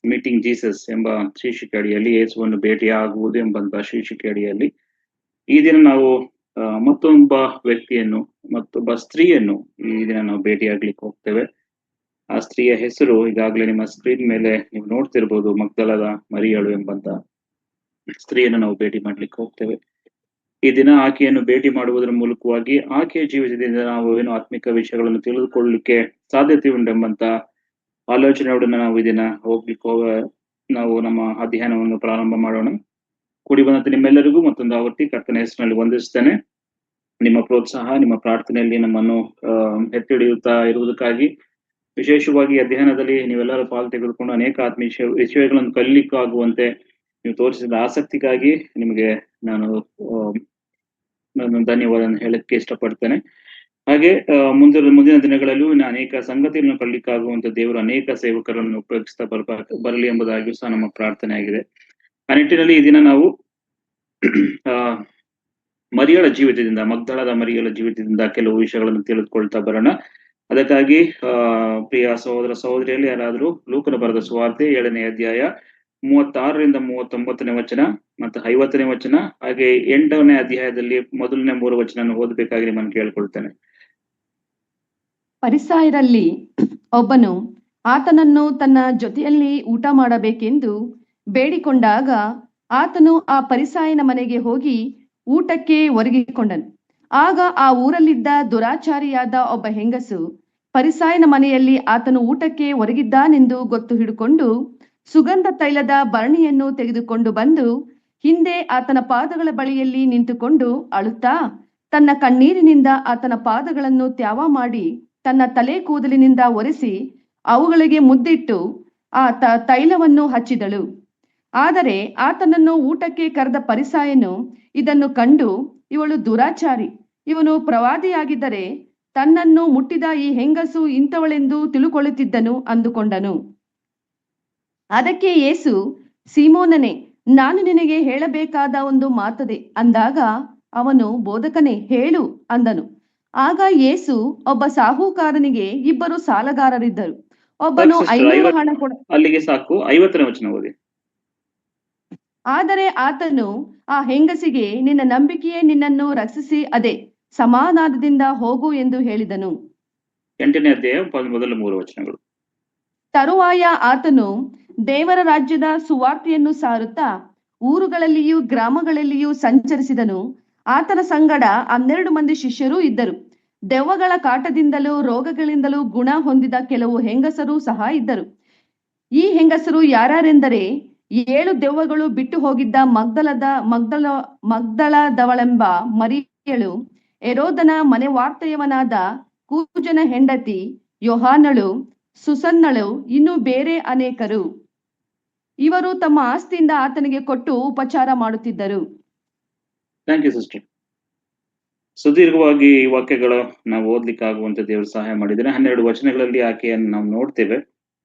Meeting Jesus ಎಂಬ ಶೀರ್ಷಿಕೆ ಅಡಿಯಲ್ಲಿ ಯೇಸುವನ್ನು ಭೇಟಿಯಾಗುವುದು ಎಂಬಂತ ಶೀರ್ಷಿಕೆ ಅಡಿಯಲ್ಲಿ ಈ ದಿನ ನಾವು ಮತ್ತೊಬ್ಬ ವ್ಯಕ್ತಿಯನ್ನು ಮತ್ತೊಬ್ಬ ಸ್ತ್ರೀಯನ್ನು ಈ ದಿನ ನಾವು ಭೇಟಿಯಾಗ್ಲಿಕ್ಕೆ ಹೋಗ್ತೇವೆ. ಆ ಸ್ತ್ರೀಯ ಹೆಸರು ಈಗಾಗಲೇ ನಿಮ್ಮ ಸ್ಕ್ರೀನ್ ಮೇಲೆ ನೀವು ನೋಡ್ತಿರ್ಬೋದು, ಮಗ್ದಲದ ಮರಿಯಳು ಎಂಬಂತ ಸ್ತ್ರೀಯನ್ನು ನಾವು ಭೇಟಿ ಮಾಡ್ಲಿಕ್ಕೆ ಹೋಗ್ತೇವೆ. ಈ ದಿನ ಆಕೆಯನ್ನು ಭೇಟಿ ಮಾಡುವುದರ ಮೂಲಕವಾಗಿ ಆಕೆಯ ಜೀವಿತದಿಂದ ನಾವು ಏನು ಆತ್ಮಿಕ ವಿಷಯಗಳನ್ನು ತಿಳಿದುಕೊಳ್ಳಲಿಕ್ಕೆ ಸಾಧ್ಯತೆ ಉಂಟೆಂಬಂತ ಆಲೋಚನೆಯೊಡನೆ ನಾವು ಈ ದಿನ ನಾವು ನಮ್ಮ ಅಧ್ಯಯನವನ್ನು ಪ್ರಾರಂಭ ಮಾಡೋಣ. ಕೂಡಿ ಬಂದಂತೆ ನಿಮ್ಮೆಲ್ಲರಿಗೂ ಮತ್ತೊಂದು ಆವರ್ತಿ ಕರ್ತನ ಹೆಸರಿನಲ್ಲಿ ವಂದಿಸ್ತೇನೆ. ನಿಮ್ಮ ಪ್ರೋತ್ಸಾಹ, ನಿಮ್ಮ ಪ್ರಾರ್ಥನೆಯಲ್ಲಿ ನಮ್ಮನ್ನು ಎತ್ತಿಡಿಯುತ್ತಾ ಇರುವುದಕ್ಕಾಗಿ, ವಿಶೇಷವಾಗಿ ಅಧ್ಯಯನದಲ್ಲಿ ನೀವೆಲ್ಲರೂ ಪಾಲು ತೆಗೆದುಕೊಂಡು ಅನೇಕ ಆತ್ಮೀಯ ವಿಷಯಗಳನ್ನು ಕಲಿಲಿಕ್ಕಾಗುವಂತೆ ನೀವು ತೋರಿಸಿದ ಆಸಕ್ತಿಗಾಗಿ ನಿಮಗೆ ನಾನು ಧನ್ಯವಾದ ಹೇಳಕ್ಕೆ ಇಷ್ಟಪಡ್ತೇನೆ. ಹಾಗೆ ಮುಂದಿನ ದಿನಗಳಲ್ಲೂ ಅನೇಕ ಸಂಗತಿಗಳನ್ನು ಕಲಿಲಿಕ್ಕಾಗುವಂತ ದೇವರು ಅನೇಕ ಸೇವಕರನ್ನು ಉಪಯೋಗಿಸ್ತಾ ಬರಲಿ ಎಂಬುದಾಗಿಯೂ ಸಹ ನಮ್ಮ ಪ್ರಾರ್ಥನೆ ಆಗಿದೆ. ಆ ನಿಟ್ಟಿನಲ್ಲಿ ಈ ದಿನ ನಾವು ಮರಿಯಳ ಜೀವಿತದಿಂದ, ಮಗ್ದಲದ ಮರಿಯಳ ಜೀವಿತದಿಂದ ಕೆಲವು ವಿಷಯಗಳನ್ನು ತಿಳಿದುಕೊಳ್ತಾ ಬರೋಣ. ಅದಕ್ಕಾಗಿ ಪ್ರಿಯ ಸಹೋದರ ಸಹೋದರಿಯಲ್ಲಿ ಯಾರಾದ್ರೂ ಲೂಕನ ಬರೆದ ಸುವಾರ್ತೆ 7ನೇ ಅಧ್ಯಾಯ 36ರಿಂದ 39ನೇ ವಚನ ಮತ್ತು 50ನೇ ವಚನ, ಹಾಗೆ 8ನೇ ಅಧ್ಯಾಯದಲ್ಲಿ ಮೊದಲನೇ 3 ವಚನ ಓದಬೇಕಾಗಿ ನಿಮ್ಮನ್ನು ಕೇಳ್ಕೊಳ್ತೇನೆ. ಫರಿಸಾಯರಲ್ಲಿ ಒಬ್ಬನು ಆತನನ್ನು ತನ್ನ ಜೊತೆಯಲ್ಲಿ ಊಟ ಮಾಡಬೇಕೆಂದು ಬೇಡಿಕೊಂಡಾಗ ಆತನು ಆ ಫರಿಸಾಯನ ಮನೆಗೆ ಹೋಗಿ ಊಟಕ್ಕೆ ಒರಗಿಕೊಂಡನು. ಆಗ ಆ ಊರಲ್ಲಿದ್ದ ದುರಾಚಾರಿಯಾದ ಒಬ್ಬ ಹೆಂಗಸು ಫರಿಸಾಯನ ಮನೆಯಲ್ಲಿ ಆತನು ಊಟಕ್ಕೆ ಒರಗಿದ್ದಾನೆಂದು ಗೊತ್ತು ಹಿಡ್ಕೊಂಡು ಸುಗಂಧ ತೈಲದ ಭರಣಿಯನ್ನು ತೆಗೆದುಕೊಂಡು ಬಂದು ಹಿಂದೆ ಆತನ ಪಾದಗಳ ಬಳಿಯಲ್ಲಿ ನಿಂತುಕೊಂಡು ಅಳುತ್ತಾ ತನ್ನ ಕಣ್ಣೀರಿನಿಂದ ಆತನ ಪಾದಗಳನ್ನು ತ್ಯಾವ ಮಾಡಿ ತನ್ನ ತಲೆ ಕೂದಲಿನಿಂದ ಒರೆಸಿ ಅವುಗಳಿಗೆ ಮುದ್ದಿಟ್ಟು ಆ ತೈಲವನ್ನು ಹಚ್ಚಿದಳು. ಆದರೆ ಆತನನ್ನು ಊಟಕ್ಕೆ ಕರೆದ ಫರಿಸಾಯನು ಇದನ್ನು ಕಂಡು, ಇವಳು ದುರಾಚಾರಿ, ಇವನು ಪ್ರವಾದಿಯಾಗಿದ್ದರೆ ತನ್ನನ್ನು ಮುಟ್ಟಿದ ಈ ಹೆಂಗಸು ಇಂಥವಳೆಂದು ತಿಳುಕೊಳ್ಳುತ್ತಿದ್ದನು ಅಂದುಕೊಂಡನು. ಅದಕ್ಕೆ ಯೇಸು, ಸೀಮೋನನೇ, ನಾನು ನಿನಗೆ ಹೇಳಬೇಕಾದ ಒಂದು ಮಾತದೆ ಅಂದಾಗ ಅವನು, ಬೋಧಕನೇ, ಹೇಳು ಅಂದನು. ಆಗ ಯೇಸು, ಒಬ್ಬ ಸಾಹುಕಾರನಿಗೆ 2 ಸಾಲಗಾರರಿದ್ದರು. ಒಬ್ಬನು 500 ಹಣ ಕೊಡ. ಅಲ್ಲಿಗೆ ಸಾಕು. 50ನೇ ವಚನ ಓದಿ. ಆದರೆ ಆತನು ಆ ಹೆಂಗಸಿಗೆ, ನಿನ್ನ ನಂಬಿಕೆಯೇ ನಿನ್ನನ್ನು ರಕ್ಷಿಸಿ, ಅದೇ ಸಮಾಧಾನದಿಂದ ಹೋಗು ಎಂದು ಹೇಳಿದನು. 8ನೇ ಅಧ್ಯಾಯ ಮೊದಲ 3 ವಚನಗಳು. ತರುವಾಯ ಆತನು ದೇವರ ರಾಜ್ಯದ ಸುವಾರ್ತೆಯನ್ನು ಸಾರುತ್ತಾ ಊರುಗಳಲ್ಲಿಯೂ ಗ್ರಾಮಗಳಲ್ಲಿಯೂ ಸಂಚರಿಸಿದನು. ಆತನ ಸಂಗಡ 12 ಮಂದಿ ಶಿಷ್ಯರೂ ಇದ್ದರು. ದೆವ್ವಗಳ ಕಾಟದಿಂದಲೂ ರೋಗಗಳಿಂದಲೂ ಗುಣ ಹೊಂದಿದ ಕೆಲವು ಹೆಂಗಸರು ಸಹ ಇದ್ದರು. ಈ ಹೆಂಗಸರು ಯಾರೆಂದರೆ 7 ದೆವ್ವಗಳು ಬಿಟ್ಟು ಹೋಗಿದ್ದ ಮಗ್ದಲದವಳೆಂಬ ಮರಿಯಳು, ಹೆರೋದನ ಮನೆವಾರ್ತೆಯವನಾದ ಕೂಜನ ಹೆಂಡತಿ ಯೋಹಾನಳು, ಸುಸನ್ನಳು, ಇನ್ನು ಬೇರೆ ಅನೇಕರು. ಇವರು ತಮ್ಮ ಆಸ್ತಿಯಿಂದ ಆತನಿಗೆ ಕೊಟ್ಟು ಉಪಚಾರ ಮಾಡುತ್ತಿದ್ದರು. Thank you sister. ಸುದೀರ್ಘವಾಗಿ ಈ ವಾಕ್ಯಗಳು ನಾವು ಓದ್ಲಿಕ್ಕೆ ಆಗುವಂತೆ ದೇವರು ಸಹಾಯ ಮಾಡಿದರೆ 12 ವಚನಗಳಲ್ಲಿ ಆಕೆಯನ್ನು ನಾವು ನೋಡ್ತೇವೆ.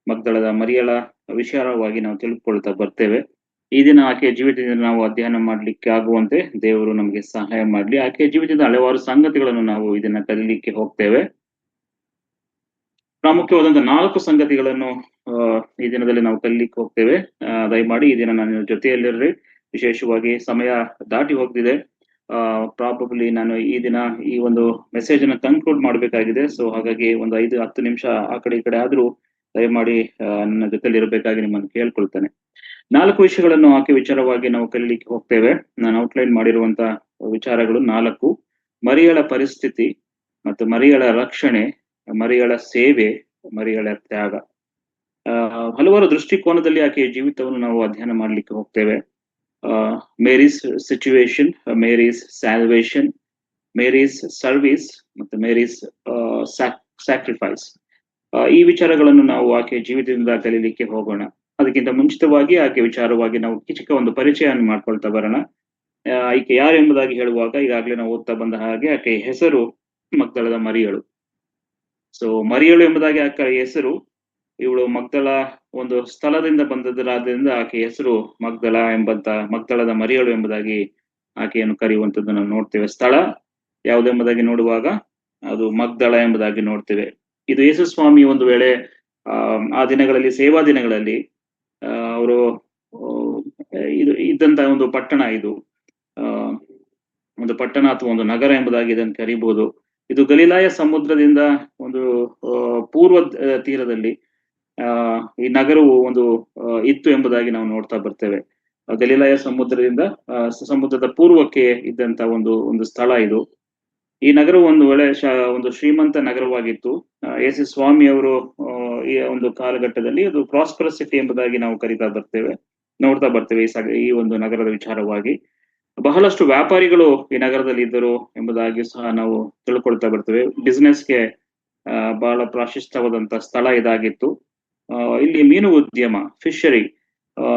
ಮಗ್ದಲದ ಮರಿಯಳ ವಿಚಾರವಾಗಿ ನಾವು ತಿಳ್ಕೊಳ್ತಾ ಬರ್ತೇವೆ. ಈ ದಿನ ಆಕೆಯ ಜೀವಿತದಿಂದ ನಾವು ಅಧ್ಯಯನ ಮಾಡ್ಲಿಕ್ಕೆ ಆಗುವಂತೆ ದೇವರು ನಮಗೆ ಸಹಾಯ ಮಾಡ್ಲಿ. ಆಕೆಯ ಜೀವಿತದ ಹಲವಾರು ಸಂಗತಿಗಳನ್ನು ನಾವು ಇದನ್ನ ಕಲಿಲಿಕ್ಕೆ ಹೋಗ್ತೇವೆ. ಪ್ರಾಮುಖ್ಯವಾದಂತಹ 4 ಸಂಗತಿಗಳನ್ನು ಈ ದಿನದಲ್ಲಿ ನಾವು ಕಲಿಲಿಕ್ಕೆ ಹೋಗ್ತೇವೆ. ದಯಮಾಡಿ ಈ ದಿನ ನನ್ನ ಜೊತೆಯಲ್ಲಿರ್ರಿ. ವಿಶೇಷವಾಗಿ ಸಮಯ ದಾಟಿ ಹೋಗ್ತಿದೆ. ಪ್ರಾಬಬ್ಲಿ ನಾನು ಈ ದಿನ ಈ ಒಂದು ಮೆಸೇಜ್ ಅನ್ನ ಕನ್ಕ್ಲೂಡ್ ಮಾಡ್ಬೇಕಾಗಿದೆ. ಸೊ ಹಾಗಾಗಿ ಒಂದು 5-10 ನಿಮಿಷ ಆ ಕಡೆ ಈ ಕಡೆ ಆದ್ರೂ ದಯಮಾಡಿ ನನ್ನ ಜೊತೆಲಿ ಇರಬೇಕಾಗಿ ನಿಮ್ಮನ್ನು ಕೇಳ್ಕೊಳ್ತೇನೆ. 4 ವಿಷಯಗಳನ್ನು ಆಕೆ ವಿಚಾರವಾಗಿ ನಾವು ಕಲಿಲಿಕ್ಕೆ ಹೋಗ್ತೇವೆ. ನಾನು ಔಟ್ಲೈನ್ ಮಾಡಿರುವಂತ ವಿಚಾರಗಳು 4: ಮರಿಯಳ ಪರಿಸ್ಥಿತಿ, ಮತ್ತು ಮರಿಯಳ ರಕ್ಷಣೆ, ಮರಿಯಳ ಸೇವೆ, ಮರಿಯಳ ತ್ಯಾಗ. ಹಲವಾರು ದೃಷ್ಟಿಕೋನದಲ್ಲಿ ಆಕೆಯ ಜೀವಿತವನ್ನು ನಾವು ಅಧ್ಯಯನ ಮಾಡ್ಲಿಕ್ಕೆ ಹೋಗ್ತೇವೆ. Mary's situation, Mary's salvation, Mary's service ಮತ್ತು ಮೇರೀಸ್ ಸ್ಯಾಕ್ರಿಫೈಸ್. ಈ ವಿಚಾರಗಳನ್ನು ನಾವು ಆಕೆಯ ಜೀವಿತದಿಂದ ಕಲಿಲಿಕ್ಕೆ ಹೋಗೋಣ. ಅದಕ್ಕಿಂತ ಮುಂಚಿತವಾಗಿ ಆಕೆ ವಿಚಾರವಾಗಿ ನಾವು ಚಿಕ್ಕ ಒಂದು ಪರಿಚಯವನ್ನು ಮಾಡ್ಕೊಳ್ತಾ ಬರೋಣ. ಈಕೆ ಯಾರು ಎಂಬುದಾಗಿ ಹೇಳುವಾಗ ಈಗಾಗಲೇ ನಾವು ಓದ್ತಾ ಬಂದ ಹಾಗೆ ಆಕೆಯ ಹೆಸರು ಮಗ್ದಲದ ಮರಿಯಳು. ಸೊ ಮರಿಯಳು ಎಂಬುದಾಗಿ ಆಕೆಯ ಹೆಸರು. ಇವಳು ಮಗ್ದಲ ಒಂದು ಸ್ಥಳದಿಂದ ಬಂದದರಾದ್ರಿಂದ ಆಕೆಯ ಹೆಸರು ಮಗ್ದಲದ ಮರಿಯಳು ಎಂಬುದಾಗಿ ಆಕೆಯನ್ನು ಕರೆಯುವಂಥದ್ದು ನಾವು ನೋಡ್ತೇವೆ. ಸ್ಥಳ ಯಾವುದೆಂಬುದಾಗಿ ನೋಡುವಾಗ ಅದು ಮಗ್ದಲ ಎಂಬುದಾಗಿ ನೋಡ್ತೇವೆ. ಇದು ಯೇಸು ಸ್ವಾಮಿ ಒಂದು ವೇಳೆ ಆ ದಿನಗಳಲ್ಲಿ, ಸೇವಾ ದಿನಗಳಲ್ಲಿ ಅವರು ಇದು ಇದ್ದಂತ ಒಂದು ಪಟ್ಟಣ ಇದು, ಆ ಒಂದು ಪಟ್ಟಣ ಅಥವಾ ಒಂದು ನಗರ ಎಂಬುದಾಗಿ ಇದನ್ನು ಕರೀಬಹುದು. ಇದು ಗಲಿಲಾಯ ಸಮುದ್ರದಿಂದ ಒಂದು ಪೂರ್ವ ತೀರದಲ್ಲಿ ಈ ನಗರವು ಒಂದು ಇತ್ತು ಎಂಬುದಾಗಿ ನಾವು ನೋಡ್ತಾ ಬರ್ತೇವೆ. ಗಲಿಲಾಯ ಸಮುದ್ರದಿಂದ ಸಮುದ್ರದ ಪೂರ್ವಕ್ಕೆ ಇದ್ದಂತ ಒಂದು ಸ್ಥಳ ಇದು. ಈ ನಗರವು ಒಂದು ಒಂದು ಶ್ರೀಮಂತ ನಗರವಾಗಿತ್ತು. ಎಸ್ ಎಸ್ ಸ್ವಾಮಿ ಅವರು ಈ ಒಂದು ಕಾಲಘಟ್ಟದಲ್ಲಿ ಅದು ಪ್ರಾಸ್ಪರಸ್ ಸಿಟಿ ಎಂಬುದಾಗಿ ನಾವು ನೋಡ್ತಾ ಬರ್ತೇವೆ ಈ ಒಂದು ನಗರದ ವಿಚಾರವಾಗಿ. ಬಹಳಷ್ಟು ವ್ಯಾಪಾರಿಗಳು ಈ ನಗರದಲ್ಲಿ ಇದ್ದರು ಎಂಬುದಾಗಿ ಸಹ ನಾವು ತಿಳ್ಕೊಳ್ತಾ ಬರ್ತೇವೆ. ಬಿಸ್ನೆಸ್ಗೆ ಬಹಳ ಪ್ರಾಶಸ್ತ್ಯವಾದಂತ ಸ್ಥಳ ಇದಾಗಿತ್ತು. ಇಲ್ಲಿ ಮೀನು ಉದ್ಯಮ, ಫಿಶರಿ,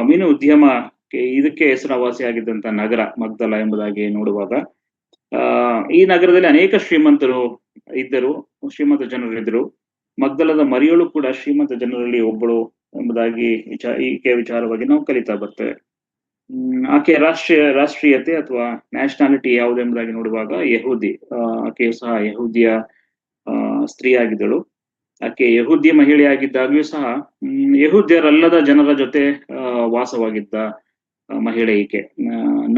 ಮೀನು ಉದ್ಯಮಕ್ಕೆ ಇದಕ್ಕೆ ಹೆಸರುವಾಸಿಯಾಗಿದ್ದಂತ ನಗರ ಮಗ್ದಲ ಎಂಬುದಾಗಿ ನೋಡುವಾಗ, ಈ ನಗರದಲ್ಲಿ ಅನೇಕ ಶ್ರೀಮಂತ ಜನರು ಇದ್ದರು. ಮಗ್ದಲದ ಮರಿಯಳು ಕೂಡ ಶ್ರೀಮಂತ ಜನರಲ್ಲಿ ಒಬ್ಬಳು ಎಂಬುದಾಗಿ ಈಕೆ ವಿಚಾರವಾಗಿ ನಾವು ಕಲಿತಾ ಬರ್ತೇವೆ. ಆಕೆಯ ರಾಷ್ಟ್ರೀಯತೆ ಅಥವಾ ನ್ಯಾಷನಾಲಿಟಿ ಯಾವುದು ಎಂಬುದಾಗಿ ನೋಡುವಾಗ ಯಹೂದಿ. ಆಕೆಯು ಸಹ ಯಹೂದಿಯ ಸ್ತ್ರೀ ಆಗಿದ್ದಳು. ಆಕೆ ಯಹೂದ್ಯ ಮಹಿಳೆಯಾಗಿದ್ದಾಗ್ಯೂ ಸಹ ಯಹೂದ್ಯರಲ್ಲದ ಜನರ ಜೊತೆ ವಾಸವಾಗಿದ್ದ ಮಹಿಳೆ ಈಕೆ.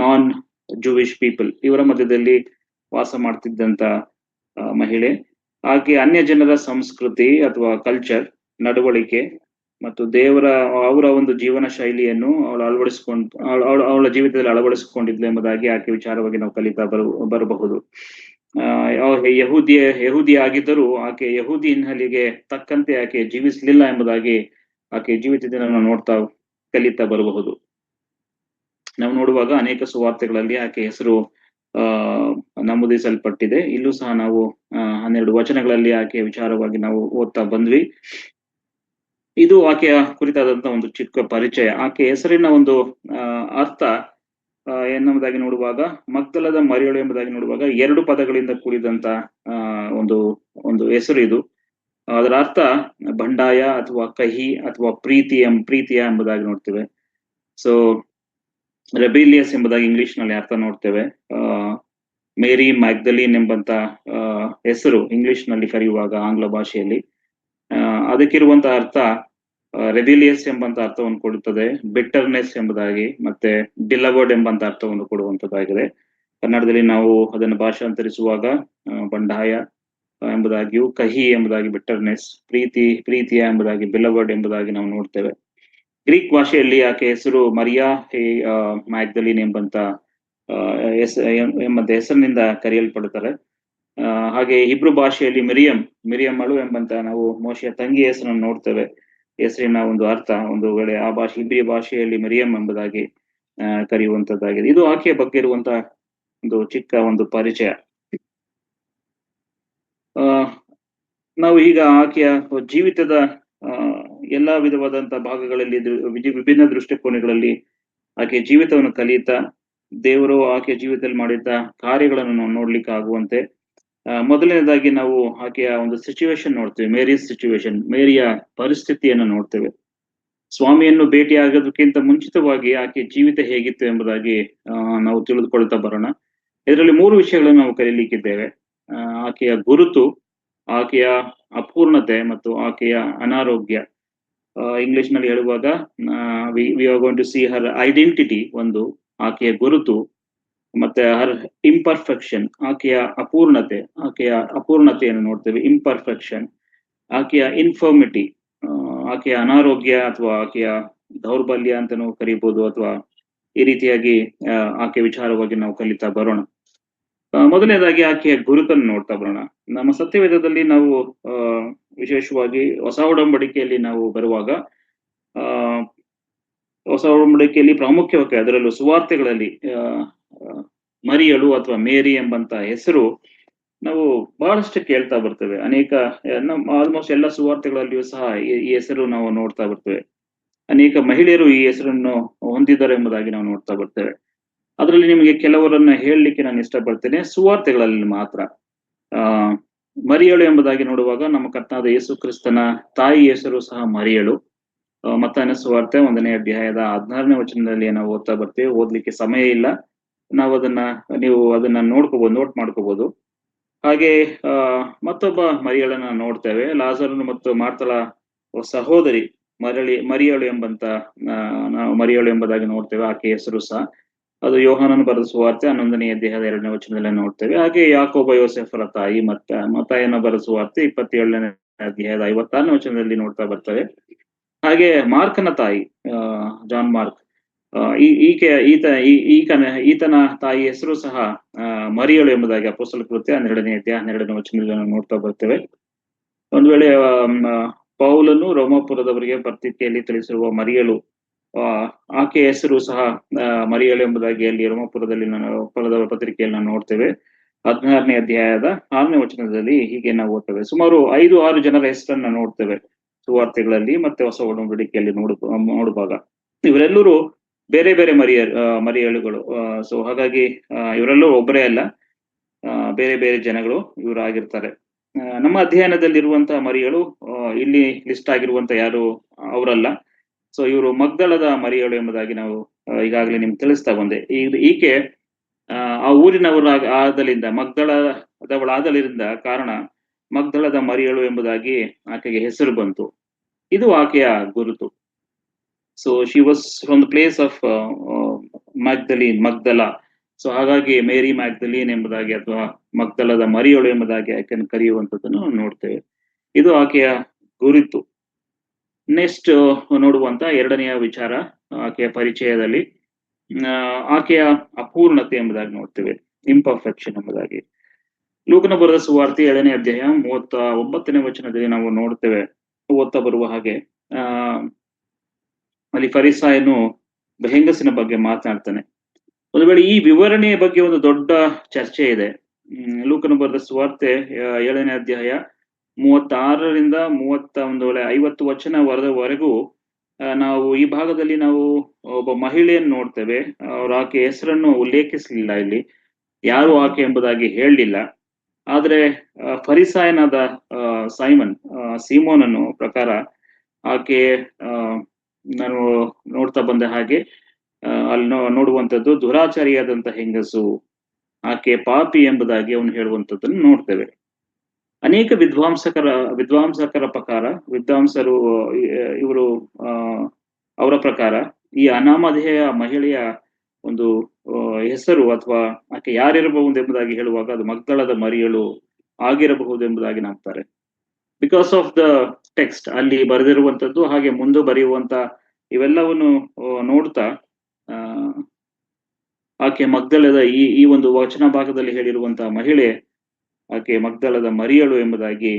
ನಾನ್ ಜೂವಿಶ್ ಪೀಪಲ್, ಇವರ ಮಧ್ಯದಲ್ಲಿ ವಾಸ ಮಾಡ್ತಿದ್ದಂತ ಮಹಿಳೆ. ಆಕೆ ಅನ್ಯ ಜನರ ಸಂಸ್ಕೃತಿ ಅಥವಾ ಕಲ್ಚರ್, ನಡವಳಿಕೆ ಮತ್ತು ಅವರ ಒಂದು ಜೀವನ ಶೈಲಿಯನ್ನು ಅವಳ ಜೀವಿತದಲ್ಲಿ ಅಳವಡಿಸಿಕೊಂಡಿದ್ಲು ಎಂಬುದಾಗಿ ಆಕೆ ವಿಚಾರವಾಗಿ ನಾವು ಕಲಿತಾ ಬರಬಹುದು. ಯಹೂದಿ ಆಗಿದ್ದರೂ ಆಕೆ ಯಹೂದಿ ಹಿನ್ನೆಲೆಗೆ ತಕ್ಕಂತೆ ಆಕೆ ಜೀವಿಸಲಿಲ್ಲ ಎಂಬುದಾಗಿ ಆಕೆ ಜೀವಿತದಿಂದ ನಾವು ಕಲಿತಾ ಬರಬಹುದು. ನಾವು ನೋಡುವಾಗ ಅನೇಕ ಸುವಾರ್ತೆಗಳಲ್ಲಿ ಆಕೆ ಹೆಸರು ನಮೂದಿಸಲ್ಪಟ್ಟಿದೆ. ಇಲ್ಲೂ ಸಹ ನಾವು 12 ವಚನಗಳಲ್ಲಿ ಆಕೆಯ ವಿಚಾರವಾಗಿ ನಾವು ಓದ್ತಾ ಬಂದ್ವಿ. ಇದು ಆಕೆಯ ಕುರಿತಾದಂತ ಒಂದು ಚಿಕ್ಕ ಪರಿಚಯ. ಆಕೆ ಹೆಸರಿನ ಒಂದು ಅರ್ಥ ಎಂಬುದಾಗಿ ನೋಡುವಾಗ, ಮಗ್ದಲದ ಮರಿಯಳು ಎಂಬುದಾಗಿ ನೋಡುವಾಗ 2 ಪದಗಳಿಂದ ಕೂಡಿದಂತ ಒಂದು ಹೆಸರು ಇದು. ಅದರ ಅರ್ಥ ಬಂಡಾಯ ಅಥವಾ ಕಹಿ ಅಥವಾ ಪ್ರೀತಿಯ ಎಂಬುದಾಗಿ ನೋಡ್ತೇವೆ. ಸೊ ರೆಬಿಲಿಯಸ್ ಎಂಬುದಾಗಿ ಇಂಗ್ಲಿಷ್ ನಲ್ಲಿ ಅರ್ಥ ನೋಡ್ತೇವೆ. ಮೇರಿ ಮ್ಯಾಗ್ದಲಿನ್ ಎಂಬಂತ ಹೆಸರು ಇಂಗ್ಲಿಷ್ ನಲ್ಲಿ ಕರೆಯುವಾಗ ಆಂಗ್ಲ ಭಾಷೆಯಲ್ಲಿ ಅದಕ್ಕಿರುವಂತ ಅರ್ಥ ರೆಬಿಲಿಯಸ್ ಎಂಬಂತ ಅರ್ಥವನ್ನು ಕೊಡುತ್ತದೆ, ಬಿಟ್ಟರ್ನೆಸ್ ಎಂಬುದಾಗಿ, ಮತ್ತೆ ಬಿಲವರ್ಡ್ ಎಂಬಂತ ಅರ್ಥವನ್ನು ಕೊಡುವಂತದ್ದಾಗಿದೆ. ಕನ್ನಡದಲ್ಲಿ ನಾವು ಅದನ್ನು ಭಾಷಾಂತರಿಸುವಾಗ ಬಂಡಾಯ ಎಂಬುದಾಗಿಯೂ, ಕಹಿ ಎಂಬುದಾಗಿ ಬಿಟ್ಟರ್ನೆಸ್, ಪ್ರೀತಿಯ ಎಂಬುದಾಗಿ ಬಿಲವರ್ಡ್ ಎಂಬುದಾಗಿ ನಾವು ನೋಡ್ತೇವೆ. ಗ್ರೀಕ್ ಭಾಷೆಯಲ್ಲಿ ಆಕೆ ಹೆಸರು ಮರಿಯಾ ಮ್ಯಾಗ್ದಲಿನ್ ಎಂಬಂತ ಹೆಸರಿನಿಂದ ಕರೆಯಲ್ಪಡುತ್ತಾರೆ. ಹಾಗೆ ಹಿಬ್ರು ಭಾಷೆಯಲ್ಲಿ ಮಿರಿಯಮ್ಮಳು ಎಂಬಂತ ನಾವು ಮೋಶೆಯ ತಂಗಿ ಹೆಸರನ್ನು ನೋಡ್ತೇವೆ. ಹೆಸರಿನ ಒಂದು ಅರ್ಥ ಒಂದು ವೇಳೆ ಆ ಹಿಬ್ರಿ ಭಾಷೆಯಲ್ಲಿ ಮಿರಿಯಂ ಎಂಬುದಾಗಿ ಕರೆಯುವಂತದ್ದಾಗಿದೆ. ಇದು ಆಕೆಯ ಬಗ್ಗೆ ಇರುವಂತ ಒಂದು ಚಿಕ್ಕ ಒಂದು ಪರಿಚಯ. ನಾವು ಈಗ ಆಕೆಯ ಜೀವಿತದ ಎಲ್ಲಾ ವಿಧವಾದಂತ ಭಾಗಗಳಲ್ಲಿ ವಿಭಿನ್ನ ದೃಷ್ಟಿಕೋನಗಳಲ್ಲಿ ಆಕೆಯ ಜೀವಿತವನ್ನು ಕಲಿಯುತ್ತಾ ದೇವರು ಆಕೆಯ ಜೀವಿತದಲ್ಲಿ ಮಾಡಿದ್ದ ಕಾರ್ಯಗಳನ್ನು ನಾವು ನೋಡ್ಲಿಕ್ಕೆ ಆಗುವಂತೆ, ಮೊದಲನೇದಾಗಿ ನಾವು ಆಕೆಯ ಒಂದು ಸಿಚುವೇಶನ್ ನೋಡ್ತೇವೆ. ಮೇರಿಯ ಪರಿಸ್ಥಿತಿಯನ್ನು ನೋಡ್ತೇವೆ. ಸ್ವಾಮಿಯನ್ನು ಭೇಟಿಯಾಗೋದಕ್ಕಿಂತ ಮುಂಚಿತವಾಗಿ ಆಕೆಯ ಜೀವಿತ ಹೇಗಿತ್ತು ಎಂಬುದಾಗಿ ನಾವು ತಿಳಿದುಕೊಳ್ತಾ ಬರೋಣ. ಇದರಲ್ಲಿ 3 ವಿಷಯಗಳನ್ನು ನಾವು ಕಲಿಯಲಿಕ್ಕಿದ್ದೇವೆ. ಆಕೆಯ ಗುರುತು, ಆಕೆಯ ಅಪೂರ್ಣತೆ ಮತ್ತು ಆಕೆಯ ಅನಾರೋಗ್ಯ. ಇಂಗ್ಲಿಷ್ ನಲ್ಲಿ ಹೇಳುವಾಗ we are going to see her identity, ಒಂದು ಆಕೆಯ ಗುರುತು, ಮತ್ತೆ ಹರ್ ಇಂಪರ್ಫೆಕ್ಷನ್, ಆಕೆಯ ಅಪೂರ್ಣತೆಯನ್ನು ನೋಡ್ತೇವೆ, ಇಂಪರ್ಫೆಕ್ಷನ್. ಆಕೆಯ ಇನ್ಫರ್ಮಿಟಿ, ಆಕೆಯ ಅನಾರೋಗ್ಯ ಅಥವಾ ಆಕೆಯ ದೌರ್ಬಲ್ಯ ಅಂತಾನೂ ಕರೀಬಹುದು, ಅಥವಾ ಈ ರೀತಿಯಾಗಿ ಆಕೆಯ ವಿಚಾರವಾಗಿ ನಾವು ಕಲಿತಾ ಬರೋಣ. ಮೊದಲನೇದಾಗಿ ಆಕೆಯ ಗುರುತನ್ನು ನೋಡ್ತಾ ಬರೋಣ. ನಮ್ಮ ಸತ್ಯವೇದದಲ್ಲಿ ನಾವು ವಿಶೇಷವಾಗಿ ಹೊಸ ಒಡಂಬಡಿಕೆಯಲ್ಲಿ ನಾವು ಬರುವಾಗ, ಹೊಸ ಒಡಂಬಡಿಕೆಯಲ್ಲಿ ಪ್ರಾಮುಖ್ಯವಾಗಿ ಅದರಲ್ಲೂ ಸುವಾರ್ತೆಗಳಲ್ಲಿ ಮರಿಯಳು ಅಥವಾ ಮೇರಿ ಎಂಬಂತ ಹೆಸರು ನಾವು ಬಹಳಷ್ಟು ಕೇಳ್ತಾ ಬರ್ತೇವೆ. ಆಲ್ಮೋಸ್ಟ್ ಎಲ್ಲ ಸುವಾರ್ತೆಗಳಲ್ಲಿಯೂ ಸಹ ಈ ಹೆಸರು ನಾವು ನೋಡ್ತಾ ಬರ್ತೇವೆ. ಅನೇಕ ಮಹಿಳೆಯರು ಈ ಹೆಸರನ್ನು ಹೊಂದಿದ್ದಾರೆ ಎಂಬುದಾಗಿ ನಾವು ನೋಡ್ತಾ ಬರ್ತೇವೆ. ಅದರಲ್ಲಿ ನಿಮಗೆ ಕೆಲವರನ್ನ ಹೇಳಲಿಕ್ಕೆ ನಾನು ಇಷ್ಟಪಡ್ತೇನೆ. ಸುವಾರ್ತೆಗಳಲ್ಲಿ ಮಾತ್ರ ಮರಿಯಳು ಎಂಬುದಾಗಿ ನೋಡುವಾಗ ನಮ್ಮ ಕರ್ತನಾದ ಯೇಸು ಕ್ರಿಸ್ತನ ತಾಯಿ ಹೆಸರು ಸಹ ಮರಿಯಳು. ಮತ್ತಾಯನ ಸುವಾರ್ತೆ 1ನೇ ಅಧ್ಯಾಯದ 16ನೇ ವಚನದಲ್ಲಿ ನಾವು ಓದ್ತಾ ಬರ್ತೇವೆ. ಓದ್ಲಿಕ್ಕೆ ಸಮಯ ಇಲ್ಲ, ನಾವು ನೀವು ಅದನ್ನ ನೋಟ್ ಮಾಡ್ಕೋಬಹುದು. ಹಾಗೆ ಮತ್ತೊಬ್ಬ ಮರಿಯಳನ್ನ ನೋಡ್ತೇವೆ, ಲಾಜರನು ಮತ್ತು ಮಾರ್ತಳ ಸಹೋದರಿ ಮರಿಯಳು ಎಂಬಂತ ನಾವು ಮರಿಯಳು ಎಂಬುದಾಗಿ ನೋಡ್ತೇವೆ. ಆಕೆ ಹೆಸರು ಸಹ ಅದು ಯೋಹಾನನು ಬರೆದ ಸುವಾರ್ತೆ 11ನೇ ಅಧ್ಯಾಯದ 2ನೇ ವಚನದಲ್ಲಿ ನೋಡ್ತೇವೆ. ಹಾಗೆ ಯಾಕೋಬ ಯೋಸೆಫರ ತಾಯಿ ಮತ್ತಾಯನ ಬರೆದ ಸುವಾರ್ತೆ 27ನೇ ಅಧ್ಯಾಯದ 56ನೇ ವಚನದಲ್ಲಿ ನೋಡ್ತಾ ಬರ್ತೇವೆ. ಹಾಗೆ ಮಾರ್ಕನ ತಾಯಿ ಜಾನ್ ಮಾರ್ಕ್, ಈತನ ತಾಯಿ ಹೆಸರು ಸಹ ಮರಿಯಳು ಎಂಬುದಾಗಿ ಅಪೊಸ್ತಲ ಕೃತ್ಯ 12ನೇ ಅಧ್ಯಾಯ 12ನೇ ವಚನದಲ್ಲಿ ನಾವು ನೋಡ್ತಾ ಬರ್ತೇವೆ. ಒಂದು ವೇಳೆ ಪೌಲನು ರೋಮಾಪುರದವರಿಗೆ ಪತ್ರಿಕೆಯಲ್ಲಿ ತಿಳಿಸಿರುವ ಮರಿಯಳು, ಆಕೆ ಹೆಸರು ಸಹ ಮರಿಯಳು ಎಂಬುದಾಗಿ ಅಲ್ಲಿ ರೋಮಾಪುರದಲ್ಲಿ ಪತ್ರಿಕೆಯಲ್ಲಿ ನಾವು ನೋಡ್ತೇವೆ. 16ನೇ ಅಧ್ಯಾಯದ 6ನೇ ವಚನದಲ್ಲಿ ಹೀಗೆ ನಾವು ಓದ್ತೇವೆ. ಸುಮಾರು 5-6 ಜನರ ಹೆಸರನ್ನ ನೋಡ್ತೇವೆ ಸುವಾರ್ತೆಗಳಲ್ಲಿ ಮತ್ತೆ ಹೊಸ ಒಡಂಬಡಿಕೆಯಲ್ಲಿ ನೋಡುವಾಗ. ಇವರೆಲ್ಲರೂ ಬೇರೆ ಬೇರೆ ಮರಿಯಳುಗಳು. ಸೊ ಹಾಗಾಗಿ ಇವರೆಲ್ಲರೂ ಒಬ್ಬರೇ ಅಲ್ಲ, ಬೇರೆ ಬೇರೆ ಜನಗಳು ಇವರು ಆಗಿರ್ತಾರೆ. ನಮ್ಮ ಅಧ್ಯಯನದಲ್ಲಿರುವಂತಹ ಮರಿಯಳು ಇಲ್ಲಿ ಲಿಸ್ಟ್ ಆಗಿರುವಂತ ಯಾರು ಅವರಲ್ಲ. ಸೊ ಇವರು ಮಗ್ದಲದ ಮರಿಯಳು ಎಂಬುದಾಗಿ ನಾವು ಈಗಾಗಲೇ ನಿಮ್ಗೆ ತಿಳಿಸ್ತಾ ಬಂದೆ. ಈಕೆ ಆ ಊರಿನವರಾದಲಿಂದ, ಮಗ್ದಳದವಳಾದಲಿಂದ ಕಾರಣ ಮಗ್ದಲದ ಮರಿಯಳು ಎಂಬುದಾಗಿ ಆಕೆಗೆ ಹೆಸರು ಬಂತು. ಇದು ಆಕೆಯ ಗುರುತು. So she was from the place of Magdala. So ಹಾಗಾಗಿ ಮೇರಿ ಮ್ಯಾಗ್ದಲೀನ್ ಎಂಬುದಾಗಿ ಅಥವಾ ಮಗ್ದಲದ ಮರಿಯಳು ಎಂಬುದಾಗಿ ಆಕೆಯನ್ನು ಕರೆಯುವಂಥದ್ದನ್ನು ನೋಡ್ತೇವೆ. ಇದು ಆಕೆಯ ಗುರುತು. ನೆಕ್ಸ್ಟ್ ನೋಡುವಂತ ಎರಡನೆಯ ವಿಚಾರ ಆಕೆಯ ಪರಿಚಯದಲ್ಲಿ ಆಕೆಯ ಅಪೂರ್ಣತೆ ಎಂಬುದಾಗಿ ನೋಡ್ತೇವೆ, ಇಂಪರ್ಫೆಕ್ಷನ್ ಎಂಬುದಾಗಿ. ಲೂಕನ ಬರೆದ ಸುವಾರ್ತೆ 7ನೇ ಅಧ್ಯಾಯ 39ನೇ ವಚನದಲ್ಲಿ ನಾವು ನೋಡ್ತೇವೆ, ಓದ್ತಾ ಬರುವ ಹಾಗೆ. ಅಲ್ಲಿ ಫರಿಸಾಯನು ಹೆಂಗಸಿನ ಬಗ್ಗೆ ಮಾತನಾಡ್ತಾನೆ. ಒಂದು ವೇಳೆ ಈ ವಿವರಣೆಯ ಬಗ್ಗೆ ಒಂದು ದೊಡ್ಡ ಚರ್ಚೆ ಇದೆ. ಲೂಕನ ಬರೆದ ಸುವಾರ್ತೆ 7ನೇ ಅಧ್ಯಾಯ 36ರಿಂದ 50 ವಚನವರೆಗೂ ನಾವು ಈ ಭಾಗದಲ್ಲಿ ನಾವು ಒಬ್ಬ ಮಹಿಳೆಯನ್ನು ನೋಡ್ತೇವೆ. ಆಕೆ ಹೆಸರನ್ನು ಉಲ್ಲೇಖಿಸಲಿಲ್ಲ, ಇಲ್ಲಿ ಯಾರು ಆಕೆ ಎಂಬುದಾಗಿ ಹೇಳಲಿಲ್ಲ. ಆದ್ರೆ ಫರಿಸಾಯನಾದ ಸೀಮೋನನು ಪ್ರಕಾರ ಆಕೆ ನಾನು ನೋಡ್ತಾ ಬಂದ ಹಾಗೆ ಅಲ್ಲಿ ನೋಡುವಂಥದ್ದು ದುರಾಚಾರಿಯಾದಂತ ಹೆಂಗಸು, ಆಕೆ ಪಾಪಿ ಎಂಬುದಾಗಿ ಅವನು ಹೇಳುವಂಥದ್ದನ್ನು ನೋಡ್ತೇವೆ. ಅನೇಕ ವಿದ್ವಾಂಸರು ಇವರು ಅವರ ಪ್ರಕಾರ ಈ ಅನಾಮಧೇಯ ಮಹಿಳೆಯ ಒಂದು ಹೆಸರು ಅಥವಾ ಆಕೆ ಯಾರಿರಬಹುದು ಎಂಬುದಾಗಿ ಹೇಳುವಾಗ ಅದು ಮಗ್ದಲದ ಮರಿಯಳು ಆಗಿರಬಹುದು ಎಂಬುದಾಗಿ ನಂಬ್ತಾರೆ. ಬಿಕಾಸ್ ಆಫ್ ದ ಟೆಕ್ಸ್ಟ್ ಅಲ್ಲಿ ಬರೆದಿರುವಂತದ್ದು, ಹಾಗೆ ಮುಂದೆ ಬರೆಯುವಂತ ಇವೆಲ್ಲವನ್ನು ನೋಡ್ತಾ ಆಕೆ ಮಗ್ದಲದ ಈ ಒಂದು ವಚನ ಭಾಗದಲ್ಲಿ ಹೇಳಿರುವಂತಹ ಮಹಿಳೆ ಆಕೆ ಮಗ್ದಲದ ಮರಿಯಳು ಎಂಬುದಾಗಿ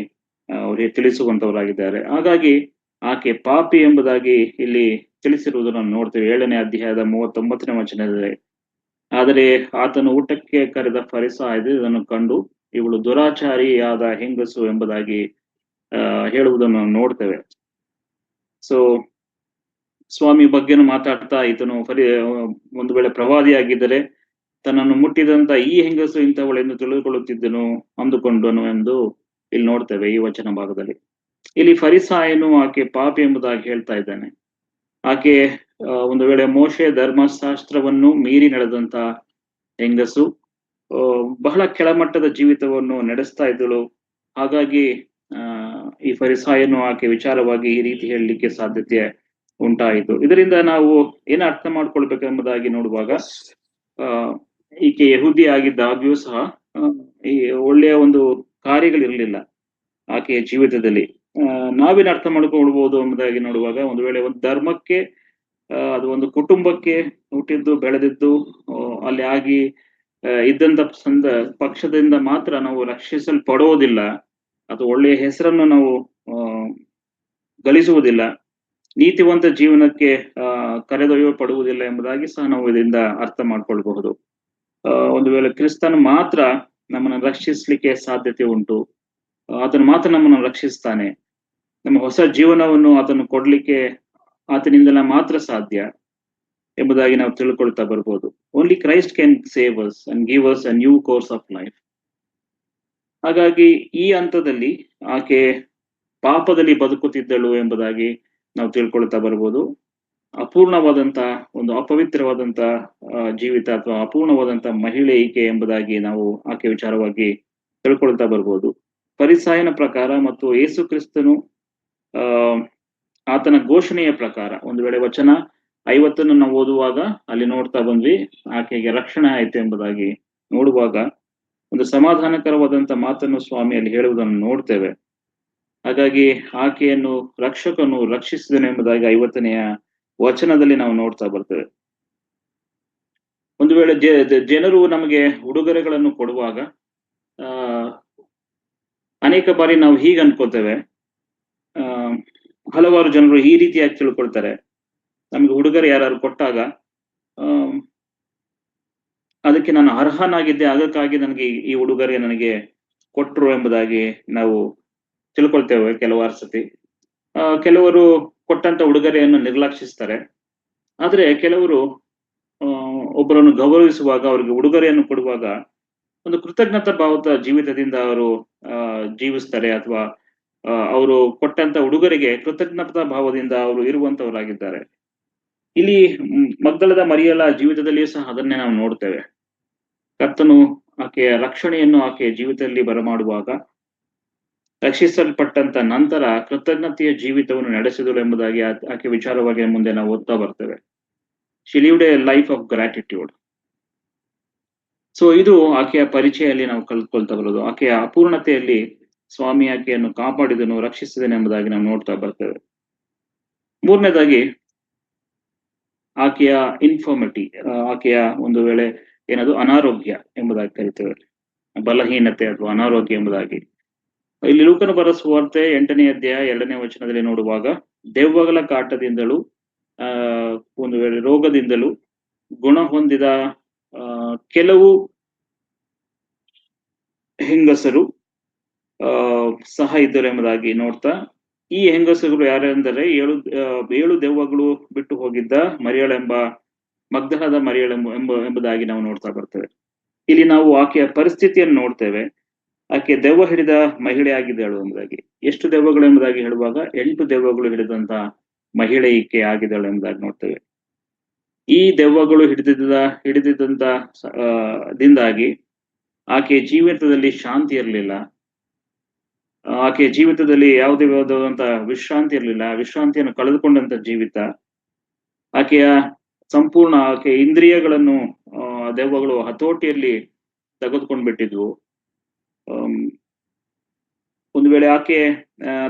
ಅವರಿಗೆ ತಿಳಿಸುವಂತವರಾಗಿದ್ದಾರೆ. ಹಾಗಾಗಿ ಆಕೆ ಪಾಪಿ ಎಂಬುದಾಗಿ ಇಲ್ಲಿ ತಿಳಿಸಿರುವುದನ್ನು ನೋಡ್ತೇವೆ 7ನೇ ಅಧ್ಯಾಯದ 39ನೇ ವಚನದಲ್ಲಿ. ಆದರೆ ಆತನು ಊಟಕ್ಕೆ ಕರೆದ ಫರಿಸಾಯರು ಇದನ್ನು ಕಂಡು ಇವಳು ದುರಾಚಾರಿಯಾದ ಹೆಂಗಸು ಎಂಬುದಾಗಿ ಹೇಳುವುದನ್ನು ನೋಡ್ತೇವೆ. ಸೊ ಸ್ವಾಮಿ ಬಗ್ಗೆನು ಮಾತಾಡ್ತಾ ಈತನು ಒಂದು ವೇಳೆ ಪ್ರವಾದಿಯಾಗಿದ್ದರೆ ತನ್ನನ್ನು ಮುಟ್ಟಿದಂತ ಈ ಹೆಂಗಸು ಇಂಥವಳೆಂದು ತಿಳಿದುಕೊಳ್ಳುತ್ತಿದ್ದನು ಅಂದುಕೊಂಡನು ಎಂದು ಇಲ್ಲಿ ನೋಡ್ತೇವೆ ಈ ವಚನ ಭಾಗದಲ್ಲಿ. ಇಲ್ಲಿ ಫರಿಸಾಯನು ಆಕೆ ಪಾಪಿ ಎಂಬುದಾಗಿ ಹೇಳ್ತಾ ಇದ್ದಾನೆ. ಆಕೆ ಒಂದು ವೇಳೆ ಮೋಶೆ ಧರ್ಮಶಾಸ್ತ್ರವನ್ನು ಮೀರಿ ನಡೆದಂತ ಹೆಂಗಸು, ಬಹಳ ಕೆಳಮಟ್ಟದ ಜೀವಿತವನ್ನು ನಡೆಸ್ತಾ ಇದ್ದಳು. ಹಾಗಾಗಿ ಈ ಫರಿಸಾಯನು ಆಕೆ ವಿಚಾರವಾಗಿ ಈ ರೀತಿ ಹೇಳಲಿಕ್ಕೆ ಸಾಧ್ಯತೆ ಉಂಟಾಯಿತು. ಇದರಿಂದ ನಾವು ಏನು ಅರ್ಥ ಮಾಡ್ಕೊಳ್ಬೇಕೆಂಬುದಾಗಿ ನೋಡುವಾಗ, ಈಕೆ ಯಹೂದಿ ಆಗಿದ್ದಾಗ್ಯೂ ಸಹ ಈ ಒಳ್ಳೆಯ ಒಂದು ಕಾರ್ಯಗಳಿರಲಿಲ್ಲ ಆಕೆಯ ಜೀವಿತದಲ್ಲಿ. ನಾವೇನು ಅರ್ಥ ಮಾಡ್ಕೊಳ್ಬಹುದು ಎಂಬುದಾಗಿ ನೋಡುವಾಗ, ಒಂದು ವೇಳೆ ಒಂದು ಧರ್ಮಕ್ಕೆ ಅದು ಒಂದು ಕುಟುಂಬಕ್ಕೆ ಹುಟ್ಟಿದ್ದು ಬೆಳೆದಿದ್ದು ಅಲ್ಲಿ ಆಗಿ ಇದ್ದಂತ ಪಕ್ಷದಿಂದ ಮಾತ್ರ ನಾವು ರಕ್ಷಿಸಲ್ಪಡುವುದಿಲ್ಲ ಅಥವಾ ಒಳ್ಳೆಯ ಹೆಸರನ್ನು ನಾವು ಗಳಿಸುವುದಿಲ್ಲ, ನೀತಿವಂತ ಜೀವನಕ್ಕೆ ಕರೆದೊಯ್ಯಲ್ಪಡುವುದಿಲ್ಲ ಎಂಬುದಾಗಿ ಸಹ ನಾವು ಇದರಿಂದ ಅರ್ಥ ಮಾಡ್ಕೊಳ್ಬಹುದು. ಒಂದು ವೇಳೆ ಕ್ರಿಸ್ತನು ಮಾತ್ರ ನಮ್ಮನ್ನು ರಕ್ಷಿಸ್ಲಿಕ್ಕೆ ಸಾಧ್ಯತೆ ಉಂಟು, ಆತನು ಮಾತ್ರ ನಮ್ಮನ್ನು ರಕ್ಷಿಸ್ತಾನೆ, ನಮ್ಮ ಹೊಸ ಜೀವನವನ್ನು ಆತನು ಕೊಡ್ಲಿಕ್ಕೆ ಆತನಿಂದಲೇ ಮಾತ್ರ ಸಾಧ್ಯ ಎಂಬುದಾಗಿ ನಾವು ತಿಳ್ಕೊಳ್ತಾ ಬರ್ಬೋದು. Only Christ can save us and give us a new course of life. ಹಾಗಾಗಿ ಈ ಹಂತದಲ್ಲಿ ಆಕೆ ಪಾಪದಲ್ಲಿ ಬದುಕುತ್ತಿದ್ದಳು ಎಂಬುದಾಗಿ ನಾವು ತಿಳ್ಕೊಳ್ತಾ ಬರ್ಬೋದು. ಅಪೂರ್ಣವಾದಂತ ಒಂದು ಅಪವಿತ್ರವಾದಂತ ಜೀವಿತ ಅಥವಾ ಅಪೂರ್ಣವಾದಂತ ಮಹಿಳೆ ಈಕೆ ಎಂಬುದಾಗಿ ನಾವು ಆಕೆ ವಿಚಾರವಾಗಿ ತಿಳ್ಕೊಳ್ತಾ ಬರ್ಬೋದು. ಫರಿಸಾಯನ ಪ್ರಕಾರ ಮತ್ತು ಯೇಸು ಕ್ರಿಸ್ತನು ಆತನ ಘೋಷಣೆಯ ಪ್ರಕಾರ, ಒಂದು ವೇಳೆ ವಚನ 50 ನಾವು ಓದುವಾಗ ಅಲ್ಲಿ ನೋಡ್ತಾ ಬಂದ್ವಿ, ಆಕೆಗೆ ರಕ್ಷಣೆ ಆಯ್ತು ಎಂಬುದಾಗಿ ನೋಡುವಾಗ ಒಂದು ಸಮಾಧಾನಕರವಾದಂತ ಮಾತನ್ನು ಸ್ವಾಮಿ ಅಲ್ಲಿ ಹೇಳುವುದನ್ನು ನೋಡ್ತೇವೆ. ಹಾಗಾಗಿ ಆಕೆಯನ್ನು ರಕ್ಷಕನು ರಕ್ಷಿಸಿದನು ಎಂಬುದಾಗಿ 50ನೆಯ ವಚನದಲ್ಲಿ ನಾವು ನೋಡ್ತಾ ಬರ್ತೇವೆ. ಒಂದು ವೇಳೆ ಜನರು ನಮಗೆ ಉಡುಗೊರೆಗಳನ್ನು ಕೊಡುವಾಗ ಆ ಅನೇಕ ಬಾರಿ ನಾವು ಹೀಗೆ ಅನ್ಕೋತೇವೆ, ಆ ಹಲವಾರು ಜನರು ಈ ರೀತಿಯಾಗಿ ತಿಳ್ಕೊಳ್ತಾರೆ, ನಮಗೆ ಉಡುಗೊರೆ ಯಾರು ಕೊಟ್ಟಾಗ ಅದಕ್ಕೆ ನಾನು ಅರ್ಹನಾಗಿದ್ದೆ, ಅದಕ್ಕಾಗಿ ನನಗೆ ಈ ಉಡುಗೊರೆ ನನಗೆ ಕೊಟ್ರು ಎಂಬುದಾಗಿ ನಾವು ತಿಳ್ಕೊಳ್ತೇವೆ ಕೆಲವಾರು ಸತಿ. ಕೆಲವರು ಕೊಟ್ಟಂತ ಉಡುಗೊರೆಯನ್ನು ನಿರ್ಲಕ್ಷಿಸ್ತಾರೆ. ಆದ್ರೆ ಕೆಲವರು ಒಬ್ಬರನ್ನು ಗೌರವಿಸುವಾಗ, ಅವರಿಗೆ ಉಡುಗೊರೆಯನ್ನು ಕೊಡುವಾಗ ಒಂದು ಕೃತಜ್ಞತಾ ಭಾವದ ಜೀವಿತದಿಂದ ಅವರು ಜೀವಿಸ್ತಾರೆ, ಅಥವಾ ಅವರು ಕೊಟ್ಟಂತ ಉಡುಗೊರೆಗೆ ಕೃತಜ್ಞತಾ ಭಾವದಿಂದ ಅವರು ಇರುವಂತವರಾಗಿದ್ದಾರೆ. ಇಲ್ಲಿ ಮಗ್ದಲದ ಮರಿಯಳ ಜೀವಿತದಲ್ಲಿಯೂ ಸಹ ಅದನ್ನೇ ನಾವು ನೋಡ್ತೇವೆ. ಕರ್ತನು ಆಕೆಯ ರಕ್ಷಣೆಯನ್ನು ಆಕೆಯ ಜೀವಿತದಲ್ಲಿ ಬರಮಾಡುವಾಗ, ರಕ್ಷಿಸಲ್ಪಟ್ಟಂತ ನಂತರ ಕೃತಜ್ಞತೆಯ ಜೀವಿತವನ್ನು ನಡೆಸಿದಳು ಎಂಬುದಾಗಿ ಆಕೆ ವಿಚಾರವಾಗಿ ಮುಂದೆ ನಾವು ಓದ್ತಾ ಬರ್ತೇವೆ. She lived A life of gratitude. So ಇದು ಆಕೆಯ ಪರಿಚಯಲ್ಲಿ ನಾವು ಕಲ್ತ್ಕೊಳ್ತಾ ಬರೋದು. ಆಕೆಯ ಅಪೂರ್ಣತೆಯಲ್ಲಿ ಸ್ವಾಮಿ ಆಕೆಯನ್ನು ಕಾಪಾಡಿದನು, ರಕ್ಷಿಸಿದನು ಎಂಬುದಾಗಿ ನಾವು ನೋಡ್ತಾ ಬರ್ತೇವೆ. ಮೂರನೇದಾಗಿ ಆಕೆಯ ಇನ್ಫಾರ್ಮಿಟಿ, ಆಕೆಯ ಒಂದು ವೇಳೆ ಏನದು ಅನಾರೋಗ್ಯ ಎಂಬುದಾಗಿ ಕರಿತೇವೆ, ಬಲಹೀನತೆ ಅಥವಾ ಅನಾರೋಗ್ಯ ಎಂಬುದಾಗಿ. ಇಲ್ಲಿ ಲೂಕನ ಬರೆದ ಸುವಾರ್ತೆ 8ನೇ ಅಧ್ಯಾಯ 2ನೇ ವಚನದಲ್ಲಿ ನೋಡುವಾಗ, ದೆವ್ವಗಳ ಕಾಟದಿಂದಲೂ ಒಂದು ವೇಳೆ ರೋಗದಿಂದಲೂ ಗುಣ ಹೊಂದಿದ ಕೆಲವು ಹೆಂಗಸರು ಸಹ ಇದ್ದರು ಎಂಬುದಾಗಿ ನೋಡ್ತಾ, ಈ ಹೆಂಗಸರು ಯಾರೆಂದರೆ 7 ದೆವ್ವಗಳು ಬಿಟ್ಟು ಹೋಗಿದ್ದ ಮರಿಯಳೆಂಬ ಮಗ್ದಲದ ಎಂಬುದಾಗಿ ನಾವು ನೋಡ್ತಾ ಬರ್ತೇವೆ. ಇಲ್ಲಿ ನಾವು ಆಕೆಯ ಪರಿಸ್ಥಿತಿಯನ್ನು ನೋಡ್ತೇವೆ. ಆಕೆ ದೆವ್ವ ಹಿಡಿದ ಮಹಿಳೆ ಆಗಿದ್ದಳು ಎಂಬುದಾಗಿ. ಎಷ್ಟು ದೆವ್ವಗಳು ಎಂಬುದಾಗಿ ಹೇಳುವಾಗ 8 ದೆವ್ವಗಳು ಹಿಡಿದಂತ ಮಹಿಳೆ ಈಕೆ ಆಗಿದ್ದಳು ಎಂಬುದಾಗಿ ನೋಡ್ತೇವೆ. ಈ ದೆವ್ವಗಳು ಹಿಡಿದಿದ್ದಂತ ದಿಂದಾಗಿ ಆಕೆಯ ಜೀವಿತದಲ್ಲಿ ಶಾಂತಿ ಇರಲಿಲ್ಲ. ಆಕೆಯ ಜೀವಿತದಲ್ಲಿ ಯಾವುದೇ ವಿಧವಾದಂತ ವಿಶ್ರಾಂತಿ ಇರಲಿಲ್ಲ. ವಿಶ್ರಾಂತಿಯನ್ನು ಕಳೆದುಕೊಂಡಂತ ಜೀವಿತ. ಆಕೆಯ ಇಂದ್ರಿಯಗಳನ್ನು ದೆವ್ವಗಳು ಹತೋಟಿಯಲ್ಲಿ ತೆಗೆದುಕೊಂಡು ಬಿಟ್ಟಿದ್ವು. ಒಂದು ವೇಳೆ ಆಕೆ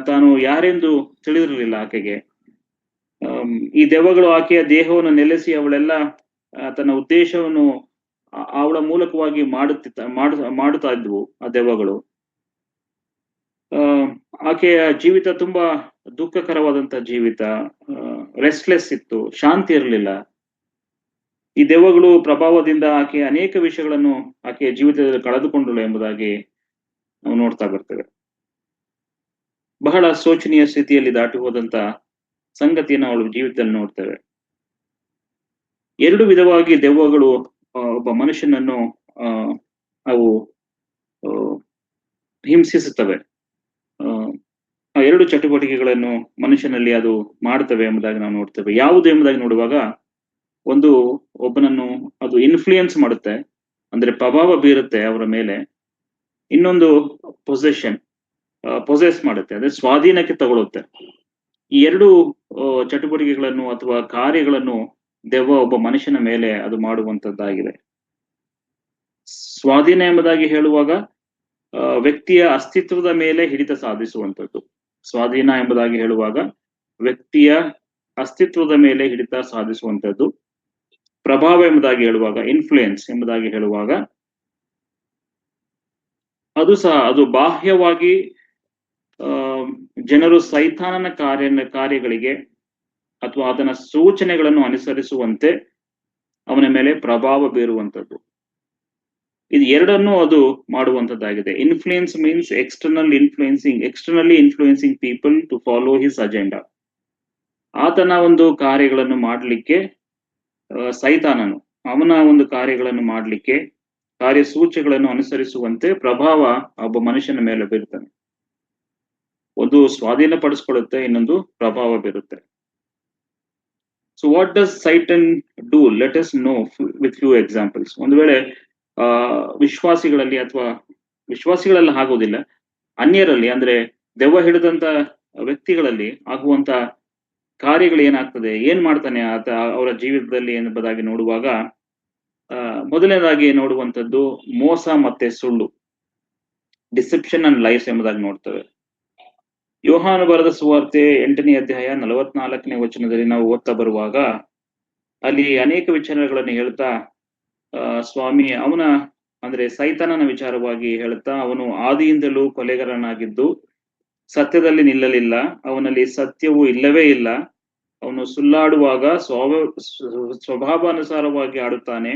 ತಾನು ಯಾರೆಂದು ತಿಳಿದಿರಲಿಲ್ಲ ಆಕೆಗೆ. ಈ ದೆವ್ವಗಳು ಆಕೆಯ ದೇಹವನ್ನು ನೆಲೆಸಿ ಅವಳೆಲ್ಲ ತನ್ನ ಉದ್ದೇಶವನ್ನು ಅವಳ ಮೂಲಕವಾಗಿ ಮಾಡುತ್ತಾ ಇದ್ವು ಆ ದೆವ್ವಗಳು. ಆಕೆಯ ಜೀವಿತ ತುಂಬಾ ದುಃಖಕರವಾದಂತ ಜೀವಿತ, ರೆಸ್ಟ್ಲೆಸ್ ಇತ್ತು, ಶಾಂತಿ ಇರಲಿಲ್ಲ. ಈ ದೆವ್ವಗಳು ಪ್ರಭಾವದಿಂದ ಆಕೆಯ ಅನೇಕ ವಿಷಯಗಳನ್ನು ಆಕೆಯ ಜೀವಿತದಲ್ಲಿ ಕಳೆದುಕೊಂಡಳು ಎಂಬುದಾಗಿ ನಾವು ನೋಡ್ತಾ ಬರ್ತೇವೆ. ಬಹಳ ಶೋಚನೀಯ ಸ್ಥಿತಿಯಲ್ಲಿ ದಾಟಿ ಹೋದಂತ ಸಂಗತಿಯನ್ನು ಅವಳು ಜೀವಿತದಲ್ಲಿ ನೋಡ್ತೇವೆ. 2 ವಿಧವಾಗಿ ದೆವ್ವಗಳು ಒಬ್ಬ ಮನುಷ್ಯನನ್ನು ಅವು ಹಿಂಸಿಸುತ್ತವೆ. ಆ 2 ಚಟುವಟಿಕೆಗಳನ್ನು ಮನುಷ್ಯನಲ್ಲಿ ಅದು ಮಾಡ್ತವೆ ಎಂಬುದಾಗಿ ನಾವು ನೋಡ್ತೇವೆ. ಯಾವುದು ಎಂಬುದಾಗಿ ನೋಡುವಾಗ, ಒಂದು ಒಬ್ಬನನ್ನು ಅದು ಇನ್ಫ್ಲೂಯೆನ್ಸ್ ಮಾಡುತ್ತೆ, ಅಂದ್ರೆ ಪ್ರಭಾವ ಬೀರುತ್ತೆ ಅವರ ಮೇಲೆ. ಇನ್ನೊಂದು ಪೊಸೆಸ್ ಮಾಡುತ್ತೆ, ಅಂದ್ರೆ ಸ್ವಾಧೀನಕ್ಕೆ ತಗೊಳುತ್ತೆ. ಈ 2 ಚಟುವಟಿಕೆಗಳನ್ನು ಅಥವಾ ಕಾರ್ಯಗಳನ್ನು ದೆವ್ವ ಒಬ್ಬ ಮನುಷ್ಯನ ಮೇಲೆ ಅದು ಮಾಡುವಂತದ್ದಾಗಿದೆ. ಸ್ವಾಧೀನ ಎಂಬುದಾಗಿ ಹೇಳುವಾಗ ವ್ಯಕ್ತಿಯ ಅಸ್ತಿತ್ವದ ಮೇಲೆ ಹಿಡಿತ ಸಾಧಿಸುವಂಥದ್ದು. ಸ್ವಾಧೀನ ಎಂಬುದಾಗಿ ಹೇಳುವಾಗ ವ್ಯಕ್ತಿಯ ಅಸ್ತಿತ್ವದ ಮೇಲೆ ಹಿಡಿತ ಸಾಧಿಸುವಂಥದ್ದು. ಪ್ರಭಾವ ಎಂಬುದಾಗಿ ಹೇಳುವಾಗ, ಇನ್ಫ್ಲೂಯೆನ್ಸ್ ಎಂಬುದಾಗಿ ಹೇಳುವಾಗ, ಅದು ಬಾಹ್ಯವಾಗಿ ಜನರು ಸೈತಾನನ ಕಾರ್ಯಗಳಿಗೆ ಅಥವಾ ಅದನ್ನ ಸೂಚನೆಗಳನ್ನು ಅನುಸರಿಸುವಂತೆ ಅವನ ಮೇಲೆ ಪ್ರಭಾವ ಬೀರುವಂಥದ್ದು. ಇದು ಎರಡನ್ನೂ ಅದು ಮಾಡುವಂತದ್ದಾಗಿದೆ. Influence means externally influencing people to follow his agenda. ಆತನ ಒಂದು ಕಾರ್ಯಗಳನ್ನು ಮಾಡಲಿಕ್ಕೆ ಸೈತಾನನು ಅವನ ಒಂದು ಕಾರ್ಯಗಳನ್ನು ಮಾಡಲಿಕ್ಕೆ ಕಾರ್ಯಸೂಚಿಗಳನ್ನು ಅನುಸರಿಸುವಂತೆ ಪ್ರಭಾವ ಒಬ್ಬ ಮನುಷ್ಯನ ಮೇಲೆ ಬೀರುತ್ತಾನೆ. ಒಂದು ಸ್ವಾಧೀನ ಪಡಿಸ್ಕೊಳ್ಳುತ್ತೆ, ಇನ್ನೊಂದು ಪ್ರಭಾವ ಬೀರುತ್ತೆ. So what does Satan do? Let us know with few examples. ಒಂದು ವೇಳೆ ವಿಶ್ವಾಸಿಗಳಲ್ಲಿ ಅಥವಾ ವಿಶ್ವಾಸಿಗಳೆಲ್ಲ ಆಗೋದಿಲ್ಲ, ಅನ್ಯರಲ್ಲಿ, ಅಂದ್ರೆ ದೆವ್ವ ಹಿಡಿದಂತ ವ್ಯಕ್ತಿಗಳಲ್ಲಿ ಆಗುವಂತ ಕಾರ್ಯಗಳು ಏನಾಗ್ತದೆ, ಏನ್ ಮಾಡ್ತಾನೆ ಆತ ಅವರ ಜೀವಿತದಲ್ಲಿ ಎಂಬುದಾಗಿ ನೋಡುವಾಗ ಮೊದಲನೇದಾಗಿ ನೋಡುವಂಥದ್ದು ಮೋಸ ಮತ್ತೆ ಸುಳ್ಳು, ಡಿಸೆಪ್ಷನ್ ಅಂಡ್ ಲೈಫ್ ಎಂಬುದಾಗಿ ನೋಡ್ತೇವೆ. ಯೋಹಾನು ಬರೆದ ಸುವಾರ್ತೆ 8ನೇ ಅಧ್ಯಾಯ 44ನೇ ವಚನದಲ್ಲಿ ನಾವು ಓದ್ತಾ ಬರುವಾಗ ಅಲ್ಲಿ ಅನೇಕ ವಿಚಾರಗಳನ್ನು ಹೇಳ್ತಾ ಸ್ವಾಮಿ ಅವನ ಅಂದ್ರೆ ಸೈತಾನನ ವಿಚಾರವಾಗಿ ಹೇಳ್ತಾ, ಅವನು ಆದಿಯಿಂದಲೂ ಕೊಲೆಗಾರನಾಗಿದ್ದು ಸತ್ಯದಲ್ಲಿ ನಿಲ್ಲಲಿಲ್ಲ, ಅವನಲ್ಲಿ ಸತ್ಯವೂ ಇಲ್ಲವೇ ಇಲ್ಲ, ಅವನು ಸುಳ್ಳಾಡುವಾಗ ಸ್ವಭಾವಾನುಸಾರವಾಗಿ ಆಡುತ್ತಾನೆ,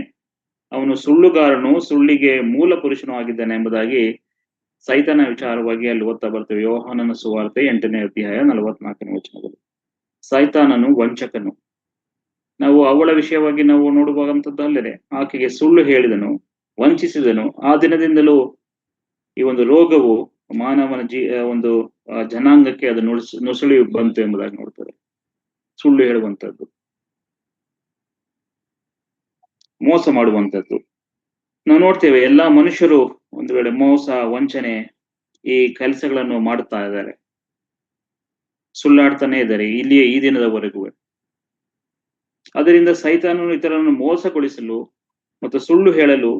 ಅವನು ಸುಳ್ಳುಗಾರನು, ಸುಳ್ಳಿಗೆ ಮೂಲ ಪುರುಷನು ಆಗಿದ್ದಾನೆ ಎಂಬುದಾಗಿ ಸೈತಾನ ವಿಚಾರವಾಗಿ ಅಲ್ಲಿ ಓದ್ತಾ ಬರ್ತೇವೆ. ಯೋಹಾನನ ಸುವಾರ್ತೆ 8ನೇ ಅಧ್ಯಾಯ 44ನೇ ವಚನದಲ್ಲಿ ಸೈತಾನನು ವಂಚಕನು. ನಾವು ಅವಳ ವಿಷಯವಾಗಿ ನಾವು ನೋಡುವಂಥದ್ದು ಅಲ್ಲದೆ ಆಕೆಗೆ ಸುಳ್ಳು ಹೇಳಿದನು, ವಂಚಿಸಿದನು. ಆ ದಿನದಿಂದಲೂ ಈ ಒಂದು ರೋಗವು ಮಾನವನ ಒಂದು ಜನಾಂಗಕ್ಕೆ ಅದು ನುಸುಳಿ ಬಂತು ಎಂಬುದಾಗಿ ನೋಡ್ತಾರೆ. ಸುಳ್ಳು ಹೇಳುವಂಥದ್ದು, ಮೋಸ ಮಾಡುವಂಥದ್ದು ನಾವು ನೋಡ್ತೇವೆ. ಎಲ್ಲಾ ಮನುಷ್ಯರು ಒಂದು ವೇಳೆ ಮೋಸ, ವಂಚನೆ ಈ ಕೆಲಸಗಳನ್ನು ಮಾಡುತ್ತಾ ಇದ್ದಾರೆ, ಸುಳ್ಳಾಡ್ತಾನೆ ಇದ್ದಾರೆ ಇಲ್ಲಿಯೇ ಈ ದಿನದವರೆಗೂ. ಅದರಿಂದ ಸೈತಾನನು ಇತರರನ್ನು ಮೋಸಗೊಳಿಸಲು ಮತ್ತು ಸುಳ್ಳು ಹೇಳಲು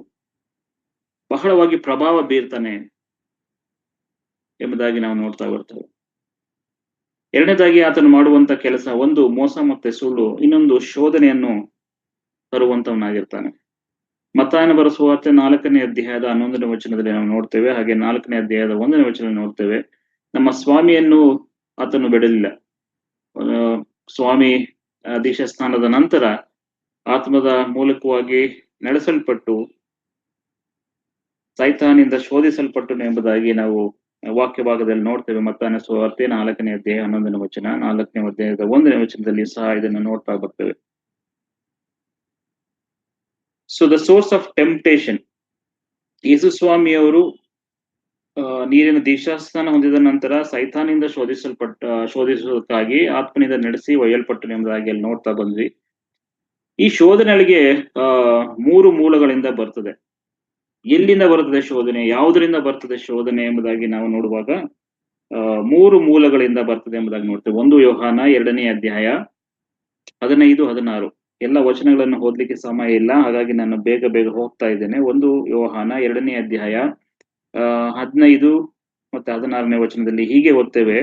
ಬಹಳವಾಗಿ ಪ್ರಭಾವ ಬೀರ್ತಾನೆ ಎಂಬುದಾಗಿ ನಾವು ನೋಡ್ತಾ ಬರ್ತೇವೆ. ಎರಡನೇದಾಗಿ ಆತನು ಮಾಡುವಂತ ಕೆಲಸ ಒಂದು ಮೋಸ ಮತ್ತೆ ಸುಳ್ಳು, ಇನ್ನೊಂದು ಶೋಧನೆಯನ್ನು ತರುವಂತವನಾಗಿರ್ತಾನೆ. ಮತ್ತಾಯನ ಬರೆದ ಸುವಾರ್ತೆ 4ನೇ ಅಧ್ಯಾಯದ 11ನೇ ವಚನದಲ್ಲಿ ನಾವು ನೋಡ್ತೇವೆ, ಹಾಗೆ 4ನೇ ಅಧ್ಯಾಯದ 1ನೇ ವಚನದಲ್ಲಿ ನೋಡ್ತೇವೆ. ನಮ್ಮ ಸ್ವಾಮಿಯನ್ನು ಆತನು ಬಿಡಲಿಲ್ಲ. ಸ್ವಾಮಿ ದೀಕ್ಷಾ ಸ್ನಾನದ ನಂತರ ಆತ್ಮದ ಮೂಲಕವಾಗಿ ನಡೆಸಲ್ಪಟ್ಟು ಸೈತಾನಿಂದ ಶೋಧಿಸಲ್ಪಟ್ಟನು ಎಂಬುದಾಗಿ ನಾವು ವಾಕ್ಯ ಭಾಗದಲ್ಲಿ ನೋಡ್ತೇವೆ. ಮತ್ತಾಯನ ಸುವಾರ್ತೆ 4ನೇ ಅಧ್ಯಾಯ 11ನೇ ವಚನ, 4ನೇ ಅಧ್ಯಾಯದ 1ನೇ ವಚನದಲ್ಲಿ ಸಹ ಇದನ್ನು ನೋಡ್ತಾ ಬರ್ತೇವೆ. So the source of temptation, ಯೇಸು ಸ್ವಾಮಿಯವರು ನೀರಿನ ದೀಕ್ಷಾಸ್ನಾನ ಹೊಂದಿದ ನಂತರ ಸೈತಾನಿಂದ ಶೋಧಿಸುವುದಕ್ಕಾಗಿ ಆತ್ಮನಿಂದ ನಡೆಸಿ ಒಯ್ಯಲ್ಪಟ್ಟನು ಎಂಬುದಾಗಿ ಅಲ್ಲಿ ನೋಡ್ತಾ ಬಂದ್ವಿ. ಈ ಶೋಧನೆಗಳಿಗೆ 3 ಮೂಲಗಳಿಂದ ಬರ್ತದೆ. ಎಲ್ಲಿಂದ ಬರ್ತದೆ ಶೋಧನೆ, ಯಾವುದರಿಂದ ಬರ್ತದೆ ಶೋಧನೆ ಎಂಬುದಾಗಿ ನಾವು ನೋಡುವಾಗ 3 ಮೂಲಗಳಿಂದ ಬರ್ತದೆ ಎಂಬುದಾಗಿ ನೋಡ್ತೇವೆ. ಒಂದು ಯೋಹಾನ 2ನೇ ಅಧ್ಯಾಯ 15, 16. ಎಲ್ಲ ವಚನಗಳನ್ನು ಓದ್ಲಿಕ್ಕೆ ಸಮಯ ಇಲ್ಲ, ಹಾಗಾಗಿ ನಾನು ಬೇಗ ಹೋಗ್ತಾ ಇದ್ದೇನೆ. ಒಂದು ಯೋಹಾನ 2ನೇ ಅಧ್ಯಾಯ 15 ಮತ್ತೆ 16ನೇ ವಚನದಲ್ಲಿ ಹೀಗೆ ಓದ್ತೇವೆ: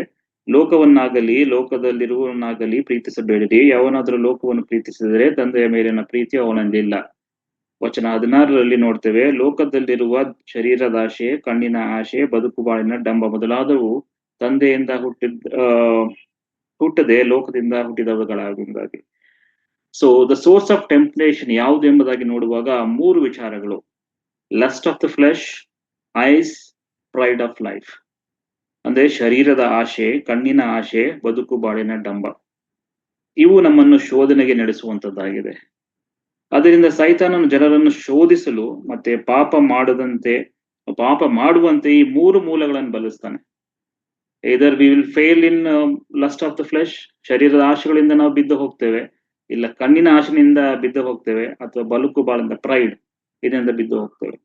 ಲೋಕವನ್ನಾಗಲಿ ಲೋಕದಲ್ಲಿರುವವನ್ನಾಗಲಿ ಪ್ರೀತಿಸಬೇಡಿರಿ. ಯಾವನಾದ್ರೂ ಲೋಕವನ್ನು ಪ್ರೀತಿಸಿದರೆ ತಂದೆಯ ಮೇಲಿನ ಪ್ರೀತಿ ಅವನಲ್ಲಿಲ್ಲ. ವಚನ 16ರಲ್ಲಿ ನೋಡ್ತೇವೆ, ಲೋಕದಲ್ಲಿರುವ ಶರೀರದ ಆಶೆ, ಕಣ್ಣಿನ ಆಶೆ, ಬದುಕುಬಾಳಿನ ಡಂಬ ಮೊದಲಾದವು ತಂದೆಯಿಂದ ಹುಟ್ಟದೆ ಲೋಕದಿಂದ ಹುಟ್ಟಿದವುಗಳಾಗಿ. So the source of temptation ಯಾವುದು ಎಂಬುದಾಗಿ ನೋಡುವಾಗ 3 ವಿಚಾರಗಳು: lust of the flesh, eyes, pride of life. ಅಂದ್ರೆ ಶರೀರದ ಆಶೆ, ಕಣ್ಣಿನ ಆಶೆ, ಬದುಕು ಬಾಳಿನ ಡಂಬ. ಇವು ನಮ್ಮನ್ನು ಶೋಧನೆಗೆ ನಡೆಸುವಂತದ್ದಾಗಿದೆ. ಅದರಿಂದ ಸೈತಾನನು ಜನರನ್ನು ಶೋಧಿಸಲು ಮತ್ತೆ ಪಾಪ ಮಾಡುವಂತೆ ಈ 3 ಮೂಲಗಳನ್ನು ಬಳಸ್ತಾನೆ. ಇದರ್ we will fail in lust of the flesh, ಶರೀರದ ಆಶೆಗಳಿಂದ ನಾವು ಬಿದ್ದು ಹೋಗ್ತೇವೆ, ಇಲ್ಲ ಕಣ್ಣಿನ ಆಶೆನಿಂದ ಬಿದ್ದು ಹೋಗ್ತೇವೆ, ಅಥವಾ ಬದುಕು ಬಾಳಿಂದ ಪ್ರೈಡ್ ಇದರಿಂದ ಬಿದ್ದು ಹೋಗ್ತೇವೆ.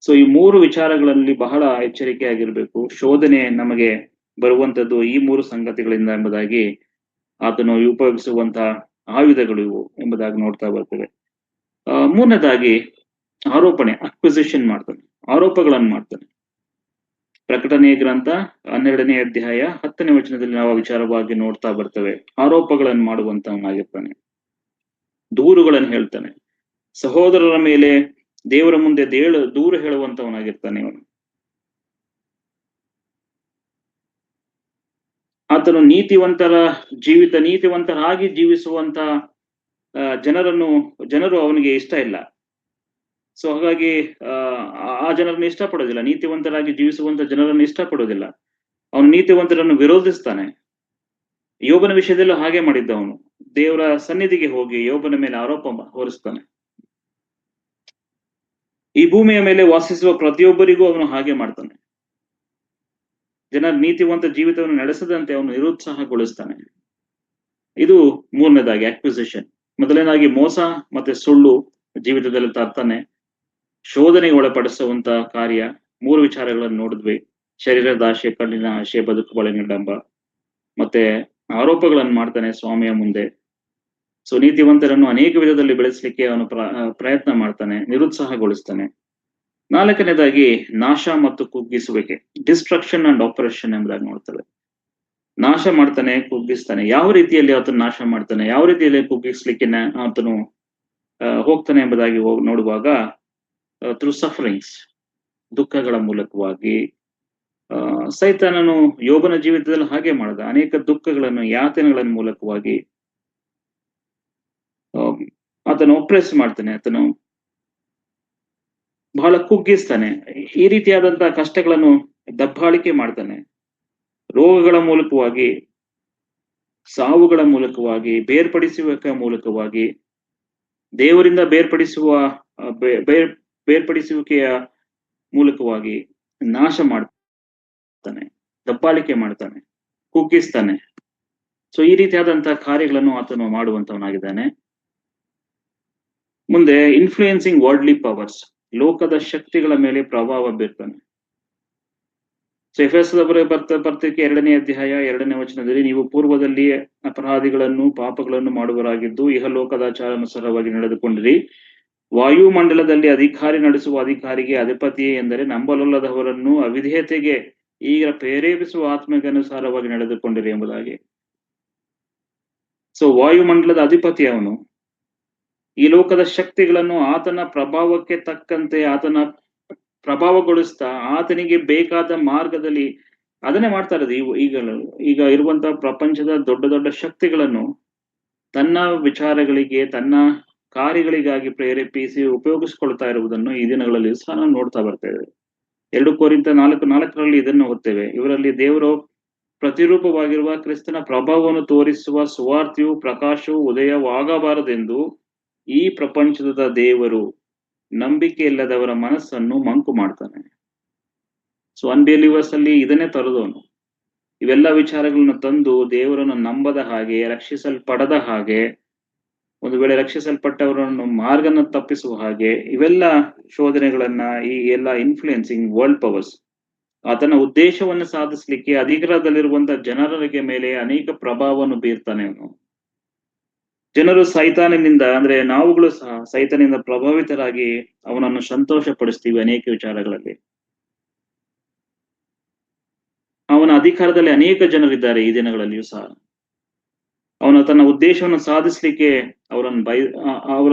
ಸೊ ಈ 3 ವಿಚಾರಗಳಲ್ಲಿ ಬಹಳ ಎಚ್ಚರಿಕೆಯಾಗಿರ್ಬೇಕು. ಶೋಧನೆ ನಮಗೆ ಬರುವಂತದ್ದು ಈ 3 ಸಂಗತಿಗಳಿಂದ ಎಂಬುದಾಗಿ ಆತನು ಉಪಯೋಗಿಸುವಂತಹ ಆಯುಧಗಳು ಇವು ಎಂಬುದಾಗಿ ನೋಡ್ತಾ ಬರ್ತೇವೆ. ಮೂರನೇದಾಗಿ ಆರೋಪಣೆ, ಅಕ್ವಿಸಿಷನ್ ಮಾಡ್ತಾನೆ, ಆರೋಪಗಳನ್ನು ಮಾಡ್ತಾನೆ. ಪ್ರಕಟಣೆ ಗ್ರಂಥ 12ನೇ ಅಧ್ಯಾಯ 10ನೇ ವಚನದಲ್ಲಿ ನಾವು ವಿಚಾರವಾಗಿ ನೋಡ್ತಾ ಬರ್ತೇವೆ. ಆರೋಪಗಳನ್ನು ಮಾಡುವಂತವನಾಗಿರ್ತಾನೆ, ದೂರುಗಳನ್ನು ಹೇಳ್ತಾನೆ, ಸಹೋದರರ ಮೇಲೆ ದೇವರ ಮುಂದೆ ದೂರು ಹೇಳುವಂತವನಾಗಿರ್ತಾನೆ ಇವನು. ಆತನು ನೀತಿವಂತರಾಗಿ ಜೀವಿಸುವಂತ ಜನರು ಅವನಿಗೆ ಇಷ್ಟ ಇಲ್ಲ. ಸೊ ಹಾಗಾಗಿ ಆ ಜನರನ್ನು ಇಷ್ಟಪಡೋದಿಲ್ಲ, ನೀತಿವಂತರಾಗಿ ಜೀವಿಸುವಂತ ಜನರನ್ನು ಇಷ್ಟಪಡೋದಿಲ್ಲ. ಅವನು ನೀತಿವಂತರನ್ನು ವಿರೋಧಿಸ್ತಾನೆ. ಯೋಬನ ವಿಷಯದಲ್ಲೂ ಹಾಗೆ ಮಾಡಿದ್ದವನು. ದೇವರ ಸನ್ನಿಧಿಗೆ ಹೋಗಿ ಯೋಬನ ಮೇಲೆ ಆರೋಪ ಹೊರಿಸ್ತಾನೆ. ಈ ಭೂಮಿಯ ಮೇಲೆ ವಾಸಿಸುವ ಪ್ರತಿಯೊಬ್ಬರಿಗೂ ಅವನು ಹಾಗೆ ಮಾಡ್ತಾನೆ. ಜನರ ನೀತಿವಂತ ಜೀವಿತವನ್ನು ನಡೆಸದಂತೆ ಅವನು ನಿರುತ್ಸಾಹಗೊಳಿಸ್ತಾನೆ. ಇದು ಮೂರನೇದಾಗಿ ಅಕ್ವಿಸಿಷನ್. ಮೊದಲನೇದಾಗಿ ಮೋಸ ಮತ್ತೆ ಸುಳ್ಳು ಜೀವಿತದಲ್ಲಿ ತರ್ತಾನೆ, ಶೋಧನೆಗೆ ಒಳಪಡಿಸುವಂತ ಕಾರ್ಯ. 3 ವಿಚಾರಗಳನ್ನು ನೋಡಿದ್ವಿ: ಶರೀರದ ಆಶೆ, ಕಣ್ಣಿನ ಆಶೆ, ಬದುಕು ಬಾಳಿನ ಡಂಬ. ಮತ್ತೆ ಆರೋಪಗಳನ್ನು ಮಾಡ್ತಾನೆ ಸ್ವಾಮಿಯ ಮುಂದೆ. ಸೊ ನೀತಿವಂತರನ್ನು ಅನೇಕ ವಿಧದಲ್ಲಿ ಬೆಳೆಸಲಿಕ್ಕೆ ಅವನು ಪ್ರಯತ್ನ ಮಾಡ್ತಾನೆ, ನಿರುತ್ಸಾಹಗೊಳಿಸ್ತಾನೆ. 4ನೇದಾಗಿ ನಾಶ ಮತ್ತು ಕುಗ್ಗಿಸುವಿಕೆ, ಡಿಸ್ಟ್ರಕ್ಷನ್ ಅಂಡ್ ಆಪರೇಷನ್ ಎಂಬುದಾಗಿ ನೋಡ್ತೇವೆ. ನಾಶ ಮಾಡ್ತಾನೆ, ಕುಗ್ಗಿಸ್ತಾನೆ. ಯಾವ ರೀತಿಯಲ್ಲಿ ಆತನು ನಾಶ ಮಾಡ್ತಾನೆ, ಯಾವ ರೀತಿಯಲ್ಲಿ ಕುಗ್ಗಿಸ್ಲಿಕ್ಕೆ ಆತನು ಹೋಗ್ತಾನೆ ಎಂಬುದಾಗಿ ನೋಡುವಾಗ, ಥ್ರೂ ಸಫರಿಂಗ್ಸ್, ದುಃಖಗಳ ಮೂಲಕವಾಗಿ. ಸೈತಾನನು ಯೋಬನ ಜೀವಿತದಲ್ಲಿ ಹಾಗೆ ಮಾಡಿದ. ಅನೇಕ ದುಃಖಗಳನ್ನು, ಯಾತನೆಗಳ ಮೂಲಕವಾಗಿ ಆತನು ಒಪ್ರೆಸ್ ಮಾಡ್ತಾನೆ, ಆತನು ಬಹಳ ಕುಗ್ಗಿಸ್ತಾನೆ. ಈ ರೀತಿಯಾದಂತಹ ಕಷ್ಟಗಳನ್ನು ದಬ್ಬಾಳಿಕೆ ಮಾಡ್ತಾನೆ. ರೋಗಗಳ ಮೂಲಕವಾಗಿ, ಸಾವುಗಳ ಮೂಲಕವಾಗಿ, ಬೇರ್ಪಡಿಸುವಿಕೆ ಮೂಲಕವಾಗಿ, ದೇವರಿಂದ ಬೇರ್ಪಡಿಸುವಿಕೆಯ ಮೂಲಕವಾಗಿ ನಾಶ ಮಾಡ್ತಾನೆ, ದಬ್ಬಾಳಿಕೆ ಮಾಡ್ತಾನೆ, ಕುಗ್ಗಿಸ್ತಾನೆ. ಸೊ ಈ ರೀತಿಯಾದಂತಹ ಕಾರ್ಯಗಳನ್ನು ಆತನು ಮಾಡುವಂತವನಾಗಿದ್ದಾನೆ. ಮುಂದೆ ಇನ್ಫ್ಲೂಯೆನ್ಸಿಂಗ್ ವರ್ಲ್ಡ್ಲಿ ಪವರ್ಸ್, ಲೋಕದ ಶಕ್ತಿಗಳ ಮೇಲೆ ಪ್ರಭಾವ ಬೀರ್ತಾನೆ. ಸೊ ಎಫೆಸದವರ ಪತ್ರಿಕೆ 2ನೇ ಅಧ್ಯಾಯ 2ನೇ ವಚನದಲ್ಲಿ, ನೀವು ಪೂರ್ವದಲ್ಲಿ ಅಪರಾಧಿಗಳನ್ನು, ಪಾಪಗಳನ್ನು ಮಾಡುವರಾಗಿದ್ದು ಇಹಲೋಕದಾಚಾರಾನುಸಾರವಾಗಿ ನಡೆದುಕೊಂಡಿರಿ. ವಾಯುಮಂಡಲದಲ್ಲಿ ಅಧಿಕಾರಿ ನಡೆಸುವ ಅಧಿಕಾರಿಗೆ ಅಧಿಪತಿ ಎಂದರೆ ನಂಬಲೊಲ್ಲದವರನ್ನು ಅವಿಧೇಯತೆಗೆ ಈಗ ಪ್ರೇರೇಪಿಸುವ ಆತ್ಮಕ್ಕೆ ಅನುಸಾರವಾಗಿ ನಡೆದುಕೊಂಡಿರಿ ಎಂಬುದಾಗಿ. ಸೊ ವಾಯುಮಂಡಲದ ಅಧಿಪತಿ ಅವನು. ಈ ಲೋಕದ ಶಕ್ತಿಗಳನ್ನು ಆತನ ಪ್ರಭಾವಕ್ಕೆ ತಕ್ಕಂತೆ ಆತನ ಪ್ರಭಾವಗೊಳಿಸ್ತಾ, ಆತನಿಗೆ ಬೇಕಾದ ಮಾರ್ಗದಲ್ಲಿ ಅದನ್ನೇ ಮಾಡ್ತಾ ಇರೋದು. ಈಗ ಇರುವಂತಹ ಪ್ರಪಂಚದ ದೊಡ್ಡ ದೊಡ್ಡ ಶಕ್ತಿಗಳನ್ನು ತನ್ನ ವಿಚಾರಗಳಿಗೆ, ತನ್ನ ಕಾರ್ಯಗಳಿಗಾಗಿ ಪ್ರೇರೇಪಿಸಿ ಉಪಯೋಗಿಸ್ಕೊಳ್ತಾ ಇರುವುದನ್ನು ಈ ದಿನಗಳಲ್ಲಿ ಸಹ ನಾವು ನೋಡ್ತಾ ಬರ್ತೇವೆ. 2 ಕೊರಿಂಥ 4:4 ಇದನ್ನು ಓದ್ತೇವೆ. ಇವರಲ್ಲಿ ದೇವರು ಪ್ರತಿರೂಪವಾಗಿರುವ ಕ್ರಿಸ್ತನ ಪ್ರಭಾವವನ್ನು ತೋರಿಸುವ ಸುವಾರ್ತೆಯು ಪ್ರಕಾಶವು ಉದಯವಾಗಬಾರದೆಂದು ಈ ಪ್ರಪಂಚದ ದೇವರು ನಂಬಿಕೆ ಇಲ್ಲದವರ ಮನಸ್ಸನ್ನು ಮಂಕು ಮಾಡ್ತಾನೆ. ಸೊ ಅನ್ಬಿಲೀವರ್ಸ್ ಅಲ್ಲಿ ಇದನ್ನೇ ತರದವನು. ಇವೆಲ್ಲ ವಿಚಾರಗಳನ್ನು ತಂದು ದೇವರನ್ನು ನಂಬದ ಹಾಗೆ, ರಕ್ಷಿಸಲ್ಪಡದ ಹಾಗೆ, ಒಂದು ವೇಳೆ ರಕ್ಷಿಸಲ್ಪಟ್ಟವರನ್ನು ಮಾರ್ಗನ ತಪ್ಪಿಸುವ ಹಾಗೆ, ಇವೆಲ್ಲ ಶೋಧನೆಗಳನ್ನ, ಈ ಎಲ್ಲ ಇನ್ಫ್ಲೂಯೆನ್ಸಿಂಗ್ ವರ್ಲ್ಡ್ ಪವರ್ಸ್, ಆತನ ಉದ್ದೇಶವನ್ನು ಸಾಧಿಸಲಿಕ್ಕೆ ಅಧಿಕಾರದಲ್ಲಿರುವಂತಹ ಜನರಿಗೆ ಮೇಲೆ ಅನೇಕ ಪ್ರಭಾವವನ್ನು ಬೀರ್ತಾನೆ ಅವನು. ಜನರು ಸೈತಾನಿನಿಂದ, ಅಂದ್ರೆ ನಾವುಗಳು ಸಹ ಸೈತಾನಿಂದ ಪ್ರಭಾವಿತರಾಗಿ ಅವನನ್ನು ಸಂತೋಷ ಪಡಿಸ್ತೀವಿ ಅನೇಕ ವಿಚಾರಗಳಲ್ಲಿ. ಅವನ ಅಧಿಕಾರದಲ್ಲಿ ಅನೇಕ ಜನರಿದ್ದಾರೆ ಈ ದಿನಗಳಲ್ಲಿಯೂ ಸಹ. ಅವನು ತನ್ನ ಉದ್ದೇಶವನ್ನು ಸಾಧಿಸಲಿಕ್ಕೆ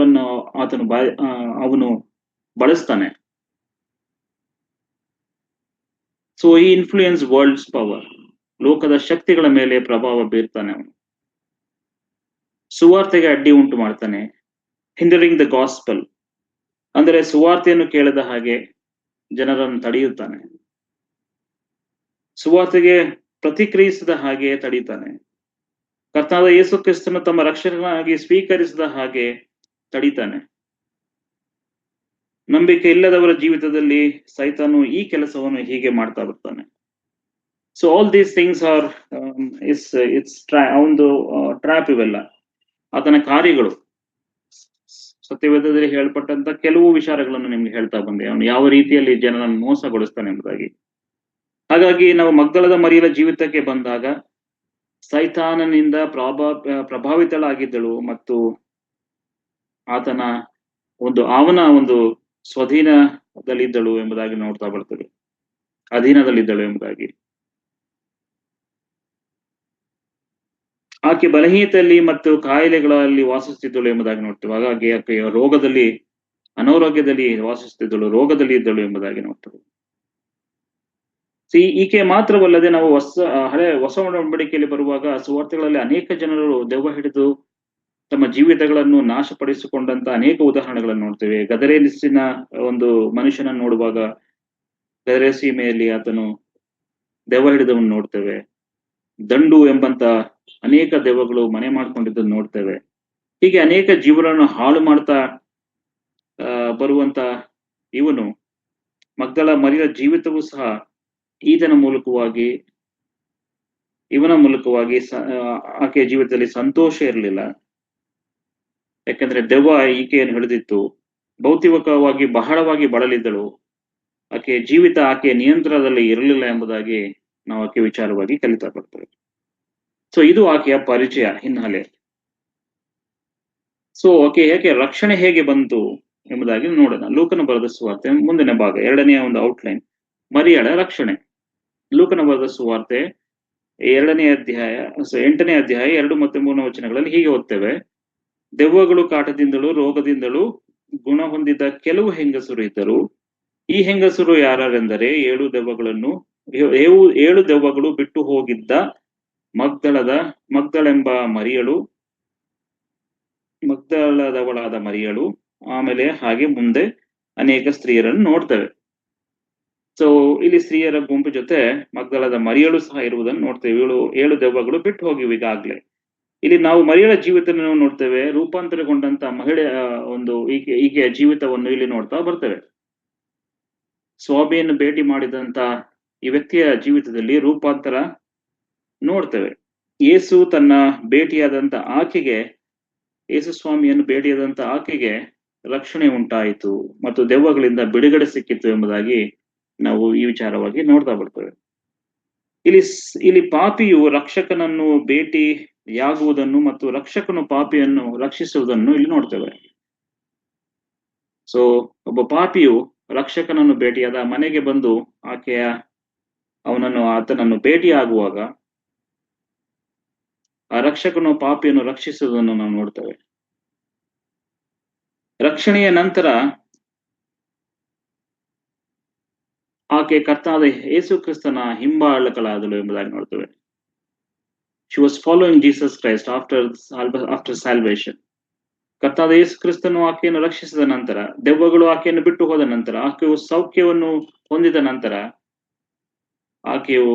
ಅವನು ಬಳಸ್ತಾನೆ. ಸೊ ಈ ಇನ್ಫ್ಲೂಯೆನ್ಸ್ ವರ್ಲ್ಡ್ಸ್ ಪವರ್, ಲೋಕದ ಶಕ್ತಿಗಳ ಮೇಲೆ ಪ್ರಭಾವ ಬೀರ್ತಾನೆ ಅವನು. ಸುವಾರ್ತೆಗೆ ಅಡ್ಡಿ ಉಂಟು ಮಾಡ್ತಾನೆ, ಹಿಂಡರಿಂಗ್ ದ ಗಾಸ್ಪಲ್, ಅಂದರೆ ಸುವಾರ್ತೆಯನ್ನು ಕೇಳದ ಹಾಗೆ ಜನರನ್ನು ತಡೆಯುತ್ತಾನೆ. ಸುವಾರ್ತೆಗೆ ಪ್ರತಿಕ್ರಿಯಿಸದ ಹಾಗೆ ತಡೀತಾನೆ. ಕರ್ತನಾದ ಯೇಸು ಕ್ರಿಸ್ತನು ತಮ್ಮ ರಕ್ಷಕನಾಗಿ ಸ್ವೀಕರಿಸಿದ ಹಾಗೆ ತಡೀತಾನೆ. ನಂಬಿಕೆ ಇಲ್ಲದವರ ಜೀವಿತದಲ್ಲಿ ಸೈತಾನು ಈ ಕೆಲಸವನ್ನು ಹೀಗೆ ಮಾಡ್ತಾ ಬರ್ತಾನೆ. So all these things are ಒಂದು ಟ್ರ್ಯಾಪ್. ಇವೆಲ್ಲ ಆತನ ಕಾರ್ಯಗಳು. ಸತ್ಯವೇದದಲ್ಲಿ ಹೇಳ್ಪಟ್ಟಂತ ಕೆಲವು ವಿಚಾರಗಳನ್ನು ನಿಮ್ಗೆ ಹೇಳ್ತಾ ಬಂದೆ, ಅವನು ಯಾವ ರೀತಿಯಲ್ಲಿ ಜನರನ್ನು ಮೋಸಗೊಳಿಸ್ತಾನೆ ಎಂಬುದಾಗಿ. ಹಾಗಾಗಿ ನಾವು ಮಗ್ದಲದ ಮರಿಯಲ ಜೀವಿತಕ್ಕೆ ಬಂದಾಗ ಸೈತಾನನಿಂದ ಪ್ರಭಾವಿತಳಾಗಿದ್ದಳು ಮತ್ತು ಅವನ ಒಂದು ಸ್ವಾಧೀನದಲ್ಲಿದ್ದಳು ಎಂಬುದಾಗಿ ನೋಡ್ತಾ ಬರ್ತದೆ, ಅಧೀನದಲ್ಲಿದ್ದಳು ಎಂಬುದಾಗಿ. ಆಕೆ ಬಲಹೀನತೆಯಲ್ಲಿ ಮತ್ತು ಕಾಯಿಲೆಗಳಲ್ಲಿ ವಾಸಿಸುತ್ತಿದ್ದಳು ಎಂಬುದಾಗಿ ನೋಡ್ತೇವೆ. ಹಾಗಾಗಿ ಆಕೆ ರೋಗದಲ್ಲಿ, ಅನಾರೋಗ್ಯದಲ್ಲಿ ವಾಸಿಸುತ್ತಿದ್ದಳು, ರೋಗದಲ್ಲಿ ಇದ್ದಳು ಎಂಬುದಾಗಿ ನೋಡ್ತೇವೆ. ಈಕೆ ಮಾತ್ರವಲ್ಲದೆ ನಾವು ಹೊಸ ಒಡಂಬಡಿಕೆಯಲ್ಲಿ ಬರುವಾಗ ಸುವಾರ್ತೆಗಳಲ್ಲಿ ಅನೇಕ ಜನರು ದೆವ್ವ ಹಿಡಿದು ತಮ್ಮ ಜೀವಿತಗಳನ್ನು ನಾಶಪಡಿಸಿಕೊಂಡಂತ ಅನೇಕ ಉದಾಹರಣೆಗಳನ್ನು ನೋಡ್ತೇವೆ. ಗದರೇಸಿನ ಒಂದು ಮನುಷ್ಯನನ್ನು ನೋಡುವಾಗ ಗದರೆ ಸೀಮೆಯಲ್ಲಿ ಆತನು ದೆವ್ವ ಹಿಡಿದವನ್ನು ನೋಡ್ತೇವೆ. ದಂಡು ಎಂಬಂತ ಅನೇಕ ದೆವ್ವಗಳು ಮನೆ ಮಾಡ್ಕೊಂಡಿದ್ದನ್ನು ನೋಡ್ತೇವೆ. ಹೀಗೆ ಅನೇಕ ಜೀವನವನ್ನು ಹಾಳು ಮಾಡ್ತಾ ಬರುವಂತ ಇವನು ಮಗ್ದಲ ಮರಿಯ ಜೀವಿತವೂ ಸಹ ಇವನ ಮೂಲಕವಾಗಿ ಆಕೆಯ ಜೀವಿತದಲ್ಲಿ ಸಂತೋಷ ಇರಲಿಲ್ಲ. ಯಾಕಂದ್ರೆ ದೆವ್ವ ಈಕೆಯನ್ನು ಹಿಡಿದಿತ್ತು. ಭೌತಿಕವಾಗಿ ಬಹಳವಾಗಿ ಬಳಲಿದ್ದಳು. ಆಕೆಯ ಜೀವಿತ ಆಕೆಯ ನಿಯಂತ್ರಣದಲ್ಲಿ ಇರಲಿಲ್ಲ ಎಂಬುದಾಗಿ ನಾವು ಆಕೆ ವಿಚಾರವಾಗಿ ಕಲಿತಾ ಬರ್ತೇವೆ. ಸೊ ಇದು ಆಕೆಯ ಪರಿಚಯ ಹಿನ್ನೆಲೆ. ಸೊ ಆಕೆ ರಕ್ಷಣೆ ಹೇಗೆ ಬಂತು ಎಂಬುದಾಗಿ ನೋಡೋಣ. ಲೂಕನ ಬರೆದ ಸುವಾರ್ತೆ ಮುಂದಿನ ಭಾಗ, ಎರಡನೆಯ ಒಂದು ಔಟ್ಲೈನ್, ಮರಿಯಳ ರಕ್ಷಣೆ. ಲೂಕನ ಬರೆದ ಸುವಾರ್ತೆ 2ನೇ ಅಧ್ಯಾಯ 8ನೇ ಅಧ್ಯಾಯ 2 ಮತ್ತು 3 ವಚನಗಳಲ್ಲಿ ಹೀಗೆ ಓದ್ತೇವೆ. ದೆವ್ವಗಳು ಕಾಟದಿಂದಲೂ ರೋಗದಿಂದಲೂ ಗುಣ ಹೊಂದಿದ ಕೆಲವು ಹೆಂಗಸರು ಇದ್ದರು. ಈ ಹೆಂಗಸರು ಯಾರೆಂದರೆ 7 ದೆವ್ವಗಳು ಬಿಟ್ಟು ಹೋಗಿದ್ದ ಮಗ್ದಳೆಂಬ ಮರಿಯಳು, ಮಗ್ದಲದವಳಾದ ಮರಿಯಳು, ಆಮೇಲೆ ಹಾಗೆ ಮುಂದೆ ಅನೇಕ ಸ್ತ್ರೀಯರನ್ನು ನೋಡ್ತೇವೆ. ಸೊ ಇಲ್ಲಿ ಸ್ತ್ರೀಯರ ಗುಂಪು ಜೊತೆ ಮಗ್ದಲದ ಮರಿಯಳು ಸಹ ಇರುವುದನ್ನು ನೋಡ್ತೇವೆ. 7 ದೆವ್ವಗಳು ಬಿಟ್ಟು ಹೋಗಿವೆ ಈಗಾಗ್ಲೇ. ಇಲ್ಲಿ ನಾವು ಮರಿಯಳ ಜೀವಿತವನ್ನು ನೋಡ್ತೇವೆ. ರೂಪಾಂತರಗೊಂಡಂತ ಮಹಿಳೆಯ ಒಂದು ಈಕೆಯ ಜೀವಿತವನ್ನು ಇಲ್ಲಿ ನೋಡ್ತಾ ಬರ್ತೇವೆ. ಸ್ವಾಮಿಯನ್ನು ಭೇಟಿ ಮಾಡಿದಂತ ಈ ವ್ಯಕ್ತಿಯ ಜೀವಿತದಲ್ಲಿ ರೂಪಾಂತರ ನೋಡ್ತೇವೆ. ಯೇಸು ಸ್ವಾಮಿಯನ್ನು ಭೇಟಿಯಾದಂತ ಆಕೆಗೆ ರಕ್ಷಣೆ ಉಂಟಾಯಿತು ಮತ್ತು ದೆವ್ವಗಳಿಂದ ಬಿಡುಗಡೆ ಸಿಕ್ಕಿತು ಎಂಬುದಾಗಿ ನಾವು ಈ ವಿಚಾರವಾಗಿ ನೋಡ್ತಾ ಬರ್ತೇವೆ. ಇಲ್ಲಿ ಪಾಪಿಯು ರಕ್ಷಕನನ್ನು ಭೇಟಿಯಾಗುವುದನ್ನು ಮತ್ತು ರಕ್ಷಕನು ಪಾಪಿಯನ್ನು ರಕ್ಷಿಸುವುದನ್ನು ಇಲ್ಲಿ ನೋಡ್ತೇವೆ. ಸೊ ಒಬ್ಬ ಪಾಪಿಯು ರಕ್ಷಕನನ್ನು ಭೇಟಿಯಾದ ಮನೆಗೆ ಬಂದು ಆತನನ್ನು ಭೇಟಿಯಾಗುವಾಗ ಆ ರಕ್ಷಕನು ಪಾಪಿಯನ್ನು ರಕ್ಷಿಸುವುದನ್ನು ನಾವು ನೋಡ್ತೇವೆ. ರಕ್ಷಣೆಯ ನಂತರ ಆಕೆ ಕರ್ತಾದ ಯೇಸು ಕ್ರಿಸ್ತನ ಹಿಂಬಾಲಕಳಾದಳು ಎಂಬುದಾಗಿ ನೋಡ್ತೇವೆ. She was following Jesus Christ after salvation. ಕರ್ತಾದ ಯೇಸು ಕ್ರಿಸ್ತನು ಆಕೆಯನ್ನು ರಕ್ಷಿಸಿದ ನಂತರ, ದೆವ್ವಗಳು ಆಕೆಯನ್ನು ಬಿಟ್ಟು ಹೋದ ನಂತರ, ಆಕೆಯು ಸೌಖ್ಯವನ್ನು ಹೊಂದಿದ ನಂತರ ಆಕೆಯು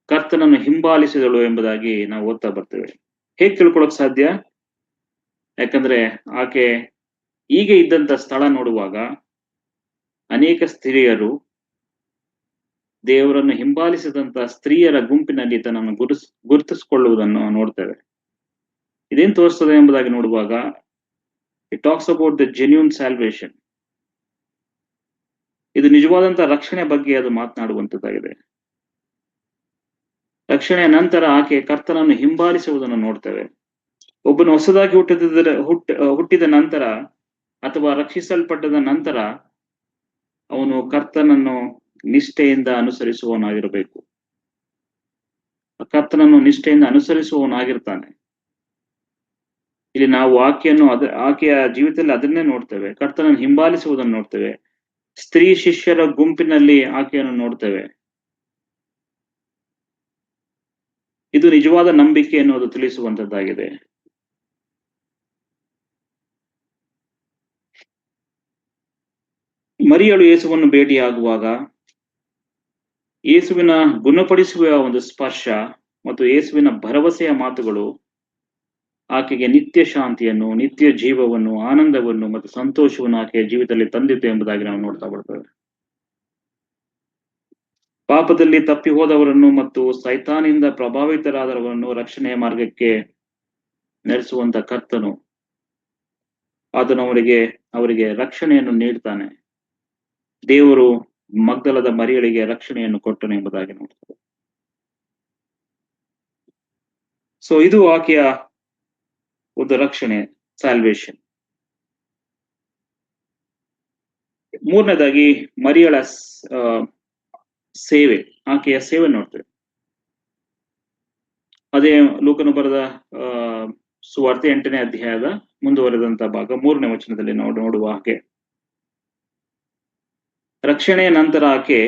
ಕರ್ತನನ್ನು ಹಿಂಬಾಲಿಸಿದಳು ಎಂಬುದಾಗಿ ನಾವು ಓದ್ತಾ ಬರ್ತೇವೆ. ಹೇಗೆ ತಿಳ್ಕೊಳಕ್ ಸಾಧ್ಯ? ಯಾಕಂದ್ರೆ ಆಕೆ ಈಗ ಇದ್ದಂತ ಸ್ಥಳ ನೋಡುವಾಗ ಅನೇಕ ಸ್ತ್ರೀಯರು ದೇವರನ್ನು ಹಿಂಬಾಲಿಸಿದಂತ ಸ್ತ್ರೀಯರ ಗುಂಪಿನಲ್ಲಿ ತನ್ನನ್ನು ಗುರುತಿಸಿಕೊಳ್ಳುವುದನ್ನು ನೋಡ್ತೇವೆ. ಇದೇನ್ ತೋರಿಸ್ತದೆ ಎಂಬುದಾಗಿ ನೋಡುವಾಗ, it talks about the genuine salvation. ಇದು ನಿಜವಾದಂತಹ ರಕ್ಷಣೆ ಬಗ್ಗೆ ಅದು ಮಾತನಾಡುವಂತದ್ದಾಗಿದೆ. ರಕ್ಷಣೆಯ ನಂತರ ಆಕೆ ಕರ್ತನನ್ನು ಹಿಂಬಾಲಿಸುವುದನ್ನು ನೋಡ್ತೇವೆ. ಒಬ್ಬನು ಹೊಸದಾಗಿ ಹುಟ್ಟಿದ ನಂತರ ಅಥವಾ ರಕ್ಷಿಸಲ್ಪಟ್ಟದ ನಂತರ ಅವನು ಕರ್ತನನ್ನು ನಿಷ್ಠೆಯಿಂದ ಅನುಸರಿಸುವವನಾಗಿರಬೇಕು. ಕರ್ತನನ್ನು ನಿಷ್ಠೆಯಿಂದ ಅನುಸರಿಸುವವನಾಗಿರ್ತಾನೆ. ಇಲ್ಲಿ ನಾವು ಆಕೆಯ ಜೀವಿತದಲ್ಲಿ ಅದನ್ನೇ ನೋಡ್ತೇವೆ. ಕರ್ತನನ್ನು ಹಿಂಬಾಲಿಸುವುದನ್ನು ನೋಡ್ತೇವೆ. ಸ್ತ್ರೀ ಶಿಷ್ಯರ ಗುಂಪಿನಲ್ಲಿ ಆಕೆಯನ್ನು ನೋಡ್ತೇವೆ. ಇದು ನಿಜವಾದ ನಂಬಿಕೆ ಎನ್ನುವುದು ತಿಳಿಸುವಂತದ್ದಾಗಿದೆ. ಮರಿಯಳು ಯೇಸುವನ್ನು ಭೇಟಿಯಾಗುವಾಗ ಯೇಸುವಿನ ಗುಣಪಡಿಸುವ ಒಂದು ಸ್ಪರ್ಶ ಮತ್ತು ಯೇಸುವಿನ ಭರವಸೆಯ ಮಾತುಗಳು ಆಕೆಗೆ ನಿತ್ಯ ಶಾಂತಿಯನ್ನು, ನಿತ್ಯ ಜೀವವನ್ನು, ಆನಂದವನ್ನು ಮತ್ತು ಸಂತೋಷವನ್ನು ಆಕೆಯ ಜೀವಿತದಲ್ಲಿ ತಂದಿತ್ತು ಎಂಬುದಾಗಿ ನಾವು ನೋಡ್ತಾ ಬರ್ತೇವೆ. ಪಾಪದಲ್ಲಿ ತಪ್ಪಿ ಹೋದವರನ್ನು ಮತ್ತು ಸೈತಾನಿಂದ ಪ್ರಭಾವಿತರಾದವರನ್ನು ರಕ್ಷಣೆಯ ಮಾರ್ಗಕ್ಕೆ ನಡೆಸುವಂತ ಕರ್ತನು ಆತನು ಅವರಿಗೆ ರಕ್ಷಣೆಯನ್ನು ನೀಡ್ತಾನೆ. ದೇವರು ಮಗ್ದಲದ ಮರಿಯಳಿಗೆ ರಕ್ಷಣೆಯನ್ನು ಕೊಟ್ಟನು ಎಂಬುದಾಗಿ ನೋಡ್ತೇವೆ. ಸೊ ಇದು ಆಕೆಯ ಒಂದು ರಕ್ಷಣೆ, ಸ್ಯಾಲ್ವೇಷನ್. ಮೂರನೇದಾಗಿ ಮರಿಯಳ ಸೇವೆ, ಆಕೆಯ ಸೇವೆ ನೋಡ್ತೇವೆ. ಅದೇ ಲೂಕನು ಬರೆದ ಸುವಾರ್ತೆ 8ನೇ ಅಧ್ಯಾಯದ ಮುಂದುವರೆದಂತ ಭಾಗ 3ನೇ ವಚನದಲ್ಲಿ ನೋಡುವ ಹಾಗೆ, ರಕ್ಷಣೆಯ ನಂತರ ಆಕೆ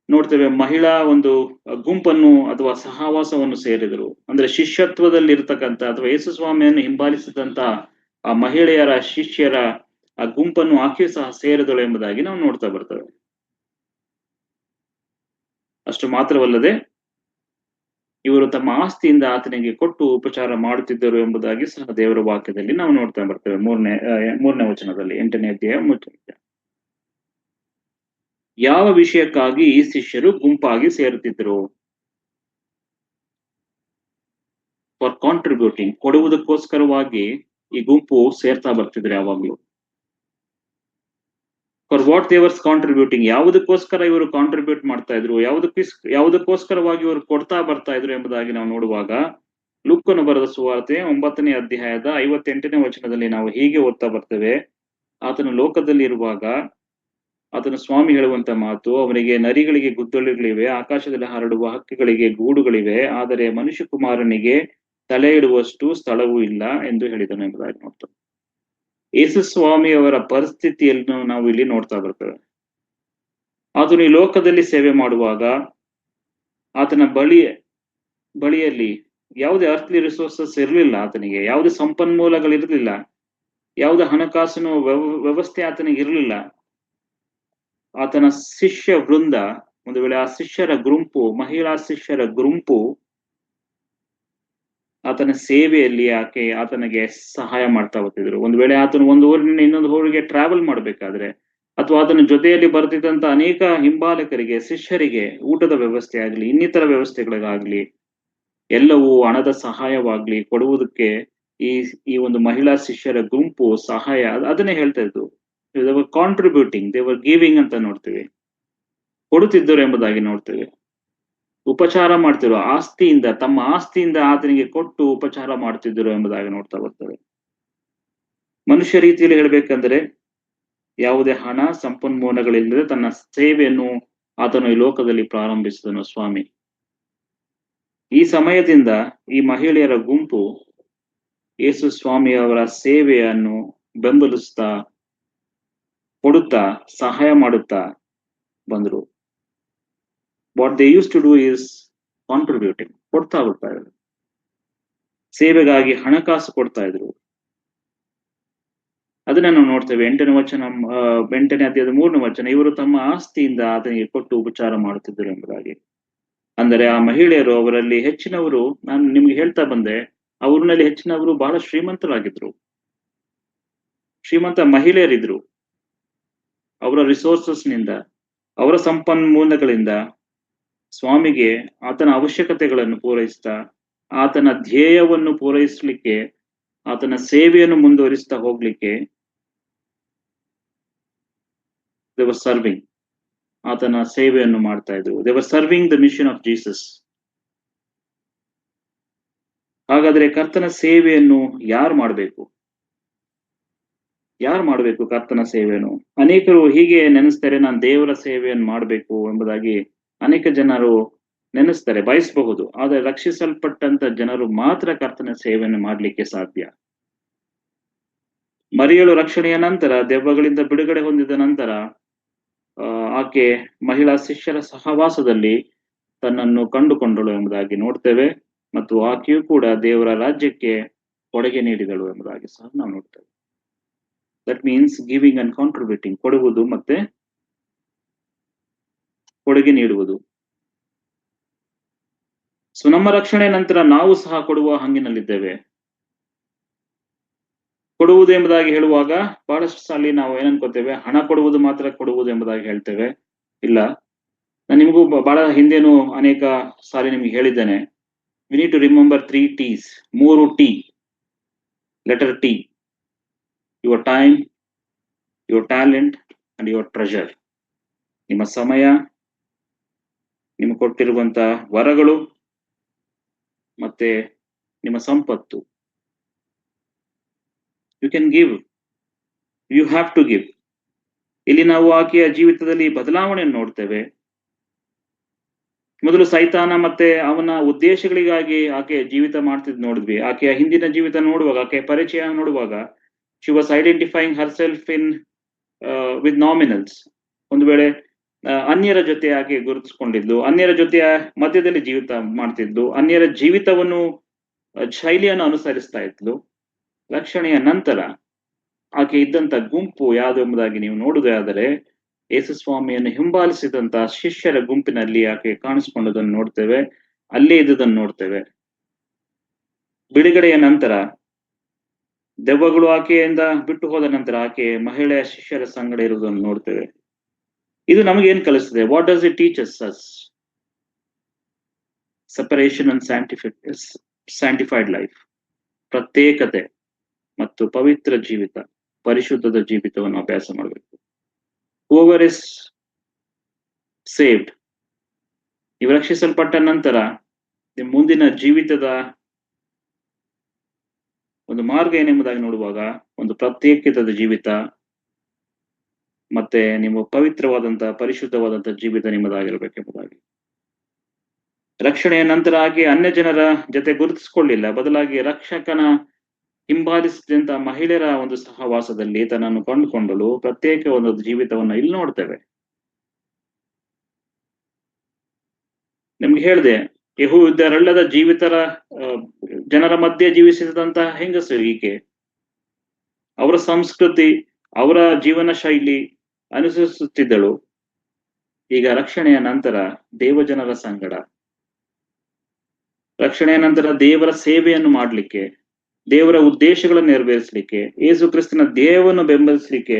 ನೋಡ್ತೇವೆ ಮಹಿಳಾ ಒಂದು ಗುಂಪನ್ನು ಅಥವಾ ಸಹವಾಸವನ್ನು ಸೇರಿದರು. ಅಂದ್ರೆ ಶಿಷ್ಯತ್ವದಲ್ಲಿ ಇರ್ತಕ್ಕಂಥ ಅಥವಾ ಯೇಸು ಸ್ವಾಮಿಯನ್ನು ಹಿಂಬಾಲಿಸಿದಂತ ಆ ಮಹಿಳೆಯರ ಶಿಷ್ಯರ ಆ ಗುಂಪನ್ನು ಆಕೆಯು ಸಹ ಸೇರಿದಳು ಎಂಬುದಾಗಿ ನಾವು ನೋಡ್ತಾ ಬರ್ತೇವೆ. ಅಷ್ಟು ಮಾತ್ರವಲ್ಲದೆ ಇವರು ತಮ್ಮ ಆಸ್ತಿಯಿಂದ ಆತನಿಗೆ ಕೊಟ್ಟು ಉಪಚಾರ ಮಾಡುತ್ತಿದ್ದರು ಎಂಬುದಾಗಿ ಸಹ ದೇವರ ವಾಕ್ಯದಲ್ಲಿ ನಾವು ನೋಡ್ತಾ ಬರ್ತೇವೆ. ಮೂರನೇ ವಚನದಲ್ಲಿ 8ನೇ ಅಧ್ಯಾಯ 3. ಯಾವ ವಿಷಯಕ್ಕಾಗಿ ಈ ಶಿಷ್ಯರು ಗುಂಪಾಗಿ ಸೇರುತ್ತಿದ್ದರು? ಫಾರ್ ಕಾಂಟ್ರಿಬ್ಯೂಟಿಂಗ್, ಕೊಡುವುದಕ್ಕೋಸ್ಕರವಾಗಿ ಈ ಗುಂಪು ಸೇರ್ತಾ ಬರ್ತಿದ್ರು ಯಾವಾಗ್ಲೂ. For what they were contributing, ಯಾವುದಕ್ಕೋಸ್ಕರ ಇವರು ಕಾಂಟ್ರಿಬ್ಯೂಟ್ ಮಾಡ್ತಾ ಇದ್ರು, ಯಾವುದಕ್ಕೋಸ್ಕರವಾಗಿ ಇವರು ಕೊಡ್ತಾ ಬರ್ತಾ ಇದ್ರು ಎಂಬುದಾಗಿ ನಾವು ನೋಡುವಾಗ, ಲೂಕನು ಬರೆದ ಸುವಾರ್ತೆ 9ನೇ ಅಧ್ಯಾಯದ 58ನೇ ವಚನದಲ್ಲಿ ನಾವು ಹೀಗೆ ಓದ್ತಾ ಬರ್ತೇವೆ. ಆತನು ಲೋಕದಲ್ಲಿ ಇರುವಾಗ ಆತನು ಸ್ವಾಮಿ ಹೇಳುವಂತ ಮಾತು, ಅವನಿಗೆ ನರಿಗಳಿಗೆ ಗುದ್ದಲಿಗಳಿವೆ, ಆಕಾಶದಲ್ಲಿ ಹರಡುವ ಹಕ್ಕಿಗಳಿಗೆ ಗೂಡುಗಳಿವೆ, ಆದರೆ ಮನುಷ್ಯ ಕುಮಾರನಿಗೆ ತಲೆ ಇಡುವಷ್ಟು ಸ್ಥಳವೂ ಇಲ್ಲ ಎಂದು ಹೇಳಿದನು ಎಂಬುದಾಗಿ ನೋಡ್ತೇವೆ. ಯೇಸು ಸ್ವಾಮಿ ಅವರ ಪರಿಸ್ಥಿತಿಯನ್ನು ನಾವು ಇಲ್ಲಿ ನೋಡ್ತಾ ಬರ್ತೇವೆ. ಆತನು ಈ ಲೋಕದಲ್ಲಿ ಸೇವೆ ಮಾಡುವಾಗ ಆತನ ಬಳಿಯಲ್ಲಿ ಯಾವುದೇ ಅರ್ಥಲಿ ರಿಸೋರ್ಸಸ್ ಇರಲಿಲ್ಲ, ಆತನಿಗೆ ಯಾವುದೇ ಸಂಪನ್ಮೂಲಗಳಿರಲಿಲ್ಲ, ಯಾವುದೇ ಹಣಕಾಸಿನ ವ್ಯವಸ್ಥೆ ಆತನಿಗೆ ಇರಲಿಲ್ಲ. ಆತನ ಶಿಷ್ಯ ವೃಂದ, ಒಂದು ವೇಳೆ ಆ ಶಿಷ್ಯರ ಗುಂಪು, ಮಹಿಳಾ ಶಿಷ್ಯರ ಗುಂಪು ಆತನ ಸೇವೆಯಲ್ಲಿ ಆತನಿಗೆ ಸಹಾಯ ಮಾಡ್ತಾ ಬರ್ತಿದ್ರು. ಒಂದು ವೇಳೆ ಆತನು ಒಂದು ಊರಿನಿಂದ ಇನ್ನೊಂದು ಊರಿಗೆ ಟ್ರಾವೆಲ್ ಮಾಡ್ಬೇಕಾದ್ರೆ, ಅಥವಾ ಆತನ ಜೊತೆಯಲ್ಲಿ ಬರ್ತಿದ್ದಂತ ಅನೇಕ ಹಿಂಬಾಲಕರಿಗೆ, ಶಿಷ್ಯರಿಗೆ ಊಟದ ವ್ಯವಸ್ಥೆ ಆಗ್ಲಿ, ಇನ್ನಿತರ ವ್ಯವಸ್ಥೆಗಳಿಗಾಗ್ಲಿ, ಎಲ್ಲವೂ ಹಣದ ಸಹಾಯವಾಗ್ಲಿ ಕೊಡುವುದಕ್ಕೆ ಈ ಒಂದು ಮಹಿಳಾ ಶಿಷ್ಯರ ಗುಂಪು ಸಹಾಯ, ಅದನ್ನೇ ಹೇಳ್ತಾ ಇದ್ದು, ಕಾಂಟ್ರಿಬ್ಯೂಟಿಂಗ್, ದೇ ವರ್ ಗಿವಿಂಗ್ ಅಂತ ನೋಡ್ತೀವಿ, ಕೊಡುತ್ತಿದ್ದರು ಎಂಬುದಾಗಿ ನೋಡ್ತೇವೆ. ಉಪಚಾರ ಮಾಡ್ತಿದ್ರು, ಆಸ್ತಿಯಿಂದ, ತಮ್ಮ ಆಸ್ತಿಯಿಂದ ಆತನಿಗೆ ಕೊಟ್ಟು ಉಪಚಾರ ಮಾಡ್ತಿದ್ದರು ಎಂಬುದಾಗಿ ನೋಡ್ತಾ ಬರ್ತೇವೆ. ಮನುಷ್ಯ ರೀತಿಯಲ್ಲಿ ಹೇಳ್ಬೇಕಂದ್ರೆ ಯಾವುದೇ ಹಣ ಸಂಪನ್ಮೂಲಗಳಿಲ್ಲದೆ ತನ್ನ ಸೇವೆಯನ್ನು ಆತನು ಈ ಲೋಕದಲ್ಲಿ ಪ್ರಾರಂಭಿಸಿದನು ಸ್ವಾಮಿ. ಈ ಸಮಯದಿಂದ ಈ ಮಹಿಳೆಯರ ಗುಂಪು ಯೇಸು ಸ್ವಾಮಿ ಅವರ ಸೇವೆಯನ್ನು ಬೆಂಬಲಿಸ್ತಾ, ಕೊಡುತ್ತಾ, ಸಹಾಯ ಮಾಡುತ್ತಾ ಬಂದ್ರು. What they use to do is contributing, ಕೊಡ್ತಾ ಬರ್ತಾ ಇದ್ರು, ಸೇವೆಗಾಗಿ ಹಣಕಾಸು ಕೊಡ್ತಾ ಇದ್ರು. ಅದನ್ನ ನಾವು ನೋಡ್ತೇವೆ 8ನೇ ವಚನ, 8ನೇ ಅಧ್ಯಾಯದ 3ನೇ ವಚನ, ಇವರು ತಮ್ಮ ಆಸ್ತಿಯಿಂದ ಆತನಿಗೆ ಕೊಟ್ಟು ಉಪಚಾರ ಮಾಡುತ್ತಿದ್ದರು ಎಂಬುದಾಗಿ. ಅಂದರೆ ಆ ಮಹಿಳೆಯರು, ಅವರಲ್ಲಿ ಹೆಚ್ಚಿನವರು, ನಾನು ನಿಮ್ಗೆ ಹೇಳ್ತಾ ಬಂದೆ, ಅವ್ರಲ್ಲಿ ಹೆಚ್ಚಿನವರು ಬಹಳ ಶ್ರೀಮಂತರಾಗಿದ್ರು, ಶ್ರೀಮಂತ ಮಹಿಳೆಯರಿದ್ರು. ಅವರ ರಿಸೋರ್ಸಸ್ ನಿಂದ, ಅವರ ಸಂಪನ್ಮೂಲಗಳಿಂದ ಸ್ವಾಮಿಗೆ ಆತನ ಅವಶ್ಯಕತೆಗಳನ್ನು ಪೂರೈಸ್ತಾ, ಆತನ ಧ್ಯೇಯವನ್ನು ಪೂರೈಸಲಿಕ್ಕೆ, ಆತನ ಸೇವೆಯನ್ನು ಮುಂದುವರಿಸ್ತಾ ಹೋಗ್ಲಿಕ್ಕೆ they were serving, ಆತನ ಸೇವೆಯನ್ನು ಮಾಡ್ತಾ ಇದ್ರು. they were serving the mission of Jesus. ಹಾಗಾದ್ರೆ ಕರ್ತನ ಸೇವೆಯನ್ನು ಯಾರು ಮಾಡಬೇಕು? ಯಾರು ಮಾಡಬೇಕು ಕರ್ತನ ಸೇವೆಯನ್ನು? ಅನೇಕರು ಹೀಗೆ ನೆನೆಸ್ತಾರೆ, ನಾನು ದೇವರ ಸೇವೆಯನ್ನು ಮಾಡಬೇಕು ಎಂಬುದಾಗಿ ಅನೇಕ ಜನರು ನೆನೆಸ್ತಾರೆ, ಬಯಸಬಹುದು. ಆದರೆ ರಕ್ಷಿಸಲ್ಪಟ್ಟಂತ ಜನರು ಮಾತ್ರ ಕರ್ತನ ಸೇವೆಯನ್ನು ಮಾಡಲಿಕ್ಕೆ ಸಾಧ್ಯ. ಮರಿಯಳು ರಕ್ಷಣೆಯ ನಂತರ, ದೆವ್ವಗಳಿಂದ ಬಿಡುಗಡೆ ಹೊಂದಿದ ನಂತರ, ಆಕೆ ಮಹಿಳಾ ಶಿಷ್ಯರ ಸಹವಾಸದಲ್ಲಿ ತನ್ನನ್ನು ಕಂಡುಕೊಂಡಳು ಎಂಬುದಾಗಿ ನೋಡ್ತೇವೆ. ಮತ್ತು ಆಕೆಯು ಕೂಡ ದೇವರ ರಾಜ್ಯಕ್ಕೆ ಕೊಡುಗೆ ನೀಡಿದಳು ಎಂಬುದಾಗಿ ಸಹ ನಾವು ನೋಡ್ತೇವೆ. That means giving and contributing, ಕೊಡುವುದು ಮತ್ತೆ ಕೊಡುಗೆ ನೀಡುವುದು. ಸೊ ನಮ್ಮ ರಕ್ಷಣೆ ನಂತರ ನಾವು ಸಹ ಕೊಡುವ ಹಂಗಿನಲ್ಲಿದ್ದೇವೆ. ಕೊಡುವುದು ಎಂಬುದಾಗಿ ಹೇಳುವಾಗ ಬಹಳಷ್ಟು ಸಾಲಿ ನಾವು ಏನನ್ಕೋತೇವೆ, ಹಣ ಕೊಡುವುದು ಮಾತ್ರ ಕೊಡುವುದು ಎಂಬುದಾಗಿ ಹೇಳ್ತೇವೆ. ಇಲ್ಲ, ನಾನು ನಿಮಗೂ ಬಹಳ ಹಿಂದೆನೂ ಅನೇಕ ಸಾರಿ ನಿಮ್ಗೆ ಹೇಳಿದ್ದೇನೆ, we need to remember 3 T's, 3 T, letter T: your time, your talent and your treasure. ನಿಮ್ಮ ಸಮಯ, ನಿಮಗೆ ಕೊಟ್ಟಿರುವಂತ ವರಗಳು, ಮತ್ತೆ ನಿಮ್ಮ ಸಂಪತ್ತು. You can give, you have to give. ಇಲ್ಲಿ ನಾವು ಆಕೆಯ ಜೀವಿತದಲ್ಲಿ ಬದಲಾವಣೆಯನ್ನು ನೋಡ್ತೇವೆ. ಮೊದಲು ಸೈತಾನ ಮತ್ತೆ ಅವನ ಉದ್ದೇಶಗಳಿಗಾಗಿ ಆಕೆ ಜೀವಿತ ಮಾಡ್ತಿದ್ ನೋಡಿದ್ವಿ. ಆಕೆಯ ಹಿಂದಿನ ಜೀವಿತ ನೋಡುವಾಗ, ಆಕೆಯ ಪರಿಚಯ ನೋಡುವಾಗ, she was identifying herself in with nominals. ಒಂದು ವೇಳೆ ಅನ್ಯರ ಜೊತೆ ಆಕೆ ಗುರುತಿಸ್ಕೊಂಡಿದ್ಲು, ಅನ್ಯರ ಜೊತೆಯ ಮಧ್ಯದಲ್ಲಿ ಜೀವಿತ ಮಾಡ್ತಿದ್ಲು, ಅನ್ಯರ ಜೀವಿತವನ್ನು ಶೈಲಿಯನ್ನು ಅನುಸರಿಸ್ತಾ ಇದ್ಲು. ರಕ್ಷಣೆಯ ನಂತರ ಆಕೆ ಇದ್ದಂತ ಗುಂಪು ಯಾವುದು ಎಂಬುದಾಗಿ ನೀವು ನೋಡುವುದಾದರೆ, ಯೇಸು ಸ್ವಾಮಿಯನ್ನು ಹಿಂಬಾಲಿಸಿದಂತ ಶಿಷ್ಯರ ಗುಂಪಿನಲ್ಲಿ ಆಕೆ ಕಾಣಿಸ್ಕೊಂಡದನ್ನು ನೋಡ್ತೇವೆ, ಅಲ್ಲೇ ಇದ್ದುದನ್ನು ನೋಡ್ತೇವೆ. ಬಿಡುಗಡೆಯ ನಂತರ, ದೆವ್ವಗಳು ಆಕೆಯಿಂದ ಬಿಟ್ಟು ಹೋದ ನಂತರ ಆಕೆ ಮಹಿಳೆಯ ಶಿಷ್ಯರ ಸಂಗಡ ಇರುವುದನ್ನು ನೋಡ್ತೇವೆ. ಇದು ನಮಗೇನು ಕಲಿಸ್ತದೆ? What does it teaches us? Separation and sanctified life, ಪ್ರತ್ಯೇಕತೆ ಮತ್ತು ಪವಿತ್ರ ಜೀವಿತ, ಪರಿಶುದ್ಧದ ಜೀವಿತವನ್ನು ಅಭ್ಯಾಸ ಮಾಡಬೇಕು. whoever is saved, ನೀವು ರಕ್ಷಿಸಲ್ಪಟ್ಟ ನಂತರ ನಿಮ್ಮ ಮುಂದಿನ ಜೀವಿತದ ಒಂದು ಮಾರ್ಗ ಏನೆಂಬುದಾಗಿ ನೋಡುವಾಗ ಒಂದು ಪ್ರತ್ಯೇಕಿತದ ಜೀವಿತ ಮತ್ತೆ ನಿಮ್ಮ ಪವಿತ್ರವಾದಂತ ಪರಿಶುದ್ಧವಾದಂತ ಜೀವಿತ ನಿಮ್ಮದಾಗಿರ್ಬೇಕೆಂಬುದಾಗಿ. ರಕ್ಷಣೆಯ ನಂತರ ಆಗಿ ಅನ್ಯ ಜನರ ಜೊತೆ ಗುರುತಿಸಿಕೊಳ್ಳಿಲ್ಲ, ಬದಲಾಗಿ ರಕ್ಷಕನ ಹಿಂಬಾಲಿಸಿದಂತ ಮಹಿಳೆಯರ ಒಂದು ಸಹವಾಸದಲ್ಲಿ ತನ್ನನ್ನು ಕಂಡುಕೊಂಡಳು ಪ್ರತ್ಯೇಕ ಒಂದು ಜೀವಿತವನ್ನ ಇಲ್ಲಿ ನೋಡ್ತೇವೆ. ನಿಮ್ಗೆ ಹೇಳಿದೆ, ಯೆಹೂದ್ಯರಲ್ಲದ ಜೀವಿತರ ಜನರ ಮಧ್ಯೆ ಜೀವಿಸಿದಂತಹ ಹೆಂಗಸರು ಈಕೆ. ಅವರ ಸಂಸ್ಕೃತಿ, ಅವರ ಜೀವನ ಶೈಲಿ ಅನುಸರಿಸುತ್ತಿದ್ದಳು. ಈಗ ರಕ್ಷಣೆಯ ನಂತರ ದೇವಜನರ ಸಂಗಡ, ರಕ್ಷಣೆಯ ನಂತರ ದೇವರ ಸೇವೆಯನ್ನು ಮಾಡ್ಲಿಕ್ಕೆ, ದೇವರ ಉದ್ದೇಶಗಳನ್ನು ನೆರವೇರಿಸಲಿಕ್ಕೆ, ಯೇಸು ಕ್ರಿಸ್ತನ ದೇಹವನ್ನು ಬೆಂಬಲಿಸಲಿಕ್ಕೆ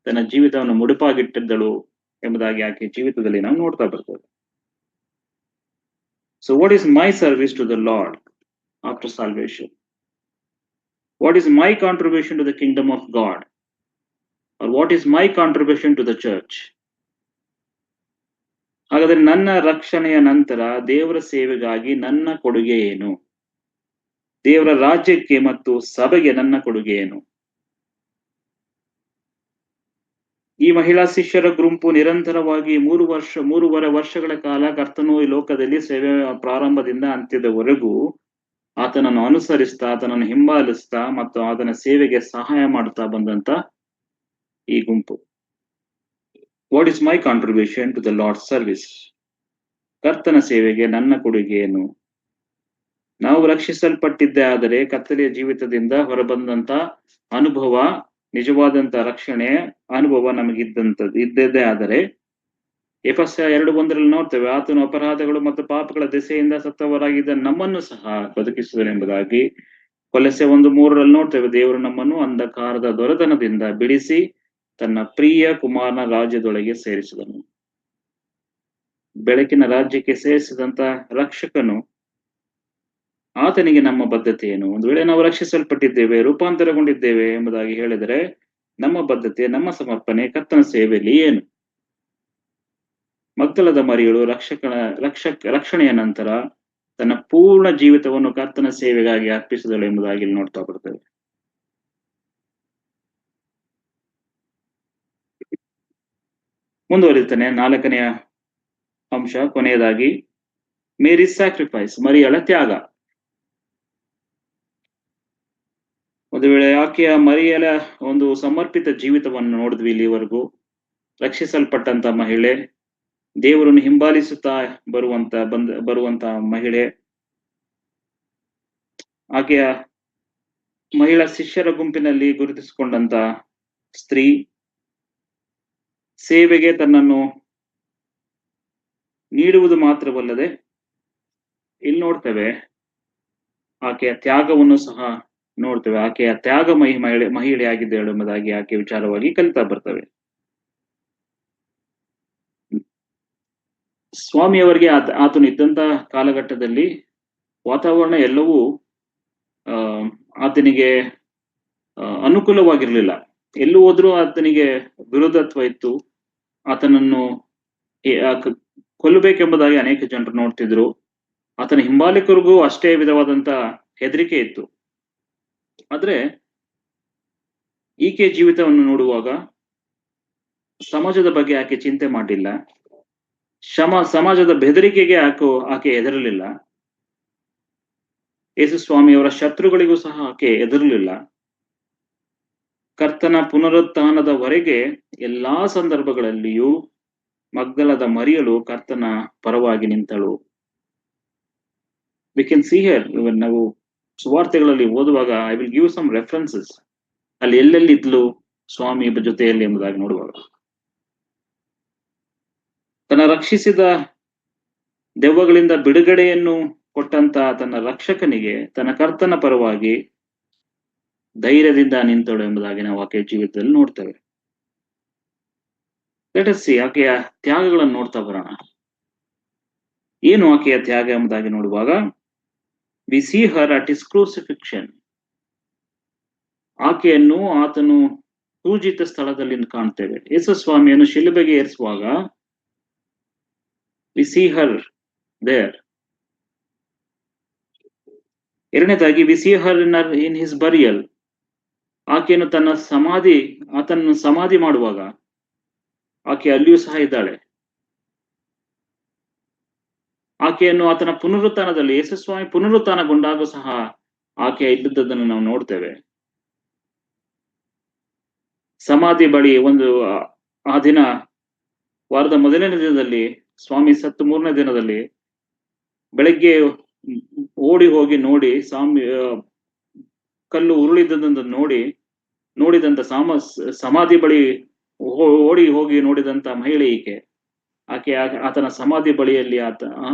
ತನ್ನ ಜೀವಿತವನ್ನು ಮುಡುಪಾಗಿಟ್ಟಿದ್ದಳು ಎಂಬುದಾಗಿ ಆಕೆ ಜೀವಿತದಲ್ಲಿ ನಾವು ನೋಡ್ತಾ ಬರ್ತೇವೆ. So what is my service to the Lord after salvation? What is my contribution to the kingdom of God? Or what is my contribution to the church? ಹಾಗಾದ್ರೆ ನನ್ನ ರಕ್ಷಣೆಯ ನಂತರ ದೇವರ ಸೇವೆಗಾಗಿ ನನ್ನ ಕೊಡುಗೆ ಏನು? ದೇವರ ರಾಜ್ಯಕ್ಕೆ ಮತ್ತು ಸಭೆಗೆ ನನ್ನ ಕೊಡುಗೆ ಏನು? ಈ ಮಹಿಳಾ ಶಿಷ್ಯರ ಗುಂಪು ನಿರಂತರವಾಗಿ 3.5 ವರ್ಷಗಳ ಕಾಲ ಕರ್ತನು ಈ ಲೋಕದಲ್ಲಿ ಸೇವೆ ಪ್ರಾರಂಭದಿಂದ ಅಂತ್ಯದವರೆಗೂ ಆತನನ್ನು ಅನುಸರಿಸ್ತಾ, ಆತನನ್ನು ಹಿಂಬಾಲಿಸ್ತಾ ಮತ್ತು ಆತನ ಸೇವೆಗೆ ಸಹಾಯ ಮಾಡ್ತಾ ಬಂದಂತ ಈ ಗುಂಪು. What is my contribution to the Lord service? ಕರ್ತನ ಸೇವೆಗೆ ನನ್ನ ಕೊಡುಗೆ ಏನು? ನಾವು ರಕ್ಷಿಸಲ್ಪಟ್ಟಿದ್ದೇ ಆದರೆ ಕತ್ತಲೆಯ ಜೀವಿತದಿಂದ ಹೊರಬಂದಂತ ಅನುಭವ, ನಿಜವಾದಂತ ರಕ್ಷಣೆ ಅನುಭವ ನಮಗಿದ್ದೇ ಆದರೆ, ಎಫೆಸ 2:1 ನೋಡ್ತೇವೆ, ಆತನು ಅಪರಾಧಗಳು ಮತ್ತು ಪಾಪಗಳ ದೆಸೆಯಿಂದ ಸತ್ತವರಾಗಿದ್ದ ನಮ್ಮನ್ನು ಸಹ ಬದುಕಿಸಿದನೆಂಬುದಾಗಿ. ಕೊಲೊಸ್ಸೆ 1:3 ನೋಡ್ತೇವೆ, ದೇವರು ನಮ್ಮನ್ನು ಅಂಧಕಾರದ ದೊರೆತನದಿಂದ ಬಿಡಿಸಿ ತನ್ನ ಪ್ರಿಯ ಕುಮಾರನ ರಾಜ್ಯದೊಳಗೆ ಸೇರಿಸಿದನು. ಬೆಳಕಿನ ರಾಜ್ಯಕ್ಕೆ ಸೇರಿಸಿದಂತ ರಕ್ಷಕನು ಆತನಿಗೆ ನಮ್ಮ ಬದ್ಧತೆ ಏನು? ಒಂದು ವೇಳೆ ನಾವು ರಕ್ಷಿಸಲ್ಪಟ್ಟಿದ್ದೇವೆ, ರೂಪಾಂತರಗೊಂಡಿದ್ದೇವೆ ಎಂಬುದಾಗಿ ಹೇಳಿದರೆ ನಮ್ಮ ಬದ್ಧತೆ, ನಮ್ಮ ಸಮರ್ಪಣೆ ಕರ್ತನ ಸೇವೆಯಲ್ಲಿ ಏನು? ಮಗ್ದಲದ ಮರಿಯಳು ರಕ್ಷಣೆಯ ನಂತರ ತನ್ನ ಪೂರ್ಣ ಜೀವಿತವನ್ನು ಕರ್ತನ ಸೇವೆಗಾಗಿ ಅರ್ಪಿಸಿದಳು ಎಂಬುದಾಗಿ ಇಲ್ಲಿ ನೋಡ್ತಾ ಬರ್ತೇವೆ. ಮುಂದುವರಿತಾನೆ 4ನೇ ಅಂಶ, ಕೊನೆಯದಾಗಿ ಮೇರಿ ಸ್ಯಾಕ್ರಿಫೈಸ್, ಮರಿಯಳ ತ್ಯಾಗ. ಒಂದು ವೇಳೆ ಆಕೆಯ ಮರಿಯಳ ಒಂದು ಸಮರ್ಪಿತ ಜೀವಿತವನ್ನು ನೋಡಿದ್ವಿ ಇಲ್ಲಿವರೆಗೂ. ರಕ್ಷಿಸಲ್ಪಟ್ಟಂತ ಮಹಿಳೆ, ದೇವರನ್ನು ಹಿಂಬಾಲಿಸುತ್ತಾ ಬರುವಂತ ಮಹಿಳೆ, ಆಕೆಯ ಮಹಿಳಾ ಶಿಷ್ಯರ ಗುಂಪಿನಲ್ಲಿ ಗುರುತಿಸಿಕೊಂಡಂತ ಸ್ತ್ರೀ, ಸೇವೆಗೆ ತನ್ನನ್ನು ನೀಡುವುದು ಮಾತ್ರವಲ್ಲದೆ ಇಲ್ಲಿ ನೋಡ್ತೇವೆ ಆಕೆಯ ತ್ಯಾಗವನ್ನು ಸಹ ನೋಡ್ತೇವೆ. ಆಕೆಯ ತ್ಯಾಗ ಮಹಿಳೆಯಾಗಿದ್ದಳು ಎಂಬುದಾಗಿ ಆಕೆ ವಿಚಾರವಾಗಿ ಕಲಿತಾ ಬರ್ತವೆ. ಸ್ವಾಮಿಯವರಿಗೆ ಆತನು ಇದ್ದಂತ ಕಾಲಘಟ್ಟದಲ್ಲಿ ವಾತಾವರಣ ಎಲ್ಲವೂ ಆತನಿಗೆ ಅನುಕೂಲವಾಗಿರ್ಲಿಲ್ಲ. ಎಲ್ಲೂ ಹೋದ್ರೂ ಆತನಿಗೆ ವಿರೋಧತ್ವ ಇತ್ತು. ಆತನನ್ನು ಕೊಲ್ಲಬೇಕೆಂಬುದಾಗಿ ಅನೇಕ ಜನರು ನೋಡ್ತಿದ್ರು. ಆತನ ಹಿಂಬಾಲಿಕರಿಗೂ ಅಷ್ಟೇ ವಿಧವಾದಂತ ಹೆದರಿಕೆ ಇತ್ತು. ಆದ್ರೆ ಈಕೆ ಜೀವಿತವನ್ನು ನೋಡುವಾಗ ಸಮಾಜದ ಬಗ್ಗೆ ಆಕೆ ಚಿಂತೆ ಮಾಡಿಲ್ಲ. ಸಮಾಜದ ಬೆದರಿಕೆಗೆ ಆಕೆ ಹೆದರಲಿಲ್ಲ. ಯೇಸು ಸ್ವಾಮಿಯವರ ಶತ್ರುಗಳಿಗೂ ಸಹ ಆಕೆ ಹೆದರಲಿಲ್ಲ. ಕರ್ತನ ಪುನರುತ್ಥಾನದವರೆಗೆ ಎಲ್ಲಾ ಸಂದರ್ಭಗಳಲ್ಲಿಯೂ ಮಗ್ದಲದ ಮರಿಯಳು ಕರ್ತನ ಪರವಾಗಿ ನಿಂತಳು. ವಿ ಕ್ಯಾನ್ ಸಿ ಹಿಯರ್, ನಾವು ಸುವಾರ್ತೆಗಳಲ್ಲಿ ಓದುವಾಗ I will give some references, ಅಲ್ಲಿ ಎಲ್ಲೆಲ್ಲಿ ಇದ್ಲು ಸ್ವಾಮಿ ಜೊತೆಯಲ್ಲಿ ಎಂಬುದಾಗಿ ನೋಡುವಾಗ, ತನ್ನ ರಕ್ಷಿಸಿದ ದೆವ್ವಗಳಿಂದ ಬಿಡುಗಡೆಯನ್ನು ಕೊಟ್ಟಂತ ತನ್ನ ರಕ್ಷಕನಿಗೆ ತನ್ನ ಕರ್ತನ ಪರವಾಗಿ ಧೈರ್ಯದಿಂದ ನಿಂತಳು ಎಂಬುದಾಗಿ ನಾವು ಆಕೆಯ ಜೀವಿತದಲ್ಲಿ ನೋಡ್ತೇವೆ. ಲೆಟ್ ಅಸ್ ಸಿ, ಆಕೆಯ ತ್ಯಾಗಗಳನ್ನು ನೋಡ್ತಾ ಬರೋಣ. ಏನು ಆಕೆಯ ತ್ಯಾಗ ಎಂಬುದಾಗಿ ನೋಡುವಾಗ, we see her at his crucifixion. ಆಕೆಯನ್ನು ಆತನು ಪೂಜಿತ ಸ್ಥಳದಲ್ಲಿ ಕಾಣ್ತೇವೆ. ಯೇಸು ಸ್ವಾಮಿಯನ್ನು ಶಿಲುಬೆಗೆ ಏರಿಸುವಾಗ ವಿ ಸಿ ಹರ್ ದೇರ್. ಎರಡನೇದಾಗಿ we see her in his burial. ಆಕೆಯನ್ನು ಆತನನ್ನು ಸಮಾಧಿ ಮಾಡುವಾಗ ಆಕೆ ಅಲ್ಲಿಯೂ ಸಹ ಇದ್ದಾಳೆ. ಆಕೆಯನ್ನು ಆತನ ಪುನರುತ್ಥಾನದಲ್ಲಿ, ಯೇಸುಸ್ವಾಮಿ ಪುನರುತ್ಥಾನಗೊಂಡಾಗ ಸಹ ಆಕೆ ಇಲ್ಲದನ್ನು ನಾವು ನೋಡ್ತೇವೆ. ಸಮಾಧಿ ಬಳಿ ಆ ದಿನ, ವಾರದ ಮೊದಲನೇ ದಿನದಲ್ಲಿ, ಸ್ವಾಮಿ ಸತ್ತು 3ನೇ ದಿನದಲ್ಲಿ ಬೆಳಗ್ಗೆ ಓಡಿ ಹೋಗಿ ನೋಡಿ, ಕಲ್ಲು ಉರುಳಿದ್ದನ್ನು ನೋಡಿದಂತ ಸಮಾಧಿ ಬಳಿ ಓಡಿ ಹೋಗಿ ನೋಡಿದಂತ ಮಹಿಳೆ ಈಕೆ. ಆತನ ಸಮಾಧಿ ಬಳಿಯಲ್ಲಿ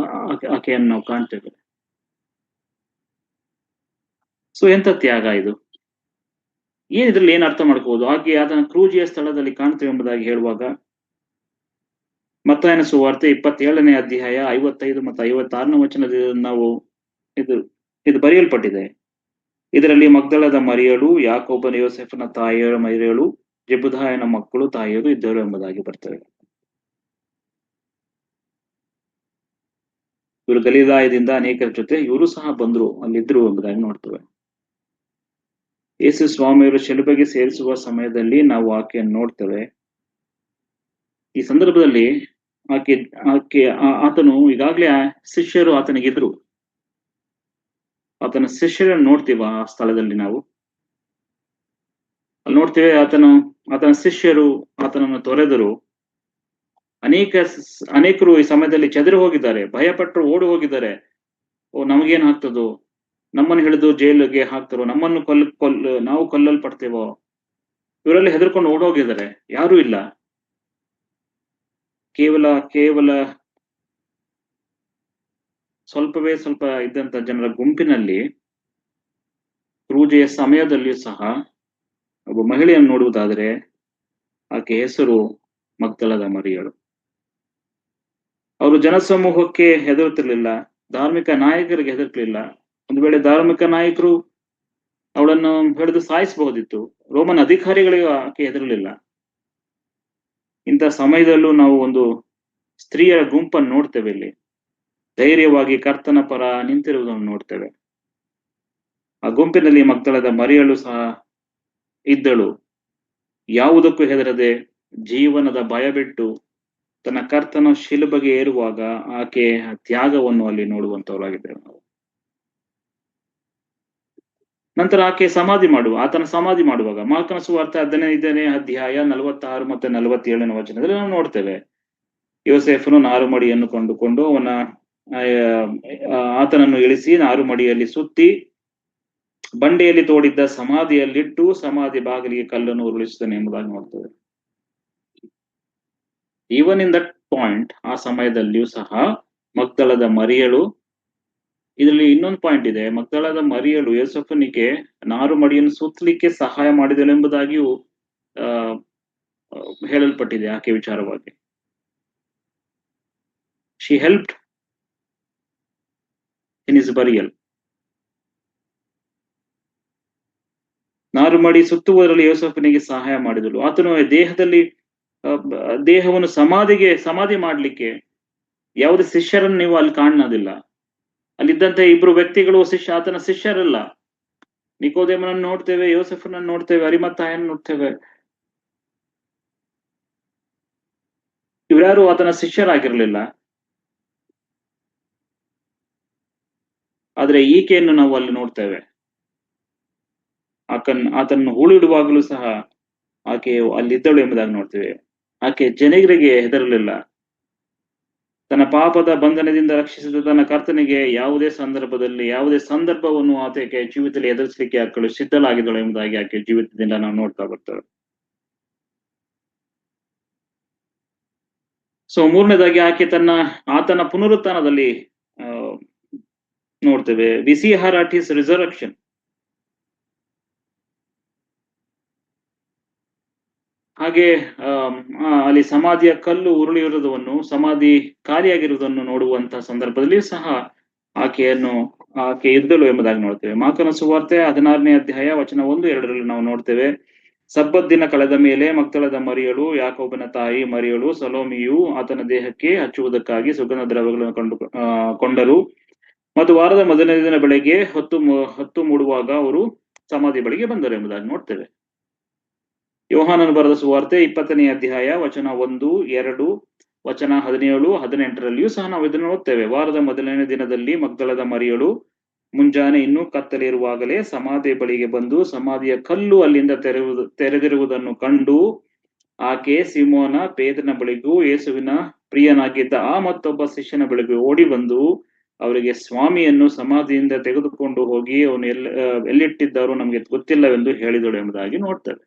ಆಕೆಯನ್ನು ನಾವು ಕಾಣ್ತೇವೆ. ಸೊ ಎಂತ ತ್ಯಾಗ ಇದು! ಇದ್ರಲ್ಲಿ ಏನ್ ಅರ್ಥ ಮಾಡ್ಕೋಬಹುದು? ಹಾಗೆ ಆತನ ಕ್ರೂಜಿಯ ಸ್ಥಳದಲ್ಲಿ ಕಾಣ್ತೇವೆ ಎಂಬುದಾಗಿ ಹೇಳುವಾಗ, ಮತ್ತಾಯನ ಸುವಾರ್ತೆ 27ನೇ ಅಧ್ಯಾಯ 55 ಮತ್ತು 56ನೇ ವಚನದಿಂದ ನಾವು ಇದು ಬರೆಯಲ್ಪಟ್ಟಿದೆ. ಇದರಲ್ಲಿ ಮಗ್ದಲದ ಮರಿಯಳು, ಯಾಕೋಬನ ಯೋಸೆಫನ ತಾಯಿಯರ ಮರಿಯಳು, ಜೆಬುದಾಯನ ಮಕ್ಕಳು ತಾಯಿಯರು ಇದ್ದರು ಎಂಬುದಾಗಿ ಬರ್ತವೆ. ಇವರು ಗಲಿಲಾಯದಿಂದ ಅನೇಕರ ಜೊತೆ ಇವರು ಸಹ ಅಲ್ಲಿದ್ರು ಎಂಬುದಾಗಿ ನೋಡ್ತೇವೆ. ಯೇಸು ಸ್ವಾಮಿಯವರು ಶಿಲುಬೆಗೆ ಸೇರಿಸುವ ಸಮಯದಲ್ಲಿ ನಾವು ಆಕೆಯನ್ನು ನೋಡ್ತೇವೆ. ಈ ಸಂದರ್ಭದಲ್ಲಿ ಆತನು ಈಗಾಗಲೇ ಶಿಷ್ಯರು ಆತನಿಗಿದ್ರು. ಆತನ ಶಿಷ್ಯರನ್ನು ನೋಡ್ತೀವ ಆ ಸ್ಥಳದಲ್ಲಿ ನಾವು ಅಲ್ಲಿ ನೋಡ್ತೇವೆ. ಆತನ ಶಿಷ್ಯರು ಆತನನ್ನು ತೊರೆದರು. ಅನೇಕರು ಈ ಸಮಯದಲ್ಲಿ ಚದುರಿ ಹೋಗಿದ್ದಾರೆ, ಭಯಪಟ್ಟರು, ಓಡಿ ಹೋಗಿದ್ದಾರೆ. ನಮಗೇನ್ ಆಗ್ತದೋ, ನಮ್ಮನ್ನು ಹಿಡಿದು ಜೈಲಿಗೆ ಹಾಕ್ತಾರೋ, ನಮ್ಮನ್ನು ನಾವು ಕೊಲ್ಲಲ್ಪಡ್ತೇವೋ, ಇವರಲ್ಲಿ ಹೆದರ್ಕೊಂಡು ಓಡೋಗಿದ್ದಾರೆ. ಯಾರೂ ಇಲ್ಲ. ಕೇವಲ ಸ್ವಲ್ಪ ಇದ್ದಂತ ಜನರ ಗುಂಪಿನಲ್ಲಿ ಕ್ರೂಜೆಯ ಸಮಯದಲ್ಲಿಯೂ ಸಹ ಒಬ್ಬ ಮಹಿಳೆಯನ್ನು ನೋಡುವುದಾದರೆ ಆಕೆ ಹೆಸರು ಮಗ್ದಲದ ಮರಿಯಳು. ಅವರು ಜನಸಮೂಹಕ್ಕೆ ಹೆದರುತ್ತಿರ್ಲಿಲ್ಲ, ಧಾರ್ಮಿಕ ನಾಯಕರಿಗೆ ಹೆದರ್ಲಿಲ್ಲ. ಒಂದು ವೇಳೆ ಧಾರ್ಮಿಕ ನಾಯಕರು ಅವಳನ್ನು ಹಿಡಿದು ಸಾಯಿಸಬಹುದಿತ್ತು. ರೋಮನ್ ಅಧಿಕಾರಿಗಳಿಗೂ ಆಕೆ ಹೆದರಲಿಲ್ಲ. ಇಂಥ ಸಮಯದಲ್ಲೂ ನಾವು ಒಂದು ಸ್ತ್ರೀಯರ ಗುಂಪನ್ನು ನೋಡ್ತೇವೆ. ಇಲ್ಲಿ ಧೈರ್ಯವಾಗಿ ಕರ್ತನ ಪರ ನಿಂತಿರುವುದನ್ನು ನೋಡ್ತೇವೆ. ಆ ಗುಂಪಿನಲ್ಲಿ ಮಗ್ದಲದ ಮರಿಯಳು ಸಹ ಇದ್ದಳು. ಯಾವುದಕ್ಕೂ ಹೆದರದೆ, ಜೀವನದ ಭಯ ಬಿಟ್ಟು ತನ್ನ ಕರ್ತನ ಶಿಲುಬೆಗೆ ಏರುವಾಗ ಆಕೆ ತ್ಯಾಗವನ್ನು ಅಲ್ಲಿ ನೋಡುವಂತವರಾಗಿದ್ದೇವೆ ನಾವು. ನಂತರ ಆಕೆ ಆತನ ಸಮಾಧಿ ಮಾಡುವಾಗ ಮಾರ್ಕನ ಸುವಾರ್ತೆ 15ನೇ ಅಧ್ಯಾಯ 46 ಮತ್ತು 47ನೇ ವಚನದಲ್ಲಿ ನಾವು ನೋಡ್ತೇವೆ. ಯೋಸೇಫನು ನಾರುಮಡಿಯನ್ನು ಕೊಂಡುಕೊಂಡು ಆತನನ್ನು ಇಳಿಸಿ ನಾರುಮಡಿಯಲ್ಲಿ ಸುತ್ತಿ ಬಂಡೆಯಲ್ಲಿ ತೋಡಿದ್ದ ಸಮಾಧಿಯಲ್ಲಿಟ್ಟು ಸಮಾಧಿ ಬಾಗಿಲಿಗೆ ಕಲ್ಲನ್ನು ಉರುಳಿಸುತ್ತಾನೆ ಎಂಬುದಾಗಿ ನೋಡ್ತೇವೆ. ಈವನ್ ಇನ್ ದಟ್ ಪಾಯಿಂಟ್, ಆ ಸಮಯದಲ್ಲಿಯೂ ಸಹ ಮಗ್ದಲದ ಮರಿಯಳು, ಇದರಲ್ಲಿ ಇನ್ನೊಂದು ಪಾಯಿಂಟ್ ಇದೆ. ಮಗ್ದಲದ ಮರಿಯಳು ಯೋಸೇಫನಿಗೆ ನಾರುಮಡಿಯನ್ನು ಸುತ್ತಲಿಕ್ಕೆ ಸಹಾಯ ಮಾಡಿದಳು ಎಂಬುದಾಗಿಯೂ ಹೇಳಲ್ಪಟ್ಟಿದೆ ಆಕೆ ವಿಚಾರವಾಗಿ. She helped in his burial. ನಾರುಮಡಿ ಸುತ್ತುವುದರಲ್ಲಿ ಯೋಸೇಫನಿಗೆ ಸಹಾಯ ಮಾಡಿದಳು. ಆತನು ದೇಹವನ್ನು ಸಮಾಧಿ ಮಾಡ್ಲಿಕ್ಕೆ ಯಾವುದೇ ಶಿಷ್ಯರನ್ನು ನೀವು ಅಲ್ಲಿ ಕಾಣೋದಿಲ್ಲ. ಅಲ್ಲಿದ್ದಂತೆ ಇಬ್ರು ವ್ಯಕ್ತಿಗಳು ಆತನ ಶಿಷ್ಯರಲ್ಲ. ನಿಕೋದೇಮನನ್ನು ನೋಡ್ತೇವೆ, ಯೋಸೆಫನನ್ನು ನೋಡ್ತೇವೆ, ಅರಿಮತ್ತಾಯನ್ನು ನೋಡ್ತೇವೆ. ಇವರ್ಯಾರು ಆತನ ಶಿಷ್ಯರಾಗಿರ್ಲಿಲ್ಲ. ಆದ್ರೆ ಈಕೆಯನ್ನು ನಾವು ಅಲ್ಲಿ ನೋಡ್ತೇವೆ. ಆತನನ್ನು ಹೂಳಿಡುವಾಗಲೂ ಸಹ ಆಕೆಯು ಅಲ್ಲಿದ್ದಳು ಎಂಬುದಾಗಿ ನೋಡ್ತೇವೆ. ಆಕೆ ಜನರಿಗೆ ಹೆದರಲಿಲ್ಲ. ತನ್ನ ಪಾಪದ ಬಂಧನದಿಂದ ರಕ್ಷಿಸಿದ ತನ್ನ ಕರ್ತನಿಗೆ ಯಾವುದೇ ಸಂದರ್ಭವನ್ನು ಆಕೆಯ ಜೀವಿತದಲ್ಲಿ ಎದುರಿಸಲಿಕ್ಕೆ ಆಕೆಗಳು ಸಿದ್ಧಳಾಗಿದ್ದಳು ಎಂಬುದಾಗಿ ಆಕೆ ಜೀವಿತದಿಂದ ನಾವು ನೋಡ್ತಾ ಬರ್ತೇವೆ. ಸೊ 3ನೇದಾಗಿ ಆಕೆ ಆತನ ಪುನರುತ್ಥಾನದಲ್ಲಿ ನೋಡ್ತೇವೆ. We see her at his resurrection. ಹಾಗೆ ಅಲ್ಲಿ ಸಮಾಧಿಯ ಕಲ್ಲು ಉರುಳಿರುವುದನ್ನು, ಸಮಾಧಿ ಖಾಲಿಯಾಗಿರುವುದನ್ನು ನೋಡುವಂತಹ ಸಂದರ್ಭದಲ್ಲಿ ಸಹ ಆಕೆ ಇದ್ದಳು ಎಂಬುದಾಗಿ ನೋಡ್ತೇವೆ. ಮಾರ್ಕನ ಸುವಾರ್ತೆ 16ನೇ ಅಧ್ಯಾಯ ವಚನ 1-2 ನಾವು ನೋಡ್ತೇವೆ. ಸಬ್ಬತ್ ದಿನ ಕಳೆದ ಮೇಲೆ ಮಗ್ದಲದ ಮರಿಯಳು, ಯಾಕೋಬನ ತಾಯಿ ಮರಿಯಳು, ಸಲೋಮಿಯು ಆತನ ದೇಹಕ್ಕೆ ಹಚ್ಚುವುದಕ್ಕಾಗಿ ಸುಗಂಧ ದ್ರವ್ಯಗಳನ್ನು ಕೊಂಡರು. ಮತ್ತು ವಾರದ ಮೊದಲನೇ ದಿನ ಬೆಳಗ್ಗೆ ಹೊತ್ತು ಮೂಡುವಾಗ ಅವರು ಸಮಾಧಿ ಬಳಿಗೆ ಬಂದರು ಎಂಬುದಾಗಿ ನೋಡ್ತೇವೆ. ಯೋಹಾನನು ಬರೆದ ಸುವಾರ್ತೆ 20ನೇ ಅಧ್ಯಾಯ ವಚನ 1, 2, ವಚನ 17, 18ರಲ್ಲಿಯೂ ಸಹ ನಾವು ಇದನ್ನು ನೋಡ್ತೇವೆ. ವಾರದ ಮೊದಲನೇ ದಿನದಲ್ಲಿ ಮಗ್ದಲದ ಮರಿಯಳು ಮುಂಜಾನೆ ಇನ್ನೂ ಕತ್ತಲೆ ಇರುವಾಗಲೇ ಸಮಾಧಿ ಬಳಿಗೆ ಬಂದು ಸಮಾಧಿಯ ಕಲ್ಲು ಅಲ್ಲಿಂದ ತೆರೆದಿರುವುದನ್ನು ಕಂಡು ಆಕೆ ಸಿಮೋನ ಪೇತ್ರನ ಬಳಿಗೂ ಯೇಸುವಿನ ಪ್ರಿಯನಾಗಿದ್ದ ಆ ಮತ್ತೊಬ್ಬ ಶಿಷ್ಯನ ಬಳಿಗೂ ಓಡಿ ಬಂದು ಅವರಿಗೆ ಸ್ವಾಮಿಯನ್ನು ಸಮಾಧಿಯಿಂದ ತೆಗೆದುಕೊಂಡು ಹೋಗಿ ಅವನು ಎಲ್ಲಿಟ್ಟಿದ್ದಾರೋ ನಮಗೆ ಗೊತ್ತಿಲ್ಲವೆಂದು ಹೇಳಿದಳು ಎಂಬುದಾಗಿ ನೋಡ್ತೇವೆ.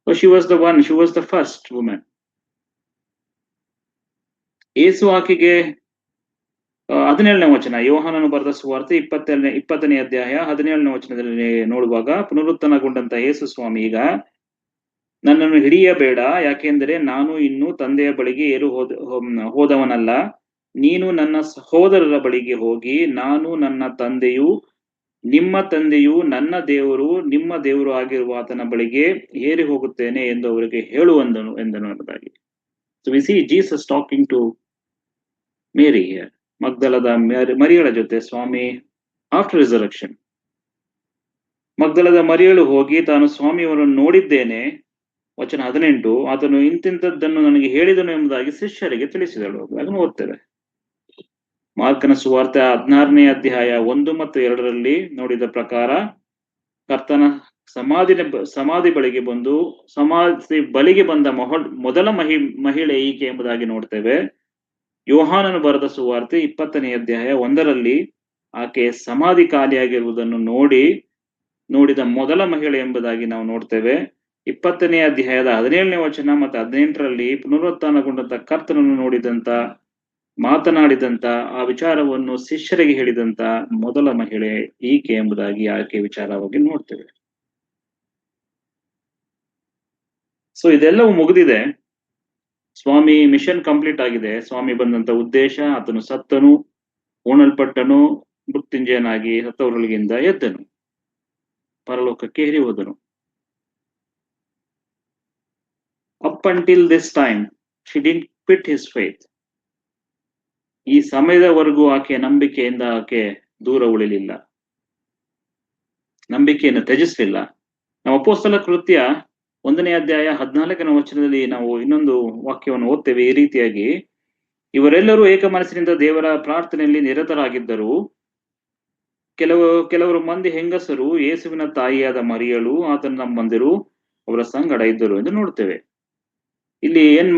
She was the first woman. ಯೇಸು ಆಕೆಗೆ 17ನೇ ವಚನ, ಯೋಹಾನನು ಬರೆದ ಸುವಾರ್ತೆ 20ನೇ ಅಧ್ಯಾಯ 17ನೇ ವಚನದಲ್ಲಿ ನೋಡುವಾಗ, ಪುನರುತ್ಥಾನಗೊಂಡಂತ ಯೇಸು ಸ್ವಾಮಿ ಈಗ ನನ್ನನ್ನು ಹಿಡಿಯಬೇಡ, ಯಾಕೆಂದರೆ ನಾನು ಇನ್ನೂ ತಂದೆಯ ಬಳಿಗೆ ಹೋದವನಲ್ಲ. ನೀನು ನನ್ನ ಸಹೋದರರ ಬಳಿಗೆ ಹೋಗಿ, ನಾನು ನನ್ನ ತಂದೆಯು ನಿಮ್ಮ ತಂದೆಯು ನನ್ನ ದೇವರು ನಿಮ್ಮ ದೇವರು ಆಗಿರುವ ಆತನ ಬಳಿಗೆ ಏರಿ ಹೋಗುತ್ತೇನೆ ಎಂದು ಅವರಿಗೆ ಹೇಳುವಂದನು ಎಂದನು ಎಂಬುದಾಗಿ. So we see Jesus talking to Mary here. ಮಗ್ದಲದ ಮರಿಯಳ ಜೊತೆ ಸ್ವಾಮಿ ಆಫ್ಟರ್ ರಿಸರೆಕ್ಷನ್. ಮಗ್ದಲದ ಮರಿಯಳು ಹೋಗಿ ತಾನು ಸ್ವಾಮಿಯವರನ್ನು ನೋಡಿದ್ದೇನೆ, ವಚನ 18, ಆತನು ಇಂತಿಂತದ್ದನ್ನು ನನಗೆ ಹೇಳಿದನು ಎಂಬುದಾಗಿ ಶಿಷ್ಯರಿಗೆ ತಿಳಿಸಿದಳು. ಅದನ್ನು ಓದ್ತೇವೆ. ಮಾರ್ಕನ ಸುವಾರ್ತೆ 16ನೇ ಅಧ್ಯಾಯ 1 ಮತ್ತು 2ರಲ್ಲಿ ನೋಡಿದ ಪ್ರಕಾರ ಕರ್ತನ ಸಮಾಧಿ ಬಳಿಗೆ ಬಂದು ಸಮಾಧಿ ಬಳಿಗೆ ಬಂದ ಮೊದಲ ಮಹಿಳೆ ಈಕೆ ಎಂಬುದಾಗಿ ನೋಡ್ತೇವೆ. ಯೋಹಾನನು ಬರೆದ ಸುವಾರ್ತೆ 20ನೇ ಅಧ್ಯಾಯ 1ರಲ್ಲಿ ಆಕೆ ಸಮಾಧಿ ಖಾಲಿಯಾಗಿರುವುದನ್ನು ನೋಡಿದ ಮೊದಲ ಮಹಿಳೆ ಎಂಬುದಾಗಿ ನಾವು ನೋಡ್ತೇವೆ. 20ನೇ ಅಧ್ಯಾಯದ 17ನೇ ವಚನ ಮತ್ತು 18ರಲ್ಲಿ ಪುನರುತ್ಥಾನಗೊಂಡಂತ ಕರ್ತನನ್ನು ಮಾತನಾಡಿದಂತ ಆ ವಿಚಾರವನ್ನು ಶಿಷ್ಯರಿಗೆ ಹೇಳಿದಂತ ಮೊದಲ ಮಹಿಳೆ ಈಕೆ ಎಂಬುದಾಗಿ ಆಕೆ ವಿಚಾರವಾಗಿ ನೋಡ್ತೇವೆ. ಸೊ ಇದೆಲ್ಲವೂ ಮುಗಿದಿದೆ. ಸ್ವಾಮಿ ಮಿಷನ್ ಕಂಪ್ಲೀಟ್ ಆಗಿದೆ. ಸ್ವಾಮಿ ಬಂದಂತ ಉದ್ದೇಶ, ಆತನು ಸತ್ತನು, ಹೂಣಲ್ಪಟ್ಟನು, ಮೃತ್ಯುಂಜಯನಾಗಿ ಸತ್ತವರೊಳಗಿಂದ ಎದ್ದನು, ಪರಲೋಕಕ್ಕೆ ಏರಿ ಹೋದನು. Up until this time she didn't quit his faith. ಈ ಸಮಯದವರೆಗೂ ಆಕೆ ನಂಬಿಕೆಯಿಂದ ಆಕೆ ದೂರ ಉಳಿಲಿಲ್ಲ, ನಂಬಿಕೆಯನ್ನು ತ್ಯಜಿಸಲಿಲ್ಲ. ನಾವು ಅಪೊಸ್ತಲ ಕೃತ್ಯ 1ನೇ ಅಧ್ಯಾಯ 14ನೇ ವಚನದಲ್ಲಿ ನಾವು ಇನ್ನೊಂದು ವಾಕ್ಯವನ್ನು ಓದ್ತೇವೆ ಈ ರೀತಿಯಾಗಿ, ಇವರೆಲ್ಲರೂ ಏಕ ಮನಸ್ಸಿನಿಂದ ದೇವರ ಪ್ರಾರ್ಥನೆಯಲ್ಲಿ ನಿರತರಾಗಿದ್ದರು. ಕೆಲವರು ಮಂದಿ ಹೆಂಗಸರು, ಯೇಸುವಿನ ತಾಯಿಯಾದ ಮರಿಯಳು, ಆತನ ಸಂಬಂಧಿರು ಅವರ ಸಂಗಡ ಇದ್ದರು ಎಂದು ನೋಡ್ತೇವೆ. ಇಲ್ಲಿ ಏನ್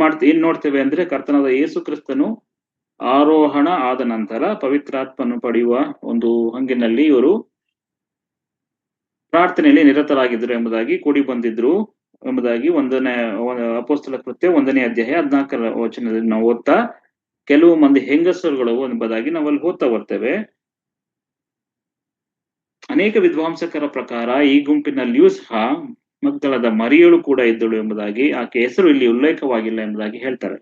ನೋಡ್ತೇವೆ ಅಂದ್ರೆ, ಕರ್ತನಾದ ಯೇಸು ಕ್ರಿಸ್ತನು ಆರೋಹಣ ಆದ ನಂತರ ಪವಿತ್ರಾತ್ಮನ್ನು ಪಡೆಯುವ ಒಂದು ಹಂಗಿನಲ್ಲಿ ಇವರು ಪ್ರಾರ್ಥನೆಯಲ್ಲಿ ನಿರತರಾಗಿದ್ರು ಎಂಬುದಾಗಿ ಕೂಡಿ ಬಂದಿದ್ರು ಎಂಬುದಾಗಿ ಅಪೊಸ್ತಲ ಕೃತ್ಯ 1ನೇ ಅಧ್ಯಾಯ 14ರ ವಚನದಲ್ಲಿ ನಾವು ಓದ್ತಾ, ಕೆಲವು ಮಂದಿ ಹೆಂಗಸರುಗಳು ಎಂಬುದಾಗಿ ನಾವಲ್ಲಿ ಓದ್ತಾ ಬರ್ತೇವೆ. ಅನೇಕ ವಿದ್ವಾಂಸಕರ ಪ್ರಕಾರ ಈ ಗುಂಪಿನಲ್ಲಿಯೂ ಸಹ ಮಗ್ದಲದ ಮರಿಯಳು ಕೂಡ ಇದ್ದಳು ಎಂಬುದಾಗಿ, ಆಕೆ ಹೆಸರು ಇಲ್ಲಿ ಉಲ್ಲೇಖವಾಗಿಲ್ಲ ಎಂಬುದಾಗಿ ಹೇಳ್ತಾರೆ.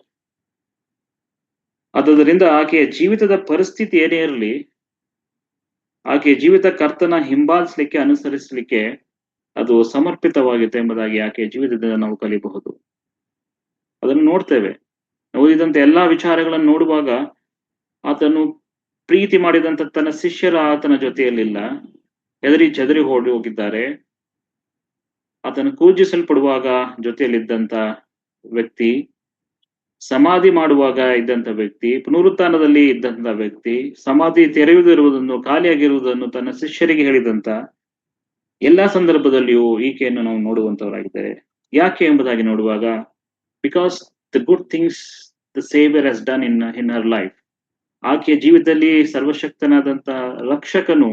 ಆದ್ದರಿಂದ ಆಕೆಯ ಜೀವಿತದ ಪರಿಸ್ಥಿತಿ ಏನೇ ಇರಲಿ, ಆಕೆಯ ಜೀವಿತ ಕರ್ತನ ಹಿಂಬಾಲಿಸಲಿಕ್ಕೆ, ಅನುಸರಿಸಲಿಕ್ಕೆ ಅದು ಸಮರ್ಪಿತವಾಗಿತ್ತು ಎಂಬುದಾಗಿ ಆಕೆಯ ಜೀವಿತದಿಂದ ನಾವು ಕಲಿಯಬಹುದು. ಅದನ್ನು ನೋಡ್ತೇವೆ. ಓದಿದಂತೆ ಎಲ್ಲಾ ವಿಚಾರಗಳನ್ನು ನೋಡುವಾಗ ಆತನು ಪ್ರೀತಿ ಮಾಡಿದಂತ ತನ್ನ ಶಿಷ್ಯರ ಆತನ ಜೊತೆಯಲ್ಲಿಲ್ಲ, ಹೆದರಿ ಚದರಿ ಹೋಗಿದ್ದಾರೆ. ಆತನು ಪೂಜಿಸಲ್ಪಡುವಾಗ ಜೊತೆಯಲ್ಲಿದ್ದಂತ ವ್ಯಕ್ತಿ, ಸಮಾಧಿ ಮಾಡುವಾಗ ಇದ್ದಂತ ವ್ಯಕ್ತಿ, ಪುನರುತ್ಥಾನದಲ್ಲಿ ಇದ್ದಂತ ವ್ಯಕ್ತಿ, ಸಮಾಧಿ ತೆರೆಯುವುದಿರುವುದನ್ನು, ಖಾಲಿಯಾಗಿರುವುದನ್ನು ತನ್ನ ಶಿಷ್ಯರಿಗೆ ಹೇಳಿದಂತ ಎಲ್ಲಾ ಸಂದರ್ಭದಲ್ಲಿಯೂ ಈಕೆಯನ್ನು ನಾವು ನೋಡುವಂತವರಾಗಿದ್ದಾರೆ. ಯಾಕೆ ಎಂಬುದಾಗಿ ನೋಡುವಾಗ, because the good things the saviour has done in her life. ಆಕೆಯ ಜೀವಿತದಲ್ಲಿ ಸರ್ವಶಕ್ತನಾದಂತ ರಕ್ಷಕನು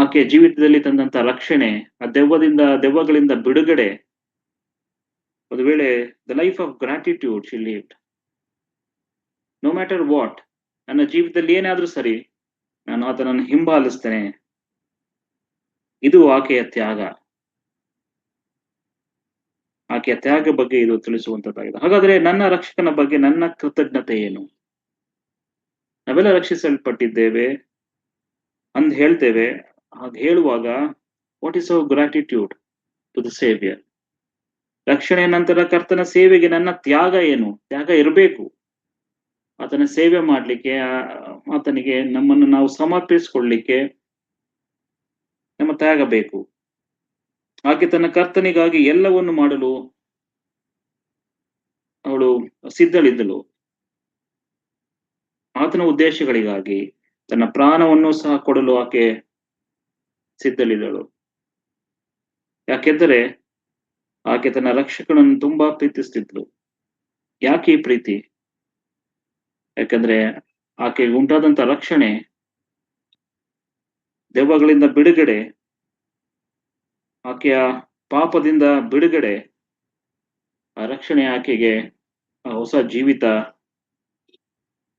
ಆಕೆಯ ಜೀವಿತದಲ್ಲಿ ತಂದಂತ ರಕ್ಷಣೆ, ಆ ದೆವ್ವಗಳಿಂದ ಬಿಡುಗಡೆ, ಒಂದು ವೇಳೆ the life of gratitude she lived. No matter what, ನನ್ನ ಜೀವಿತದಲ್ಲಿ ಏನಾದ್ರೂ ಸರಿ, ನಾನು ಆತನನ್ನು ಹಿಂಬಾಲಿಸ್ತೇನೆ. ಇದು ಆಕೆಯ ತ್ಯಾಗ. ಆಕೆಯ ತ್ಯಾಗ ಬಗ್ಗೆ ಇದು ತಿಳಿಸುವಂತದ್ದಾಗಿದೆ. ಹಾಗಾದ್ರೆ ನನ್ನ ರಕ್ಷಕನ ಬಗ್ಗೆ ನನ್ನ ಕೃತಜ್ಞತೆ ಏನು? ನಾವೆಲ್ಲ ರಕ್ಷಿಸಲ್ಪಟ್ಟಿದ್ದೇವೆ ಅಂದ್ ಹೇಳ್ತೇವೆ. ಹಾಗೆ ಹೇಳುವಾಗ what is our gratitude? To the saviour. ರಕ್ಷಣೆಯ ನಂತರ ಕರ್ತನ ಸೇವೆಗೆ ನನ್ನ ತ್ಯಾಗ ಏನು? ತ್ಯಾಗ ಇರಬೇಕು. ಆತನ ಸೇವೆ ಮಾಡ್ಲಿಕ್ಕೆ, ಆತನಿಗೆ ನಮ್ಮನ್ನು ನಾವು ಸಮರ್ಪಿಸಿಕೊಳ್ಳಿಕ್ಕೆ ನಮ್ಮ ತ್ಯಾಗ ಬೇಕು. ಆಕೆ ತನ್ನ ಕರ್ತನಿಗಾಗಿ ಎಲ್ಲವನ್ನು ಮಾಡಲು ಅವಳು ಸಿದ್ಧಳಿದ್ದಳು. ಆತನ ಉದ್ದೇಶಗಳಿಗಾಗಿ ತನ್ನ ಪ್ರಾಣವನ್ನು ಸಹ ಕೊಡಲು ಆಕೆ ಸಿದ್ಧಳಿದ್ದಳು. ಯಾಕೆಂದರೆ ಆಕೆ ತನ್ನ ರಕ್ಷಕನನ್ನು ತುಂಬಾ ಪ್ರೀತಿಸ್ತಿದ್ಳು. ಯಾಕೆ ಈ ಪ್ರೀತಿ? ಯಾಕಂದ್ರೆ ಆಕೆಗೆ ಉಂಟಾದಂತ ರಕ್ಷಣೆ, ದೆವ್ವಗಳಿಂದ ಬಿಡುಗಡೆ, ಆಕೆಯ ಪಾಪದಿಂದ ಬಿಡುಗಡೆ, ಆ ರಕ್ಷಣೆ ಆಕೆಗೆ ಆ ಹೊಸ ಜೀವಿತ,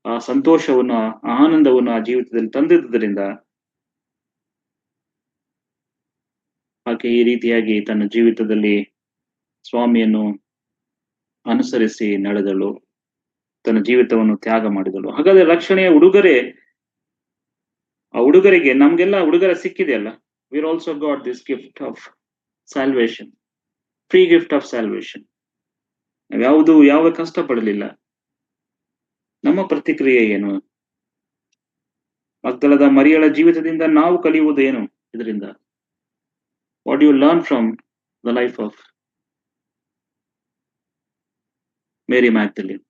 ಆ ಸಂತೋಷವನ್ನು, ಆ ಆನಂದವನ್ನು ಆ ಜೀವಿತದಲ್ಲಿ ತಂದಿದ್ದರಿಂದ ಆಕೆ ಈ ರೀತಿಯಾಗಿ ತನ್ನ ಜೀವಿತದಲ್ಲಿ ಸ್ವಾಮಿಯನ್ನು ಅನುಸರಿಸಿ ನಡೆದಳು, ತನ್ನ ಜೀವಿತವನ್ನು ತ್ಯಾಗ ಮಾಡಿದಳು. ಹಾಗಾದ್ರೆ ರಕ್ಷಣೆಯ ಉಡುಗೊರೆ, ಆ ಉಡುಗೊರೆಗೆ ನಮ್ಗೆಲ್ಲ ಉಡುಗೊರೆ ಸಿಕ್ಕಿದೆಯಲ್ಲ. We also got this gift of salvation, free gift of salvation. ಯಾವ ಕಷ್ಟ ಪಡಲಿಲ್ಲ. ನಮ್ಮ ಪ್ರತಿಕ್ರಿಯೆ ಏನು? ಮಗ್ದಲದ ಮರಿಯಳ ಜೀವಿತದಿಂದ ನಾವು ಕಲಿಯುವುದು ಏನು ಇದರಿಂದ? What you learn from the life of Mary Magdalene?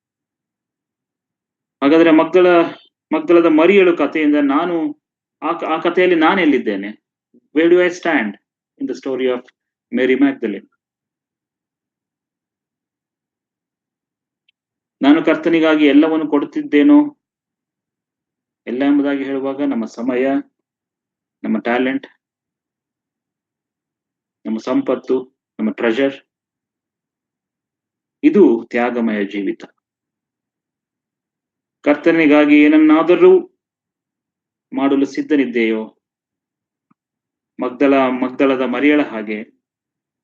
ಹಾಗಾದ್ರೆ ಮಗ್ದಲದ ಮರಿಯಳು ಕಥೆಯಿಂದ ನಾನು ಆ ಕಥೆಯಲ್ಲಿ ನಾನು ಎಲ್ಲಿದ್ದೇನೆ? Where do I stand in the story of Mary Magdalene? ನಾನು ಕರ್ತನಿಗಾಗಿ ಎಲ್ಲವನ್ನು ಕೊಡುತ್ತಿದ್ದೇನೋ? ಎಲ್ಲ ಎಂಬುದಾಗಿ ಹೇಳುವಾಗ ನಮ್ಮ ಸಮಯ, ನಮ್ಮ ಟ್ಯಾಲೆಂಟ್, ನಮ್ಮ ಸಂಪತ್ತು, ನಮ್ಮ ಟ್ರೆಷರ್, ಇದು ತ್ಯಾಗಮಯ ಜೀವಿತ. ಕರ್ತನಿಗಾಗಿ ಏನನ್ನಾದರೂ ಮಾಡಲು ಸಿದ್ಧನಿದ್ದೆಯೋ? ಮಗ್ದಲದ ಮರಿಯಳ ಹಾಗೆ.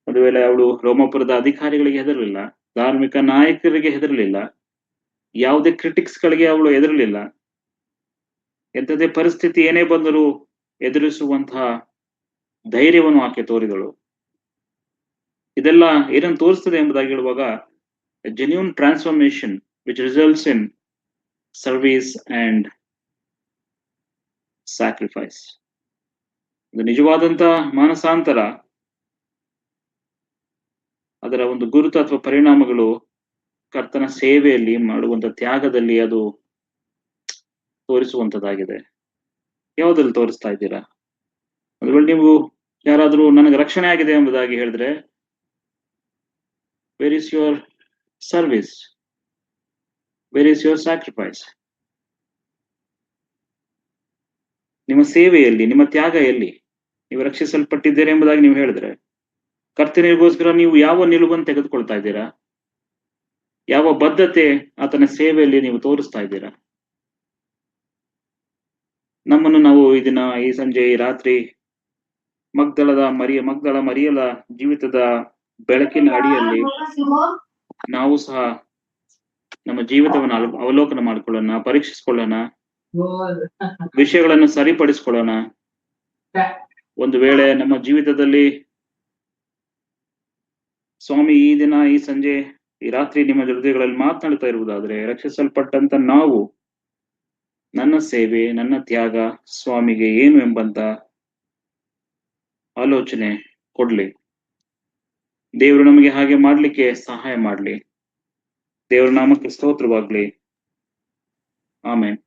ಒಂದು ವೇಳೆ ಅವಳು ರೋಮಾಪುರದ ಅಧಿಕಾರಿಗಳಿಗೆ ಹೆದರಲಿಲ್ಲ, ಧಾರ್ಮಿಕ ನಾಯಕರಿಗೆ ಹೆದರಲಿಲ್ಲ, ಯಾವುದೇ ಕ್ರಿಟಿಕ್ಸ್ ಗಳಿಗೆ ಅವಳು ಹೆದರಲಿಲ್ಲ. ಎಂಥದೇ ಪರಿಸ್ಥಿತಿ ಏನೇ ಬಂದರೂ ಎದುರಿಸುವಂತಹ ಧೈರ್ಯವನ್ನು ಆಕೆ ತೋರಿದಳು. ಇದೆಲ್ಲ ಏನನ್ನು ತೋರಿಸ್ತದೆ ಎಂಬುದಾಗಿ ಹೇಳುವಾಗ, genuine transformation which results in service and sacrifice. ಇದು ನಿಜವಾದಂತ ಮಾನಸಾಂತರ, ಅದರ ಒಂದು ಗುರುತು ಅಥವಾ ಪರಿಣಾಮಗಳು ಕರ್ತನ ಸೇವೆಯಲ್ಲಿ ಮಾಡುವಂತ ತ್ಯಾಗದಲ್ಲಿ ಅದು ತೋರಿಸುವಂತದ್ದಾಗಿದೆ. ಯಾವುದ್ರಲ್ಲಿ ತೋರಿಸ್ತಾ ಇದ್ದೀರಾ? ಒಂದು ವೇಳೆ ನೀವು ಯಾರಾದ್ರೂ ನನಗೆ ರಕ್ಷಣೆ ಆಗಿದೆ ಎಂಬುದಾಗಿ ಹೇಳಿದ್ರೆ, where is your service? Where is your sacrifice? ನಿಮ್ಮ ಸೇವೆಯಲ್ಲಿ, ನಿಮ್ಮ ತ್ಯಾಗ ಎಲ್ಲಿ? ನೀವು ರಕ್ಷಿಸಲ್ಪಟ್ಟಿದ್ದೀರಾ ಎಂಬುದಾಗಿ ನೀವು ಹೇಳಿದ್ರೆ, ಕರ್ತನಿಗೋಸ್ಕರ ನೀವು ಯಾವ ನಿಲುವನ್ನು ತೆಗೆದುಕೊಳ್ತಾ ಇದ್ದೀರಾ? ಯಾವ ಬದ್ಧತೆ ಆತನ ಸೇವೆಯಲ್ಲಿ ನೀವು ತೋರಿಸ್ತಾ ಇದ್ದೀರಾ? ನಮ್ಮನ್ನು ನಾವು ಈ ಸಂಜೆ, ಈ ರಾತ್ರಿ ಮಗ್ದಲ ಮರಿಯಲ ಜೀವಿತದ ಬೆಳಕಿನ ಅಡಿಯಲ್ಲಿ ನಾವು ಸಹ ನಮ್ಮ ಜೀವಿತವನ್ನು ಅವಲೋಕನ ಮಾಡಿಕೊಳ್ಳೋಣ, ಪರೀಕ್ಷಿಸಿಕೊಳ್ಳೋಣ, ವಿಷಯಗಳನ್ನು ಸರಿಪಡಿಸಿಕೊಳ್ಳೋಣ. ಒಂದು ವೇಳೆ ನಮ್ಮ ಜೀವಿತದಲ್ಲಿ ಸ್ವಾಮಿ ಈ ದಿನ, ಈ ಸಂಜೆ, ಈ ರಾತ್ರಿ ನಿಮ್ಮ ಹೃದಯಗಳಲ್ಲಿ ಮಾತನಾಡ್ತಾ ಇರುವುದಾದ್ರೆ, ರಕ್ಷಿಸಲ್ಪಟ್ಟಂತ ನಾವು ನನ್ನ ಸೇವೆ, ನನ್ನ ತ್ಯಾಗ ಸ್ವಾಮಿಗೆ ಏನು ಎಂಬಂತ ಆಲೋಚನೆ ಕೊಡ್ಲಿ. ದೇವರು ನಮಗೆ ಹಾಗೆ ಮಾಡ್ಲಿಕ್ಕೆ ಸಹಾಯ ಮಾಡ್ಲಿ. ದೇವರ ನಾಮಕ್ಕೆ ಸ್ತೋತ್ರವಾಗ್ಲಿ. ಆಮೇನ್.